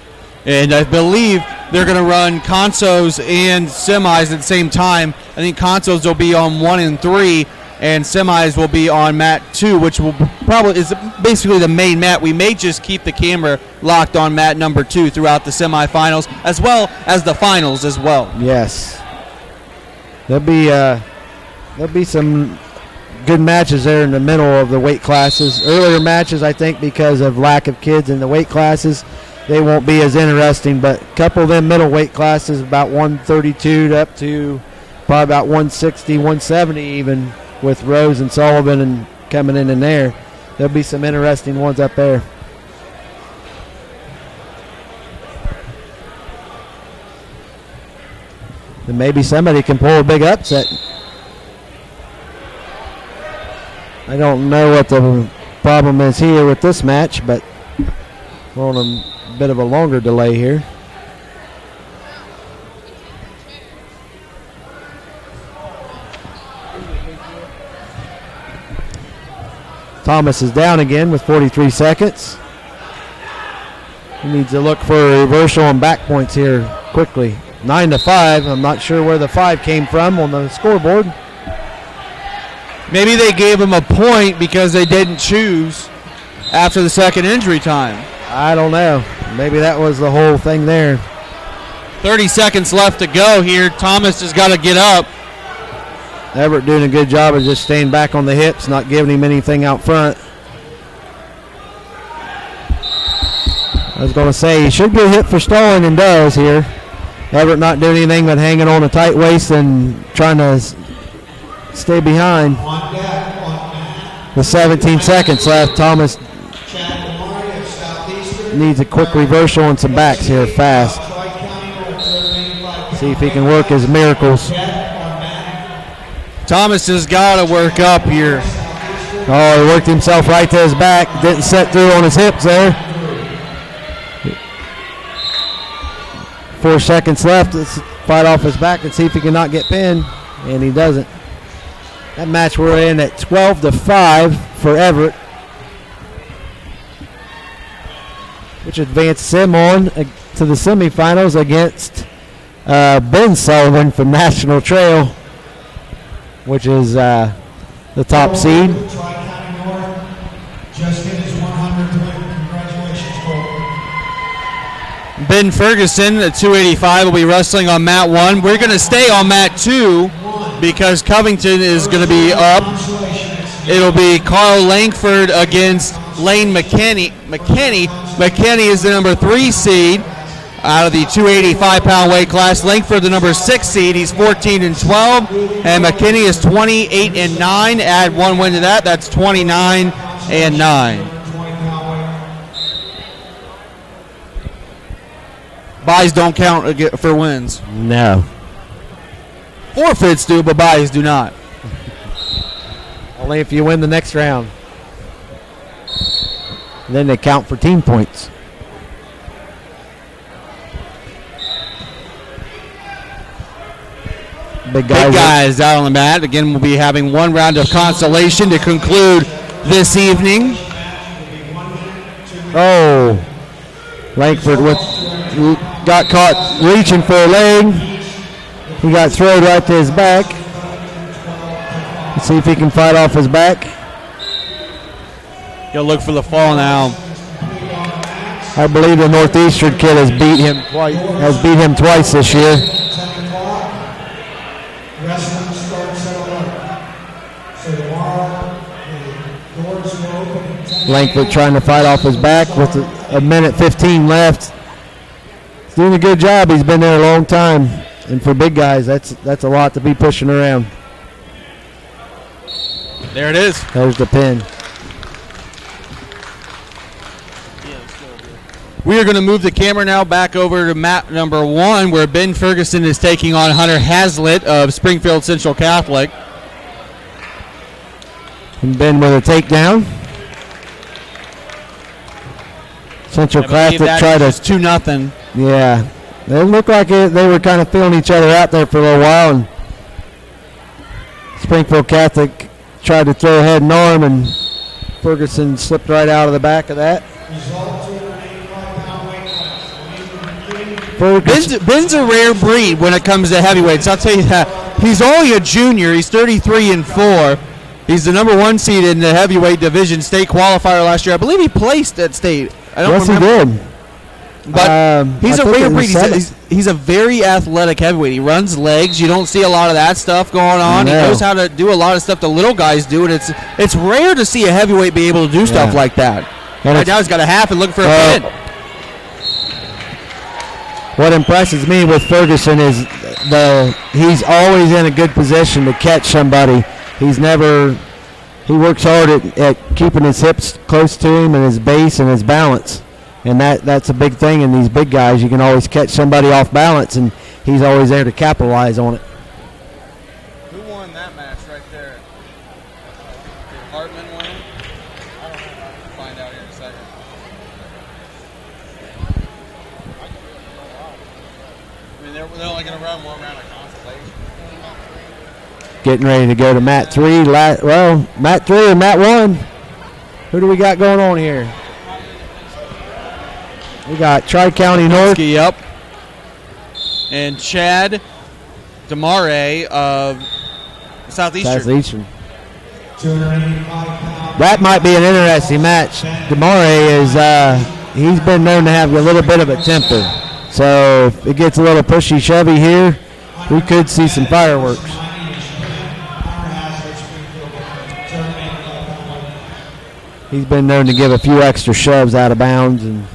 And I believe they're going to run consos and semis at the same time. I think consos will be on 1 and 3, and semis will be on mat 2, which will probably is basically the main mat. We may just keep the camera locked on mat number 2 throughout the semifinals, as well as the finals as well. Yes, there'll be some good matches there in the middle of the weight classes. Earlier matches, I think, because of lack of kids in the weight classes, they won't be as interesting, but a couple of them middleweight classes, about 132 up to probably about 160, 170 even, with Rose and Sullivan and coming in there. There'll be some interesting ones up there. And maybe somebody can pull a big upset. I don't know what the problem is here with this match, but we're on a bit of a longer delay here. Thomas is down again with 43 seconds. He needs to look for a reversal and back points here quickly. 9-5. I'm not sure where the 5 came from on the scoreboard. Maybe they gave him a point because they didn't choose after the second injury time. I don't know. Maybe that was the whole thing there. 30 seconds left to go here. Thomas has got to get up. Everett doing a good job of just staying back on the hips, not giving him anything out front. I was going to say he should get hit for stalling and does here. Everett not doing anything but hanging on a tight waist and trying to stay behind. With 17 seconds left, Thomas needs a quick reversal and some backs here fast. See if he can work his miracles. Thomas has got to work up here. Oh, he worked himself right to his back. Didn't set through on his hips there. 4 seconds left. Let's fight off his back and see if he cannot get pinned. And he doesn't. That match we're in at 12-5 for Everett, which advances him on to the semifinals against Ben Sullivan from National Trail, which is the top seed. Ben Ferguson at 285 will be wrestling on mat 1. We're going to stay on mat 2 because Covington is going to be up. It'll be Carl Langford against Lane McKinney. McKinney is the number 3 seed out of the 285-pound weight class. Langford, the number 6 seed. He's 14-12, and McKinney is 28-9. Add 1 win to that. That's 29-9. Buys don't count for wins. No. Forfeits do, but buys do not. Only if you win the next round. Then they count for team points. Big guys out on the mat. Again, we'll be having one round of consolation to conclude this evening. Oh, Langford got caught reaching for a leg. He got thrown right to his back. Let's see if he can fight off his back. Gonna look for the fall now. I believe the Northeastern kid has beat him twice this year. Wrestling starts at 11. So tomorrow, the doors will open at 10. Langford trying to fight off his back with a minute 15 left. He's doing a good job. He's been there a long time. And for big guys, that's a lot to be pushing around. There it is. There's the pin. We are going to move the camera now back over to mat number 1, where Ben Ferguson is taking on Hunter Hazlitt of Springfield Central Catholic. And Ben with a takedown. Central Catholic tried to 2-0. Yeah, it looked like they were kind of feeling each other out there for a little while, and Springfield Catholic tried to throw a head and arm, and Ferguson slipped right out of the back of that. Ben's a rare breed when it comes to heavyweights. I'll tell you that. He's only a junior. He's 33-4. He's the number 1 seed in the heavyweight division, state qualifier last year. I believe he placed at state. I don't remember. Yes, he did. But he's a rare breed. He's He's a very athletic heavyweight. He runs legs. You don't see a lot of that stuff going on. No. He knows how to do a lot of stuff the little guys do, and it's rare to see a heavyweight be able to do stuff like that. And right now he's got a half and looking for a pin. What impresses me with Ferguson is he's always in a good position to catch somebody. He works hard at keeping his hips close to him and his base and his balance. And that's a big thing in these big guys. You can always catch somebody off balance, and he's always there to capitalize on it. Who won that match right there? Hartman? They're only going to run one round of consolation. Getting ready to go to mat 3. Mat 3 or mat 1. Who do we got going on here? We got Tri-County North. Yep. And Chad Demare of Southeastern. Southeastern. 285 pounds. That might be an interesting match. Demare is he's been known to have a little bit of a temper. So if it gets a little pushy shovey here, we could see some fireworks. He's been known to give a few extra shoves out of bounds, and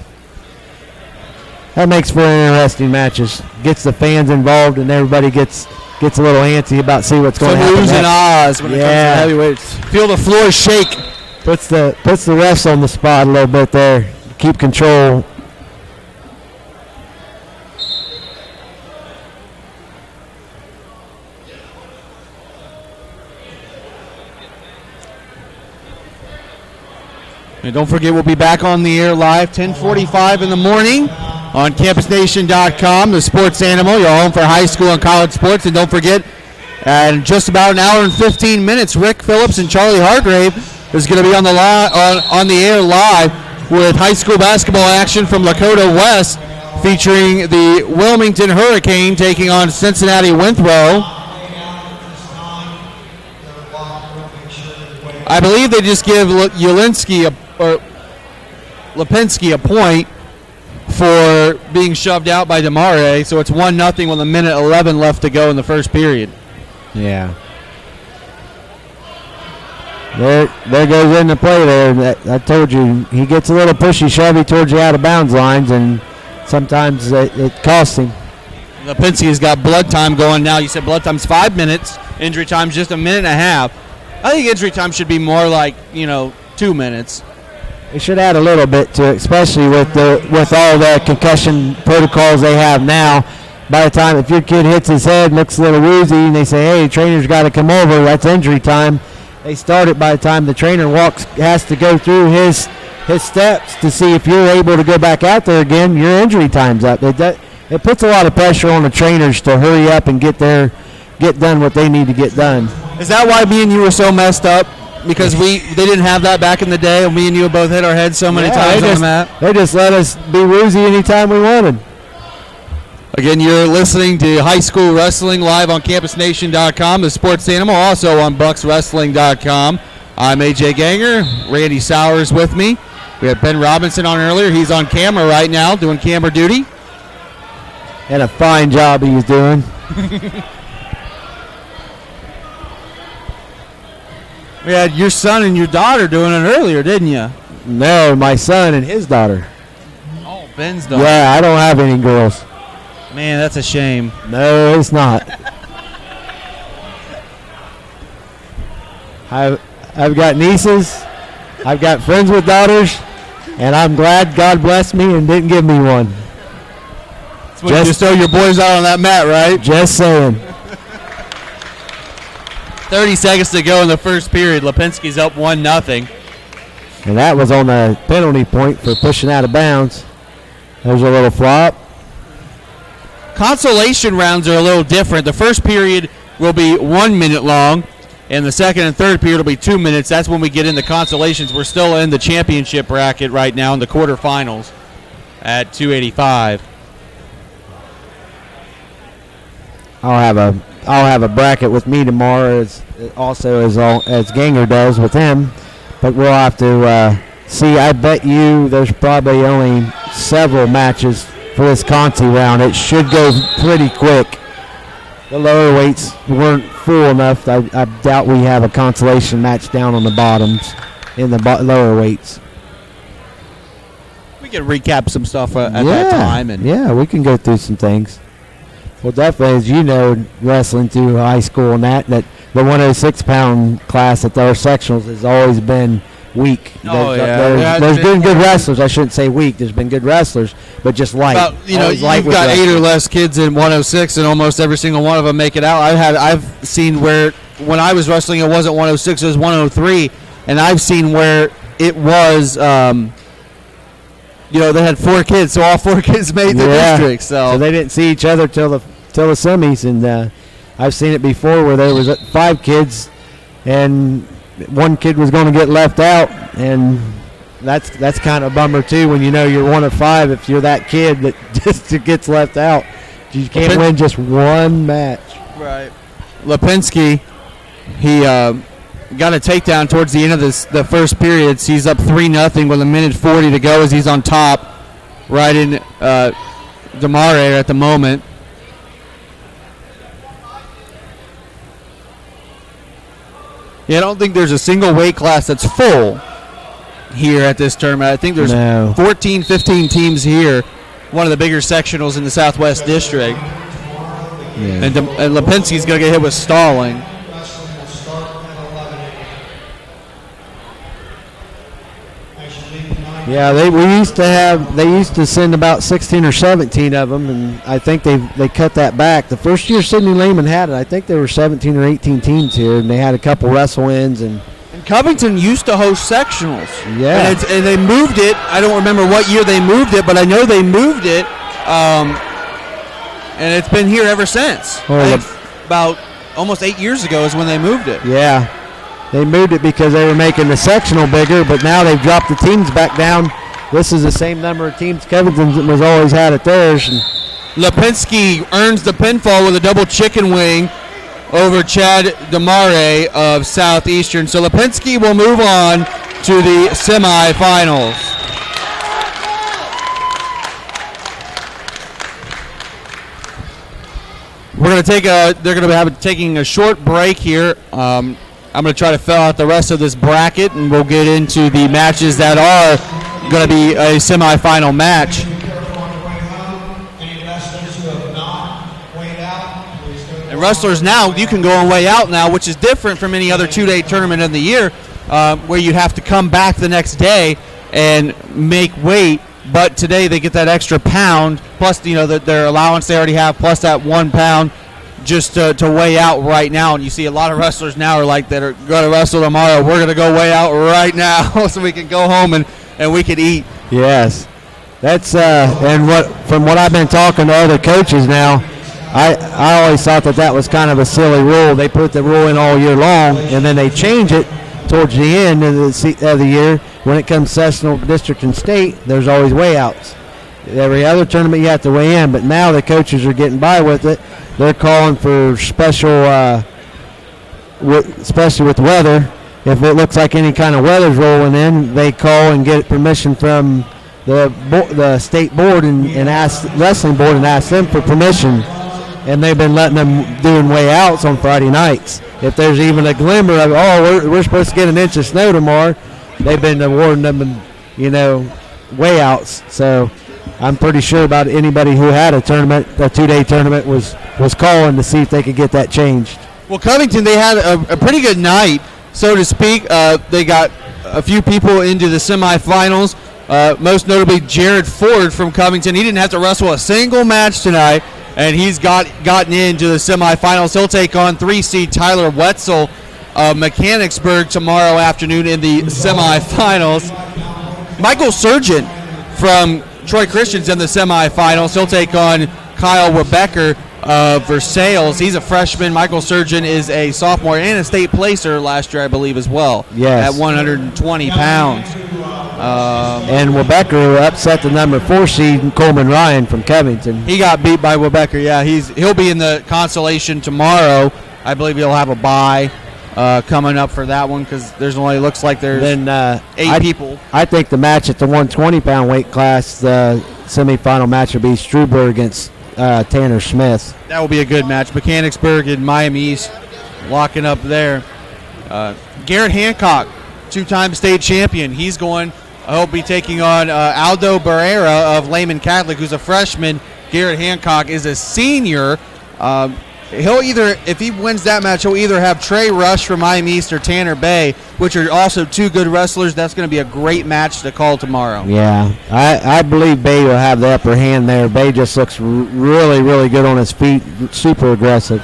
that makes for interesting matches. Gets the fans involved, and everybody gets a little antsy about see what's going to happen. Some oohs and ahs when it comes to Yeah. heavyweights. Feel the floor shake. Puts the refs on the spot a little bit there. Keep control. And don't forget, we'll be back on the air live 10:45 in the morning on campusnation.com, the sports animal, your home for high school and college sports. And don't forget, in just about an hour and 15 minutes, Rick Phillips and Charlie Hargrave is going to be on the air live with high school basketball action from Lakota West, featuring the Wilmington Hurricane taking on Cincinnati Winthrop. I believe they just give Lipinski a point for being shoved out by Demare, so it's 1-0 with a minute 11 left to go in the first period. Yeah. There goes into play there. I told you, he gets a little pushy shovey towards the out of bounds lines, and sometimes it costs him. Lipinski's got blood time going now. You said blood time's 5 minutes. Injury time's just a minute and a half. I think injury time should be more like 2 minutes. They should add a little bit to it, especially with all the concussion protocols they have now. By the time if your kid hits his head, looks a little woozy, and they say, "Hey, trainer's got to come over," that's injury time. They start it by the time the trainer has to go through his steps to see if you're able to go back out there again. Your injury time's up. It puts a lot of pressure on the trainers to hurry up and get done what they need to get done. Is that why me and you were so messed up? Because they didn't have that back in the day, and me and you both hit our heads so many times on the mat. They just let us be woozy anytime we wanted. Again, you're listening to High School Wrestling live on campusnation.com, the sports animal, also on buckswrestling.com. I'm AJ Ganger. Randy Sowers with me. We had Ben Robinson on earlier. He's on camera right now doing camera duty. And a fine job he was doing. We had your son and your daughter doing it earlier, didn't you? No, my son and his daughter. Oh, Ben's daughter. Yeah, I don't have any girls. Man, that's a shame. No, it's not. I've got nieces, I've got friends with daughters, and I'm glad God blessed me and didn't give me one. Just throw your boys out on that mat, right? Just saying. 30 seconds to go in the first period. Lipinski's up 1-0. And that was on the penalty point for pushing out of bounds. There's a little flop. Consolation rounds are a little different. The first period will be 1 minute long, and the second and third period will be 2 minutes. That's when we get into consolations. We're still in the championship bracket right now in the quarterfinals at 285. I'll have a bracket with me tomorrow, as Ganger does with him. But we'll have to see. I bet you there's probably only several matches for this Consi round. It should go pretty quick. The lower weights weren't full enough. I doubt we have a consolation match down on the bottoms in the lower weights. We can recap some stuff at that time. Yeah, we can go through some things. Well, definitely, as you know, wrestling through high school and that the 106-pound class at our sectionals has always been weak. There's been good wrestlers. I shouldn't say weak. There's been good wrestlers, but just light. Well, you've got 8 or less kids in 106, and almost every single one of them make it out. I've seen where when I was wrestling, it wasn't 106, it was 103, and I've seen where it was. They had 4 kids, so all 4 kids made the district. So they didn't see each other till till the semis, and I've seen it before where there was 5 kids, and one kid was going to get left out, and that's kind of a bummer too when you know you're one of 5 if you're that kid that just gets left out. You can't win just one match. Right. Lipinski, he got a takedown towards the end of the first period. He's up 3-0 with 1:40 to go as he's on top, right in Demare at the moment. Yeah, I don't think there's a single weight class that's full here at this tournament. I think there's 14, 15 teams here, one of the bigger sectionals in the Southwest District. Yeah. And Lipinski's going to get hit with stalling. Yeah, they used to send about 16 or 17 of them, and I think they cut that back. The first year Sidney Lehman had it, I think there were 17 or 18 teams here, and they had a couple wrestle-ins. And Covington used to host sectionals. Yeah. And they moved it. I don't remember what year they moved it, but I know they moved it, and it's been here ever since. I think about almost 8 years ago is when they moved it. Yeah. They moved it because they were making the sectional bigger, but now they've dropped the teams back down. This is the same number of teams Covington was always had at theirs. And Lipinski earns the pinfall with a double chicken wing over Chad Demare of Southeastern. So Lipinski will move on to the semifinals. We're going to take they're going to be taking a short break here. I'm going to try to fill out the rest of this bracket, and we'll get into the matches that are going to be a semifinal match. And wrestlers now, you can go and weigh out now, which is different from any other 2-day tournament in the year, where you have to come back the next day and make weight. But today they get that extra pound, plus their allowance they already have, plus that 1 pound. Just to weigh out right now, and you see a lot of wrestlers now are like that are going to wrestle tomorrow. We're going to go weigh out right now so we can go home and we can eat. Yes, that's and from what I've been talking to other coaches now, I always thought that was kind of a silly rule. They put the rule in all year long, and then they change it towards the end of the year. When it comes sectional, district, and state, there's always weigh outs. Every other tournament you have to weigh in, but now the coaches are getting by with it. They're calling for special, especially with weather. If it looks like any kind of weather's rolling in, they call and get permission from the state board and ask wrestling board and ask them for permission. And they've been letting them doing weigh outs on Friday nights. If there's even a glimmer of we're supposed to get an inch of snow tomorrow, they've been awarding them, weigh outs. So I'm pretty sure about anybody who had a 2-day tournament was calling to see if they could get that changed. Well, Covington, they had a pretty good night, so to speak. They got a few people into the semifinals, most notably Jared Ford from Covington. He didn't have to wrestle a single match tonight, and he's gotten into the semifinals. He'll take on 3-seed Tyler Wetzel of Mechanicsburg tomorrow afternoon in the semifinals. Michael Surgeon from Troy Christian's in the semifinals. He'll take on Kyle Webecker of Versailles. He's a freshman. Michael Surgeon is a sophomore and a state placer last year, I believe, as well. Yes. At 120 pounds. And Webecker upset the number 4 seed Coleman Ryan from Covington. He got beat by Webecker. Yeah, he'll be in the consolation tomorrow. I believe he'll have a bye coming up for that one because looks like there's 8 people. I think the match at the 120-pound weight class, the semifinal match will be Struber against Tanner Smith. That will be a good match. Mechanicsburg and Miami East locking up there. Garrett Hancock, 2-time state champion. He'll be taking on Aldo Barrera of Lehman Catholic, who's a freshman. Garrett Hancock is a senior. If he wins that match, he'll either have Trey Rush from Miami East or Tanner Bay, which are also 2 good wrestlers. That's going to be a great match to call tomorrow. Yeah, I believe Bay will have the upper hand there. Bay just looks really, really good on his feet, super aggressive.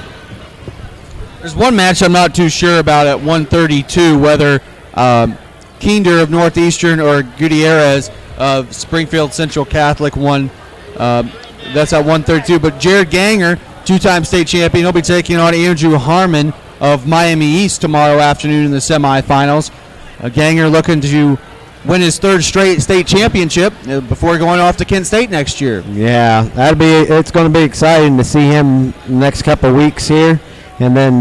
There's one match I'm not too sure about at 132, whether Kinder of Northeastern or Gutierrez of Springfield Central Catholic won. That's at 132. But Jared Ganger, two-time state champion. He'll be taking on Andrew Harmon of Miami East tomorrow afternoon in the semifinals. Ganger looking to win his third straight state championship before going off to Kent State next year. Yeah, it's going to be exciting to see him the next couple of weeks here, and then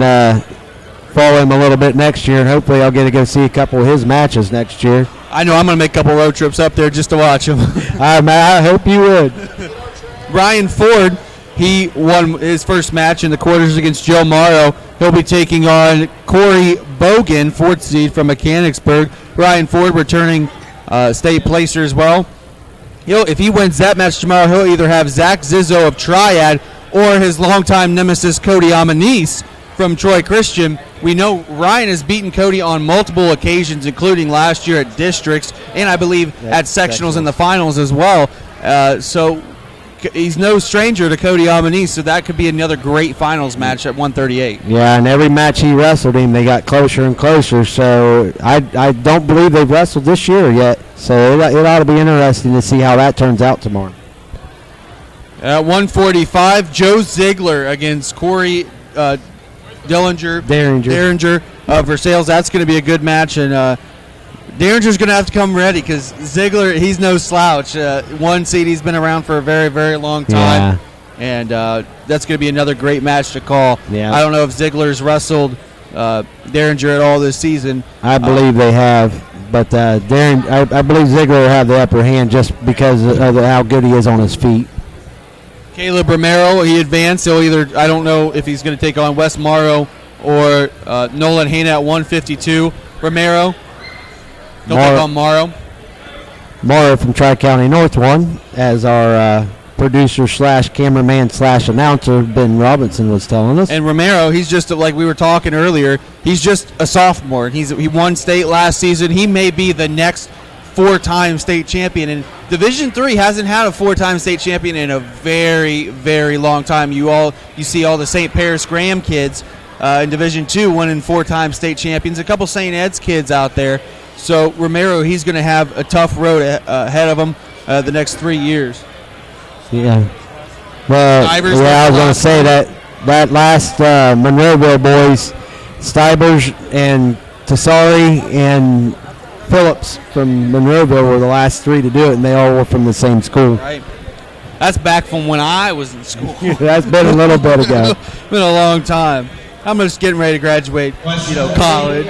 follow him a little bit next year, and hopefully I'll get to go see a couple of his matches next year. I know I'm going to make a couple road trips up there just to watch him. I hope you would. Ryan Ford, he won his first match in the quarters against Joe Morrow. He'll be taking on Corey Bogan, fourth seed from Mechanicsburg. Ryan Ford returning state placer as well. If he wins that match tomorrow, he'll either have Zach Zizzo of Triad or his longtime nemesis Cody Amanise from Troy Christian. We know Ryan has beaten Cody on multiple occasions, including last year at districts and I believe at sectionals in the finals as well. So he's no stranger to Cody Amanise, so that could be another great finals match at 138. Yeah, and every match he wrestled him, they got closer and closer. So I don't believe they've wrestled this year yet. So it ought to be interesting to see how that turns out tomorrow. At 145, Joe Ziegler against Corey Derringer of Versailles. That's going to be a good match, and Derringer's going to have to come ready because Ziegler, he's no slouch. One seed, he's been around for a very, very long time, and that's going to be another great match to call. Yeah. I don't know if Ziegler's wrestled Derringer at all this season. I believe they have, but I believe Ziegler will have the upper hand just because of how good he is on his feet. Caleb Romero, he advanced. He'll I don't know if he's going to take on Wes Morrow or Nolan Hanna at 152. Romero, he'll take on Morrow. Morrow from Tri-County North won, as our producer / cameraman / announcer Ben Robinson was telling us. And Romero, he's just like we were talking earlier. He's just a sophomore. He won state last season. He may be the next 4-time state champion. And Division III hasn't had a 4-time state champion in a very, very long time. You see all the St. Paris Graham kids in Division II winning 4-time state champions. A couple St. Ed's kids out there. So Romero, he's going to have a tough road ahead of him the next 3 years. Yeah. Well, I was going to say that last Monroeville boys, Stibers and Tassari and Phillips from Monroeville were the last 3 to do it, and they all were from the same school. Right. That's back from when I was in school. That's been a little bit ago. Been a long time. I'm just getting ready to graduate, college.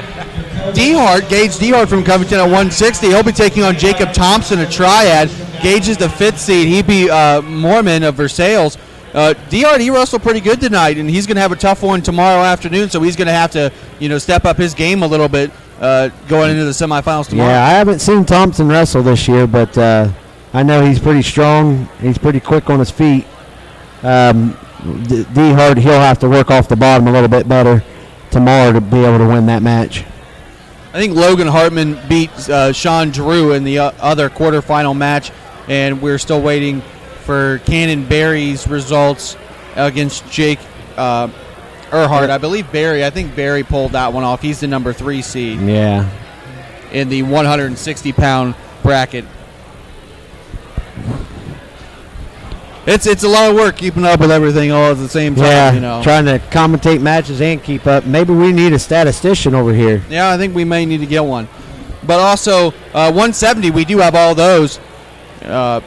Gage Dehart from Covington at 160. He'll be taking on Jacob Thompson, a Triad. Gage is the 5th seed. He beat Mormon of Versailles. Dehart, he wrestled pretty good tonight, and he's going to have a tough one tomorrow afternoon, so he's going to have to, step up his game a little bit going into the semifinals tomorrow. Yeah, I haven't seen Thompson wrestle this year, but I know he's pretty strong. He's pretty quick on his feet. Dehart, he'll have to work off the bottom a little bit better tomorrow to be able to win that match. I think Logan Hartman beat Sean Drew in the other quarterfinal match, and we're still waiting for Cannon Barry's results against Jake Earhart. I think Barry pulled that one off. He's the number 3 seed. Yeah. In the 160-pound bracket. It's a lot of work keeping up with everything all at the same time. Yeah, trying to commentate matches and keep up. Maybe we need a statistician over here. Yeah, I think we may need to get one. But also, 170, we do have all those. The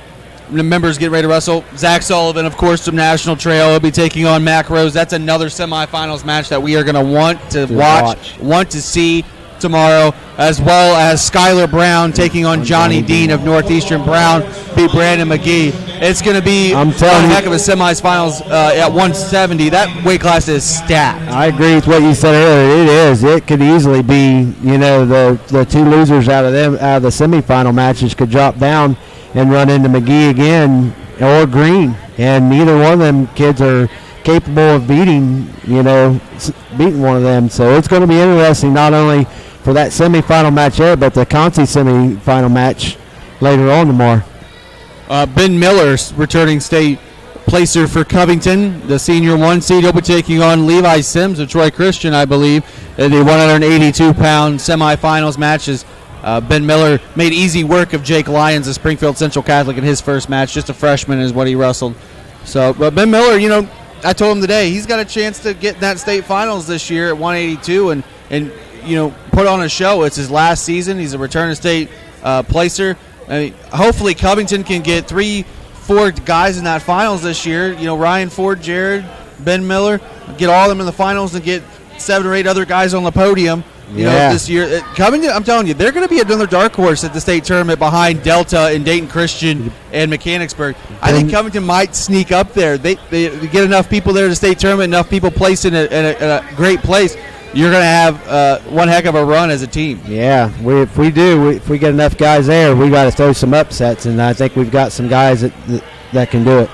members get ready to wrestle. Zach Sullivan, of course, from National Trail. He'll be taking on Mac Rose. That's another semifinals match that we are going to want to watch, want to see tomorrow, as well as Skylar Brown taking on Johnny Dean of Northeastern. Brown beat Brandon McGee. It's going to be one heck of a semifinals at 170. That weight class is stacked. I agree with what you said earlier. It is. It could easily be, the 2 losers out of the semifinal matches could drop down and run into McGee again or Green, and neither one of them kids are capable of beating one of them. So it's going to be interesting, not only for that semifinal match there, but the Concy semifinal match later on tomorrow. Ben Miller, returning state placer for Covington, the senior 1 seed. He'll be taking on Levi Sims of Troy Christian, I believe, in the 182-pound semifinals matches. Ben Miller made easy work of Jake Lyons of Springfield Central Catholic in his first match. Just a freshman is what he wrestled. So, but Ben Miller, I told him today he's got a chance to get in that state finals this year at 182 and put on a show. It's his last season. He's a return to state placer. Hopefully Covington can get 3-4 guys in that finals this year. Ryan Ford, Jared, Ben Miller, get all of them in the finals and get 7 or 8 other guys on the podium. This year, Covington, I'm telling you, they're going to be another dark horse at the state tournament behind Delta and Dayton Christian and Mechanicsburg. I think Covington might sneak up there. They get enough people there to the state tournament, enough people placed in a great place. You're going to have one heck of a run as a team. Yeah, if we get enough guys there, we got to throw some upsets, and I think we've got some guys that can do it.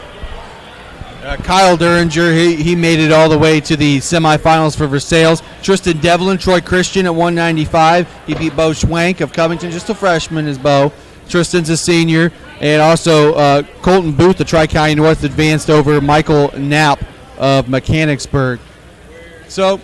Kyle Duringer, he made it all the way to the semifinals for Versailles. Tristan Devlin, Troy Christian at 195. He beat Bo Schwank of Covington, just a freshman is Bo. Tristan's a senior. And also Colton Booth, the Tri-County North, advanced over Michael Knapp of Mechanicsburg. So,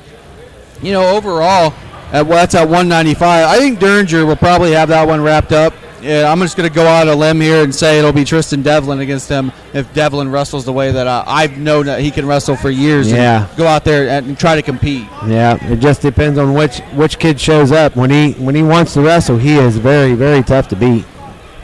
overall, that's at 195. I think Duringer will probably have that one wrapped up. Yeah, I'm just going to go out on a limb here and say it'll be Tristan Devlin against him if Devlin wrestles the way that I've known that he can wrestle for years. Yeah. And go out there and try to compete. Yeah, it just depends on which kid shows up. When he wants to wrestle, he is very, very tough to beat.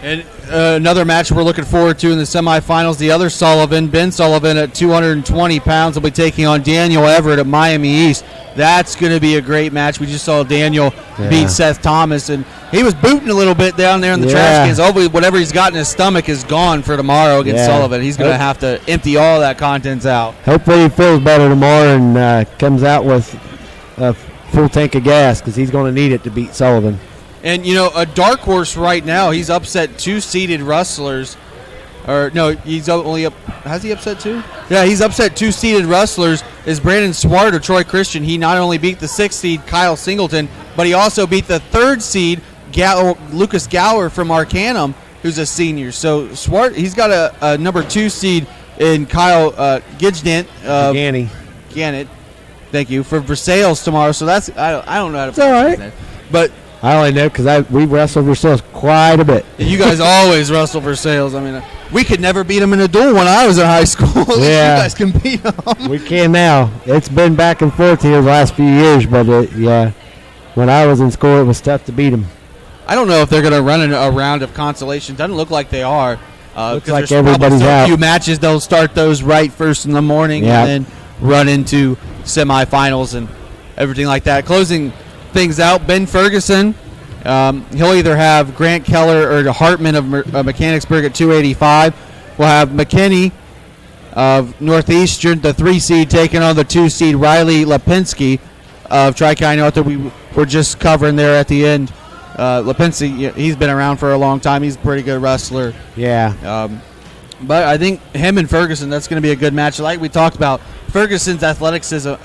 And another match we're looking forward to in the semifinals, the other Sullivan, Ben Sullivan at 220 pounds, will be taking on Daniel Everett at Miami East. That's going to be a great match. We just saw Daniel beat Seth Thomas, and he was booting a little bit down there in the trash cans. Hopefully whatever he's got in his stomach is gone for tomorrow against Sullivan. He's going to have to empty all that contents out. Hopefully he feels better tomorrow and comes out with a full tank of gas because he's going to need it to beat Sullivan. And, a dark horse right now, he's upset 2 seeded wrestlers. Or, no, he's only up. Has he upset 2? Yeah, he's upset 2 seeded wrestlers. Is Brandon Swart of Troy Christian. He not only beat the 6th seed, Kyle Singleton, but he also beat the 3rd seed, Lucas Gower from Arcanum, who's a senior. So, Swart, he's got a number 2 seed in Kyle Gidnant. Gannett. Thank you. For Versailles tomorrow. So, that's, I don't know how to pronounce that. But I only know because we wrestled Versailles quite a bit. You guys always wrestle Versailles. I mean, we could never beat them in a duel when I was in high school. Yeah. You guys can beat them. We can now. It's been back and forth here the last few years, but when I was in school, it was tough to beat them. I don't know if they're going to run a round of consolation. Doesn't look like they are. Looks like there's everybody's out. A few matches, they'll start those right first in the morning and then run into semifinals and everything like that. Closing things out, Ben Ferguson. He'll either have Grant Keller or Hartman of Mechanicsburg at 285. We'll have McKinney of Northeastern, the 3 seed, taking on the 2 seed Riley Lipinski of Tri-County North that we were just covering there at the end. Lipinski, he's been around for a long time. He's a pretty good wrestler. Yeah. But I think him and Ferguson, that's going to be a good match. Like we talked about, Ferguson's athletics. You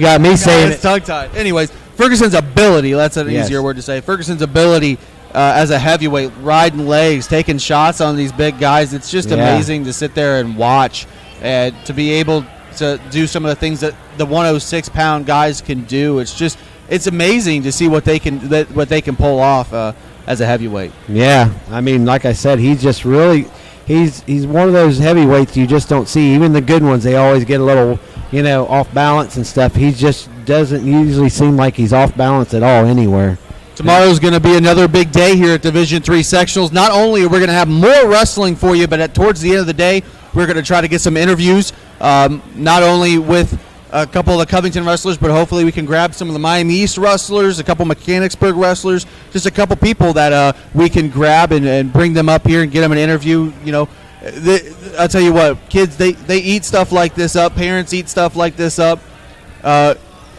got me saying it's tongue-tied. Anyways, Ferguson's ability, that's an easier word to say. Ferguson's ability as a heavyweight, riding legs, taking shots on these big guys, it's just amazing to sit there and watch and to be able to do some of the things that the 106-pound guys can do. It's amazing to see what they can pull off as a heavyweight. Yeah, I mean, like I said, he's just really he's one of those heavyweights you just don't see. Even the good ones, they always get a little off balance and stuff. He just doesn't usually seem like he's off balance at all anywhere. Tomorrow's going to be another big day here at Division III Sectionals. Not only are we going to have more wrestling for you, but towards the end of the day, we're going to try to get some interviews, not only with a couple of the Covington wrestlers, but hopefully we can grab some of the Miami East wrestlers, a couple Mechanicsburg wrestlers, just a couple people that we can grab and bring them up here and get them an interview. I'll tell you what, kids, they eat stuff like this up. Parents eat stuff like this up.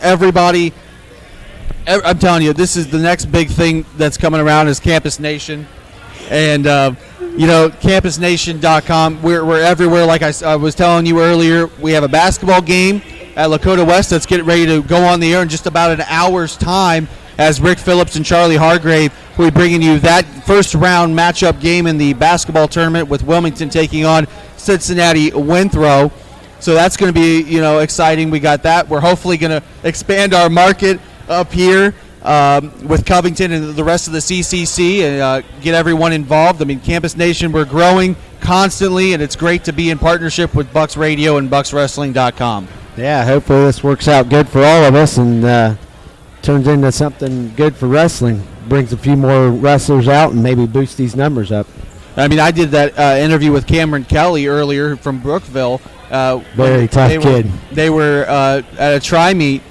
Everybody, I'm telling you, this is the next big thing that's coming around is Campus Nation. And, campusnation.com. We're everywhere. Like I was telling you earlier, we have a basketball game at Lakota West that's getting ready to go on the air in just about an hour's time as Rick Phillips and Charlie Hargrave will be bringing you that first round matchup game in the basketball tournament with Wilmington taking on Cincinnati Winthrop. So that's going to be, exciting. We got that. We're hopefully going to expand our market up here. with Covington and the rest of the CCC and get everyone involved. I mean, Campus Nation, we're growing constantly, and it's great to be in partnership with Bucks Radio and BucksWrestling.com. Yeah, hopefully this works out good for all of us and turns into something good for wrestling. Brings a few more wrestlers out and maybe boost these numbers up. I mean, I did that interview with Cameron Kelly earlier from Brookville. Very tough kid. They were at a tri-meet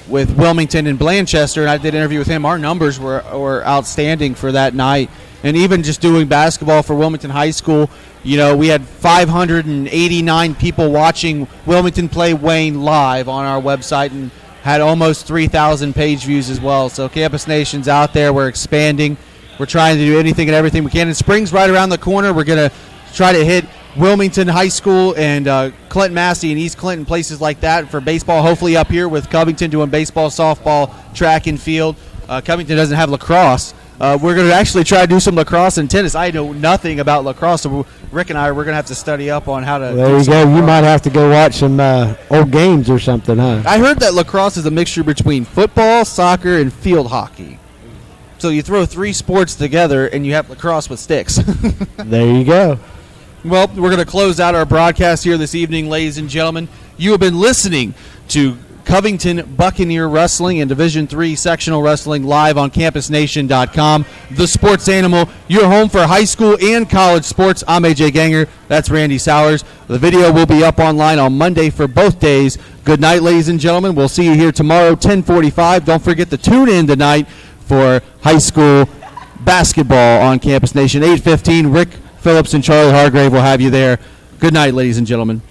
with Wilmington and Blanchester, and I did an interview with him. Our numbers were outstanding for that night. And even just doing basketball for Wilmington High School, you know, we had 589 people watching Wilmington play Wayne live on our website and had almost 3,000 page views as well. So Campus Nation's out there. We're expanding. We're trying to do anything and everything we can. And spring's right around the corner. We're going to try to hit Wilmington High School and Clinton Massey and East Clinton, places like that for baseball. Hopefully up here with Covington doing baseball, softball, track and field. Covington doesn't have lacrosse. We're going to actually try to do some lacrosse and tennis. I know nothing about lacrosse, so Rick and I, we're going to have to study up on how to. There you go. You might have to go watch some old games or something, huh? I heard that lacrosse is a mixture between football, soccer, and field hockey. So you throw three sports together and you have lacrosse with sticks. There you go. Well, we're going to close out our broadcast here this evening, ladies and gentlemen. You have been listening to Covington Buccaneer Wrestling and Division III Sectional Wrestling live on CampusNation.com. The Sports Animal, your home for high school and college sports. I'm AJ Ganger. That's Randy Sowers. The video will be up online on Monday for both days. Good night, ladies and gentlemen. We'll see you here tomorrow, 10:45. Don't forget to tune in tonight for high school basketball on Campus Nation. 8:15, Rick Phillips and Charlie Hargrave will have you there. Good night, ladies and gentlemen.